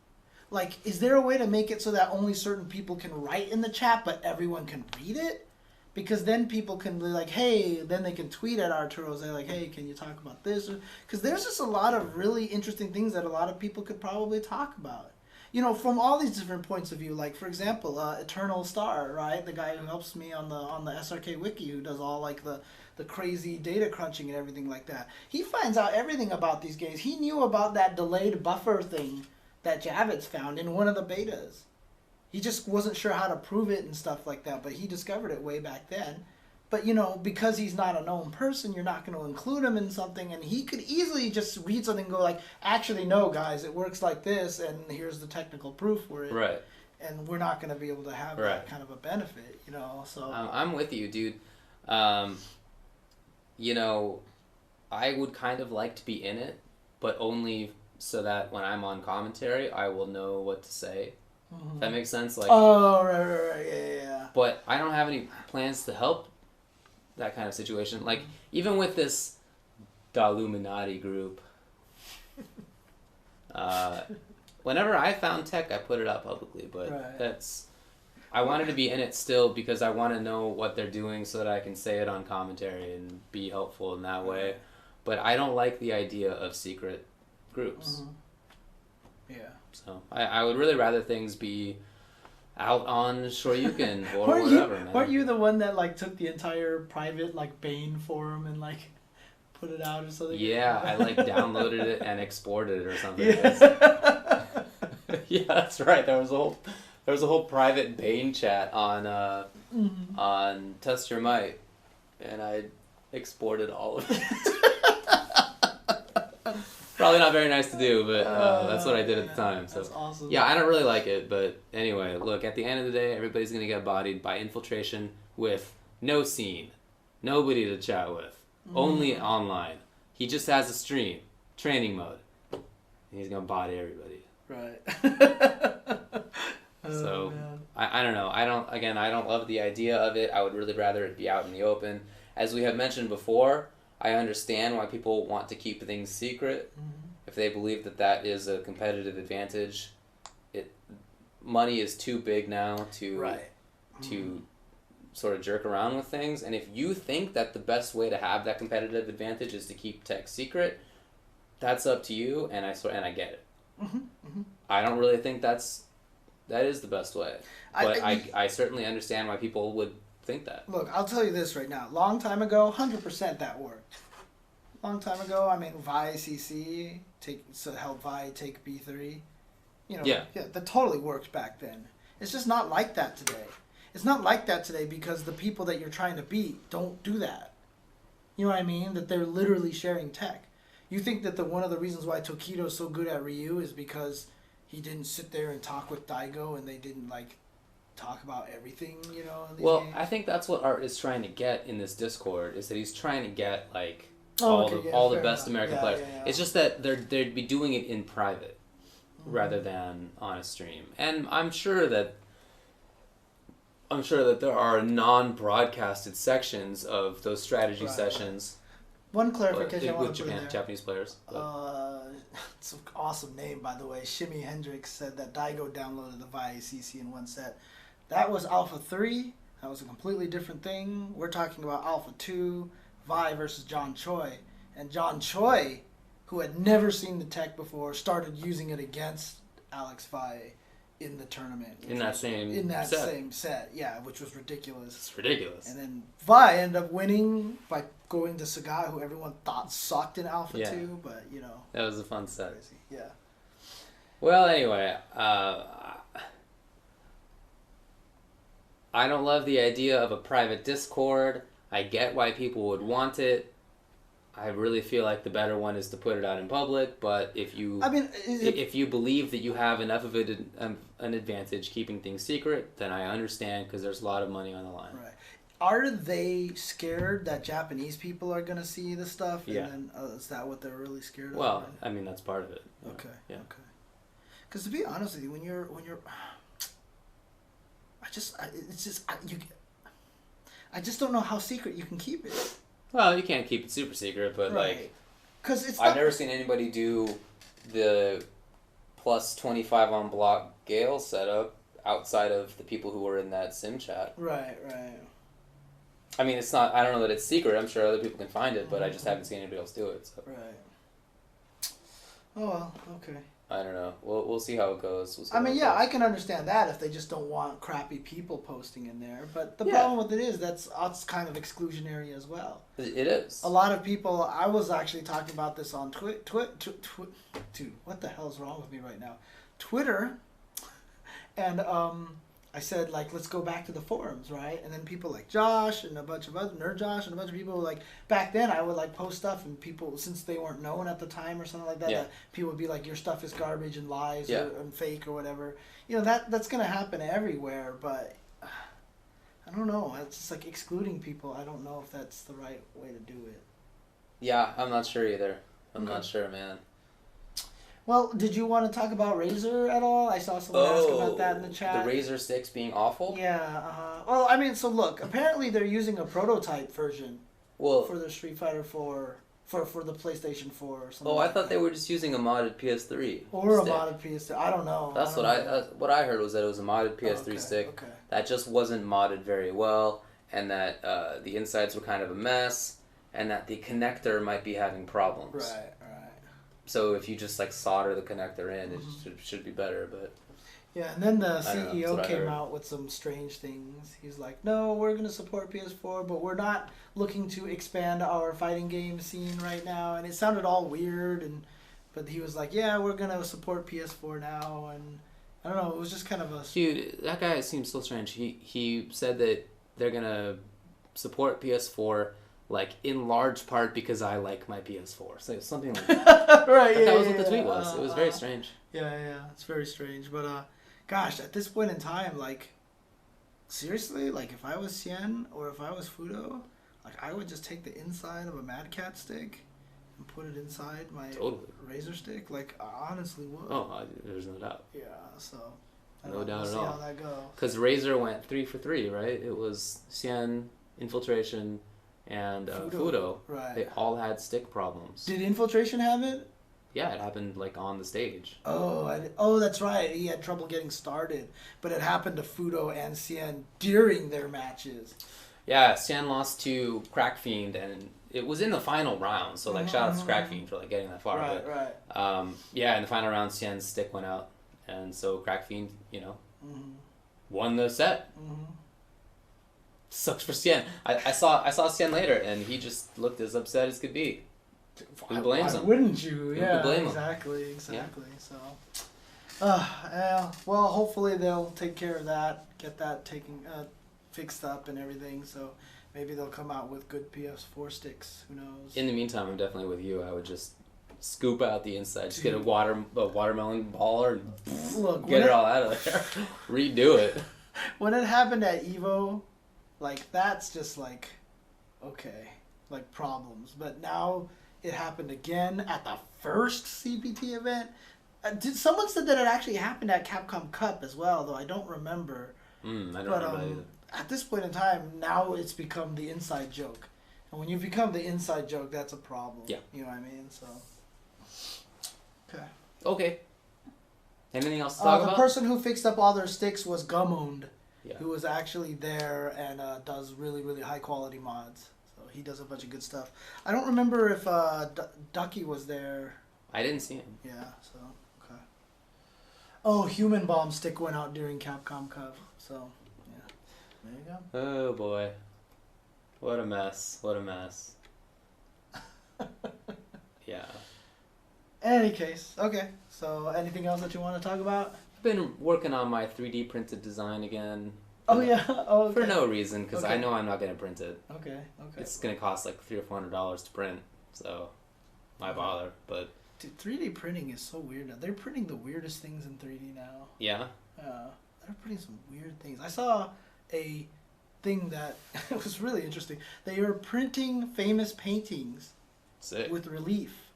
like, is there a way to make it so that only certain people can write in the chat but everyone can read it? Because then people can be like, hey, then they can tweet at Arturo, say like, hey, can you talk about this? Because there's just a lot of really interesting things that a lot of people could probably talk about. You know, from all these different points of view. Like, for example, Eternal Star, right? The guy who helps me on the SRK Wiki, who does all like the crazy data crunching and everything like that. He finds out everything about these games. He knew about that delayed buffer thing that Javits found in one of the betas. He just wasn't sure how to prove it and stuff like that, but he discovered it way back then. But, you know, because he's not a known person, you're not going to include him in something, and he could easily just read something and go like, actually, no, guys, it works like this, and here's the technical proof for it. Right. And we're not going to be able to have that kind of a benefit, you know, so... I'm with you, dude. You know, I would kind of like to be in it, but only so that when I'm on commentary, I will know what to say. If that makes sense? Like, oh, right, yeah. But I don't have any plans to help that kind of situation. Like, even with this Illuminati group, whenever I found tech, I put it out publicly, but I wanted to be in it still because I want to know what they're doing so that I can say it on commentary and be helpful in that way. But I don't like the idea of secret groups. Yeah. So I would really rather things be out on Shoryuken or whatever, man. Weren't you the one that like took the entire private like Bane forum and like put it out or something? Yeah, I like downloaded it and exported it or something. Yeah, yeah, that's right. There was a whole private Bane chat on Test Your Might, and I exported all of it. Probably not very nice to do, but that's what I did at the time. So that's awesome. Yeah, I don't really like it, but anyway, look, at the end of the day, everybody's gonna get bodied by infiltration with no scene, nobody to chat with, only online. He just has a stream, training mode, and he's gonna body everybody. Right. So I don't know. I don't love the idea of it. I would really rather it be out in the open. As we have mentioned before, I understand why people want to keep things secret. If they believe that that is a competitive advantage, money is too big now to sort of jerk around with things. And if you think that the best way to have that competitive advantage is to keep tech secret, that's up to you. And I get it. I don't really think that is the best way, but I certainly understand why people would think that. Look, I'll tell you this right now. Long time ago, 100% that worked. Long time ago, I mean, Vi CC help Vi take B3. You know, yeah, that totally worked back then. It's just not like that today. It's not like that today because the people that you're trying to beat don't do that. You know what I mean? That they're literally sharing tech. You think that one of the reasons why Tokido's so good at Ryu is because he didn't sit there and talk with Daigo and they didn't like talk about everything, you know? In these games? I think that's what Art is trying to get in this Discord, is that he's trying to get like all the best American players. Yeah. It's just that they'd be doing it in private rather than on a stream. And I'm sure that there are non-broadcasted sections of those strategy sessions. One clarification I want with to put in there. Japanese players. It's an awesome name, by the way. Shimmy Hendrix said that Daigo downloaded the Vi CC in one set. That was Alpha 3. That was a completely different thing. We're talking about Alpha 2, Vi versus John Choi. And John Choi, who had never seen the tech before, started using it against Alex Vi in the tournament. In that same set, yeah, which was ridiculous. It's ridiculous. And then Vi ended up winning by going to Sagai, who everyone thought sucked in Alpha 2, but, you know. That was a fun set. Crazy. Yeah. Well, anyway, I don't love the idea of a private Discord. I get why people would want it. I really feel like the better one is to put it out in public, but if you if you believe that you have enough of it an advantage keeping things secret, then I understand, because there's a lot of money on the line. Right. Are they scared that Japanese people are going to see the stuff? Yeah. And then, is that what they're really scared of? Well, I mean, that's part of it. Okay. Yeah. Okay. Because to be honest with you, when you're, I just don't know how secret you can keep it. Well, you can't keep it super secret, but because I've never seen anybody do the plus 25 on block Gale setup outside of the people who were in that sim chat. Right. I mean, it's not. I don't know that it's secret. I'm sure other people can find it, but I just haven't seen anybody else do it. So. Right. Oh well. Okay. I don't know. We'll see how it goes. I can understand that if they just don't want crappy people posting in there. But the problem with it is that's kind of exclusionary as well. It is. A lot of people. I was actually talking about this on Dude, what the hell is wrong with me right now? Twitter, and I said, like, let's go back to the forums, right? And then people like Josh and a bunch of other Nerd Josh and a bunch of people, like, back then I would like post stuff, and people, since they weren't known at the time or something like that, that people would be like, your stuff is garbage and lies and fake or whatever. You know, that's gonna happen everywhere, but I don't know. It's just like excluding people. I don't know if that's the right way to do it. Yeah, I'm not sure either. I'm not sure, man. Well, did you want to talk about Razer at all? I saw someone ask about that in the chat. The Razer sticks being awful? Yeah, well, I mean, so look, apparently they're using a prototype version for the Street Fighter 4, for the PlayStation 4 or something. Oh, I thought they were just using a modded PS3 or stick. a modded PS3. I don't know. That's what I heard was that it was a modded PS3 stick that just wasn't modded very well, and that the insides were kind of a mess, and that the connector might be having problems. Right. So if you just like solder the connector in, it should be better. But yeah, and then the CEO came out with some strange things. He's like, "No, we're gonna support PS4, but we're not looking to expand our fighting game scene right now." And it sounded all weird, but he was like, "Yeah, we're gonna support PS4 now." And I don't know, it was just kind of a dude. That guy seems so strange. He said that they're gonna support PS4. Like, in large part because I like my PS4. So something like that. Right, that was what the tweet was. It was very strange. Yeah, it's very strange. But, gosh, at this point in time, like, seriously, like, if I was Cien or if I was Fudo, like, I would just take the inside of a Mad Cat stick and put it inside my Razer stick. Like, I honestly would. Oh, there's no doubt. Yeah, so... No doubt at all. We'll see how that goes. Because Razer went 3 for 3, right? It was Cien, Infiltration... and Fudo. Right. They all had stick problems. Did Infiltration have it? Yeah, it happened like on the stage. Oh, that's right. He had trouble getting started, but it happened to Fudo and Cien during their matches. Yeah, Cien lost to Crack Fiend, and it was in the final round. So like, shout out to Crack Fiend for like getting that far. Right. Yeah, in the final round, Cien's stick went out, and so Crack Fiend, won the set. Sucks for Cien. I saw Cien later, and he just looked as upset as could be. Who blames him? Wouldn't you? Yeah, blame exactly. Yeah. So, well, hopefully they'll take care of that, get that fixed up and everything. So maybe they'll come out with good PS4 sticks. Who knows? In the meantime, I'm definitely with you. I would just scoop out the inside, just get a watermelon baller, and get it all out of there. Redo it. When it happened at Evo. Like, that's just, like, okay, like, problems. But now it happened again at the first CPT event. Someone said that it actually happened at Capcom Cup as well, though I don't remember. I don't remember either. At this point in time, now it's become the inside joke. And when you become the inside joke, that's a problem. Yeah. You know what I mean? So, okay. Anything else to talk about? The person who fixed up all their sticks was Gummoned. Yeah. Who was actually there and does really, really high quality mods. So he does a bunch of good stuff. I don't remember if Ducky was there. I didn't see him. Yeah, so, okay. Oh, Human Bomb stick went out during Capcom Cup. So, yeah. There you go. Oh, boy. What a mess. Yeah. Any case, okay. So, anything else that you want to talk about? Been working on my 3D printed design again. Okay. For no reason, because I know I'm not gonna print it. Okay. It's gonna cost like $300 or $400 to print, so why bother? But dude, 3D printing is so weird now. They're printing the weirdest things in 3D now. Yeah. They're printing some weird things. I saw a thing that was really interesting. They were printing famous paintings. Sick. With relief.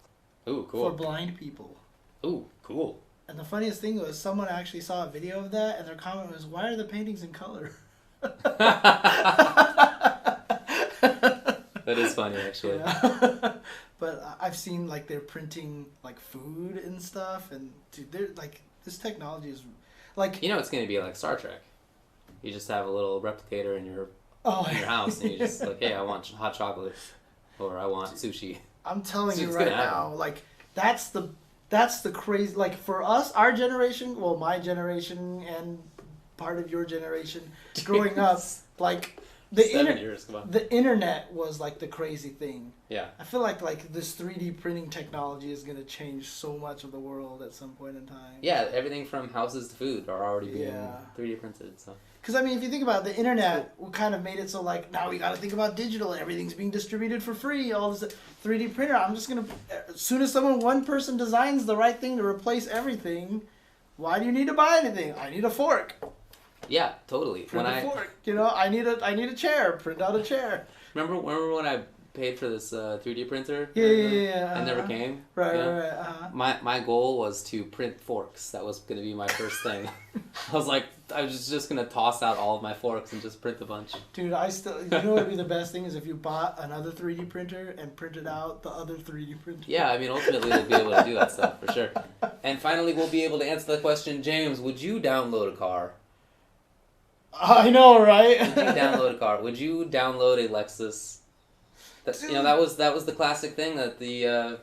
Ooh, cool. For blind people. Ooh, cool. And the funniest thing was someone actually saw a video of that, and their comment was, "Why are the paintings in color?" That is funny, actually. Yeah. But I've seen like they're printing like food and stuff, and dude, they're like this technology is like it's gonna be like Star Trek. You just have a little replicator in your house, and you just like, hey, I want hot chocolate, or I want sushi. I'm telling you right now, like that's the crazy, like for us, our generation, well, my generation and part of your generation, growing up, like the internet was like the crazy thing. Yeah. I feel like this 3D printing technology is going to change so much of the world at some point in time. Yeah, everything from houses to food are already being 3D printed. So. Because, I mean, if you think about it, the internet kind of made it so, like, now we got to think about digital. Everything's being distributed for free. All this 3D printer. I'm just going to... As soon as one person designs the right thing to replace everything, why do you need to buy anything? I need a fork. Yeah, totally. Print a fork. I need a chair. Print out a chair. Remember when I paid for this 3D printer. Yeah. And never came. Right, you know? right. My goal was to print forks. That was going to be my first thing. I was like, I was just going to toss out all of my forks and just print a bunch. Dude, you know what would be the best thing is if you bought another 3D printer and printed out the other 3D printer. Yeah, I mean, ultimately we'll be able to do that stuff for sure. And finally, we'll be able to answer the question, James, would you download a car? I know, right? Would you download a car? Would you download a Lexus? That was the classic thing that the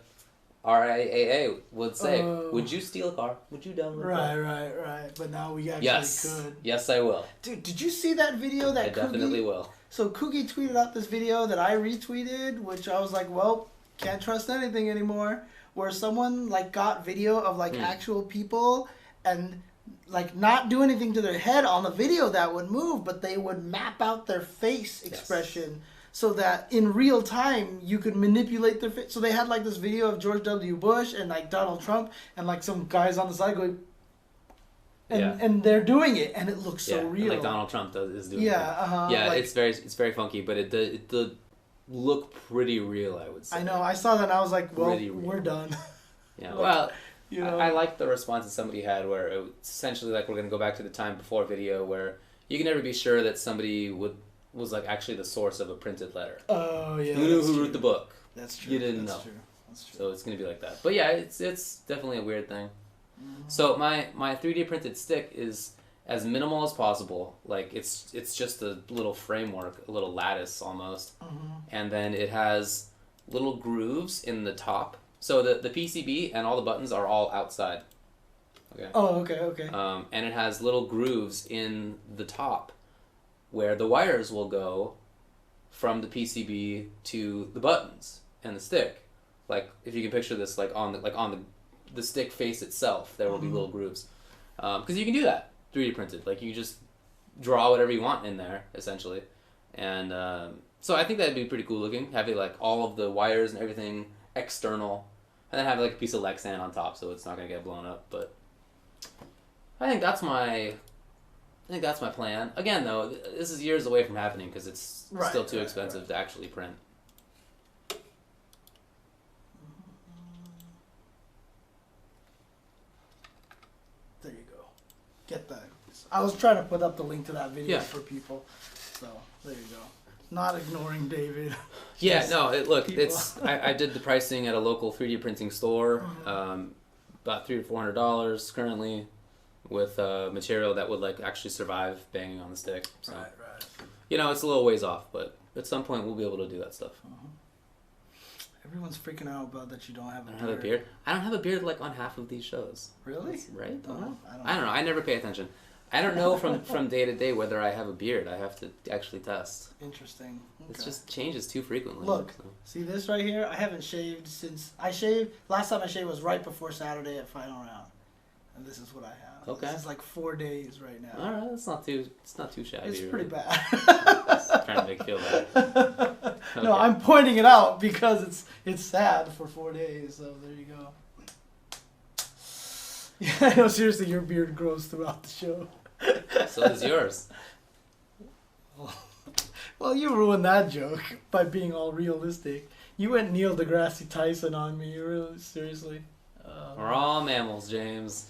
RIAA would say. Would you steal a car? Would you download a car? Right. But now we actually could. Yes, I will. Dude, did you see that video that I definitely will. So Cookie tweeted out this video that I retweeted, which I was like, well, can't trust anything anymore. Where someone like got video of like actual people and like not do anything to their head on the video that would move, but they would map out their face expression so that in real time you could manipulate their face. So they had like this video of George W. Bush and like Donald Trump and like some guys on the side going, and they're doing it, and it looks so real. Like Donald Trump is doing it. Yeah, like, it's very funky, but it did look pretty real, I would say. I know. I saw that and I was like, well, Pretty real. we're done. Yeah. Like, well, you know. I like the response that somebody had where it was essentially like we're going to go back to the time before video where you can never be sure that somebody was like actually the source of a printed letter. Oh yeah. You knew who wrote the book. That's true. You didn't know. That's true. So it's going to be like that. But yeah, it's definitely a weird thing. Mm-hmm. So my 3D printed stick is as minimal as possible. Like it's just a little framework, a little lattice almost. Mm-hmm. And then it has little grooves in the top. So the PCB and all the buttons are all outside. Okay. Oh, okay. And it has little grooves in the top where the wires will go from the PCB to the buttons and the stick. Like if you can picture this, like on the stick face itself, there will be little grooves. Because you can do that 3D printed. Like you just draw whatever you want in there essentially, and so I think that'd be pretty cool looking. Having like all of the wires and everything external. And then have like a piece of Lexan on top, so it's not gonna get blown up. But I think that's my plan. Again, though, this is years away from happening because it's still too expensive to actually print. There you go. Get that. I was trying to put up the link to that video for people, so there you go. Not ignoring David. Yeah, no, I did the pricing at a local 3D printing store, about $300 to $400 currently, with material that would like actually survive banging on the stick. So, right. You know, it's a little ways off, but at some point we'll be able to do that stuff. Everyone's freaking out about that you don't have a beard. I don't have a beard. I don't have a beard like on half of these shows. Really? That's right? Oh, I don't know. I never pay attention. I don't know from day to day whether I have a beard. I have to actually test. Interesting. Okay. It just changes too frequently. Look, see this right here? I haven't shaved since last time I shaved was right before Saturday at final round. And this is what I have. Okay. This is like 4 days right now. All right, it's not too shabby. It's pretty bad. Just trying to make you feel bad. Okay. No, I'm pointing it out because it's sad for 4 days. So there you go. Yeah, no, seriously, your beard grows throughout the show. So does yours. Well, you ruined that joke by being all realistic. You went Neil deGrasse Tyson on me, really, seriously. We're all mammals, James.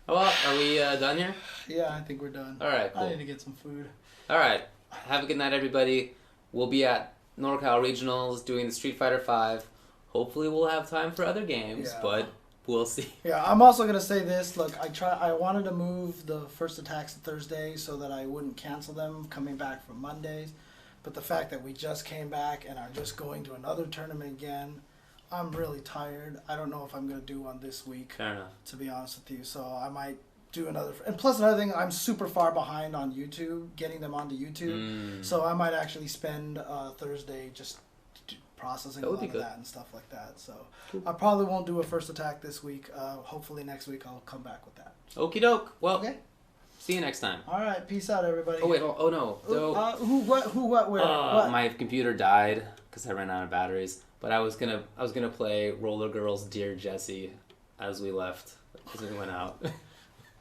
Well, are we done here? Yeah, I think we're done. All right, cool. I need to get some food. All right. Have a good night, everybody. We'll be at NorCal Regionals doing the Street Fighter V. Hopefully we'll have time for other games, but we'll see. Yeah, I'm also going to say this. Look, I wanted to move the first attacks to Thursday so that I wouldn't cancel them coming back from Mondays. But the fact that we just came back and are just going to another tournament again, I'm really tired. I don't know if I'm going to do one this week. Fair enough. To be honest with you. So I might do another. And plus another thing, I'm super far behind on YouTube, getting them onto YouTube. So I might actually spend Thursday just processing a lot of that and stuff like that. So I probably won't do a first attack this week. Hopefully next week I'll come back with that. Okie doke. Well, okay. See you next time. All right. Peace out, everybody. Oh wait. Oh no. Who? What? Where? What? My computer died because I ran out of batteries. But I was gonna play Roller Girls' Dear Jessie as we left as we went out.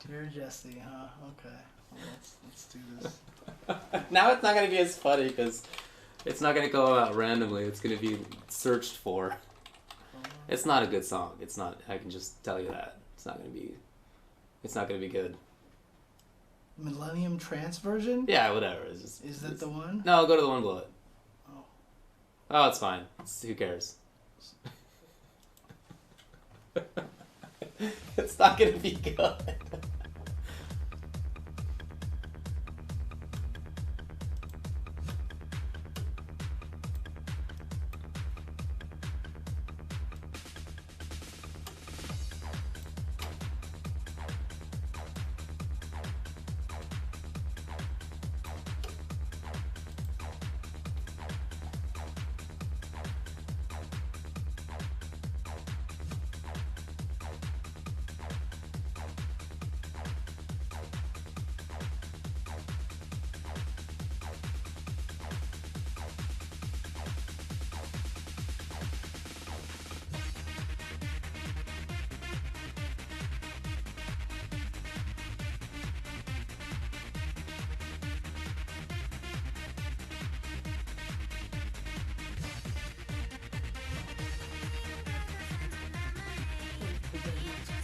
Dear Jessie, huh? Okay. Well, let's do this. Now it's not gonna be as funny because It's not gonna go out randomly. It's gonna be searched for. It's not a good song. It's not. I can just tell you that. It's not gonna be. It's not gonna be good. Millennium Trance version? Yeah, whatever. It's just, Is that the one? No, go to the one below it. Oh. Oh, it's fine. Who cares? It's not gonna be good.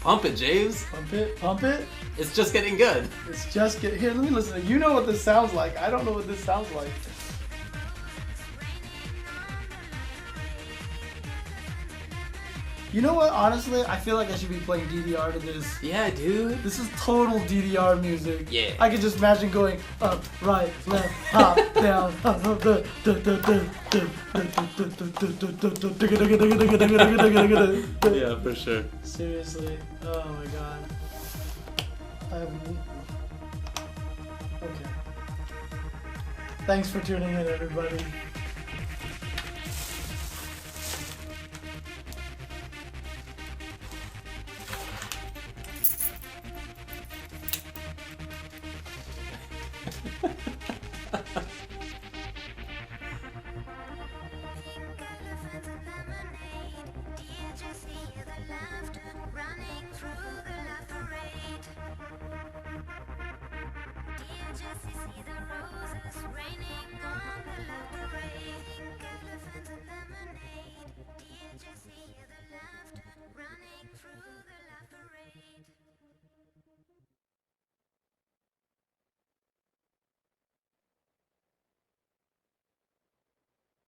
Pump it, James. Pump it, pump it. It's just getting good. It's just get here. Let me listen. You know what this sounds like. I don't know what this sounds like. You know what? Honestly, I feel like I should be playing DDR to this. Yeah, dude. This is total DDR music. Yeah. I can just imagine going up, right, left, hop, down, Yeah, for sure. Seriously. Oh my god. Okay. Thanks for tuning in, everybody.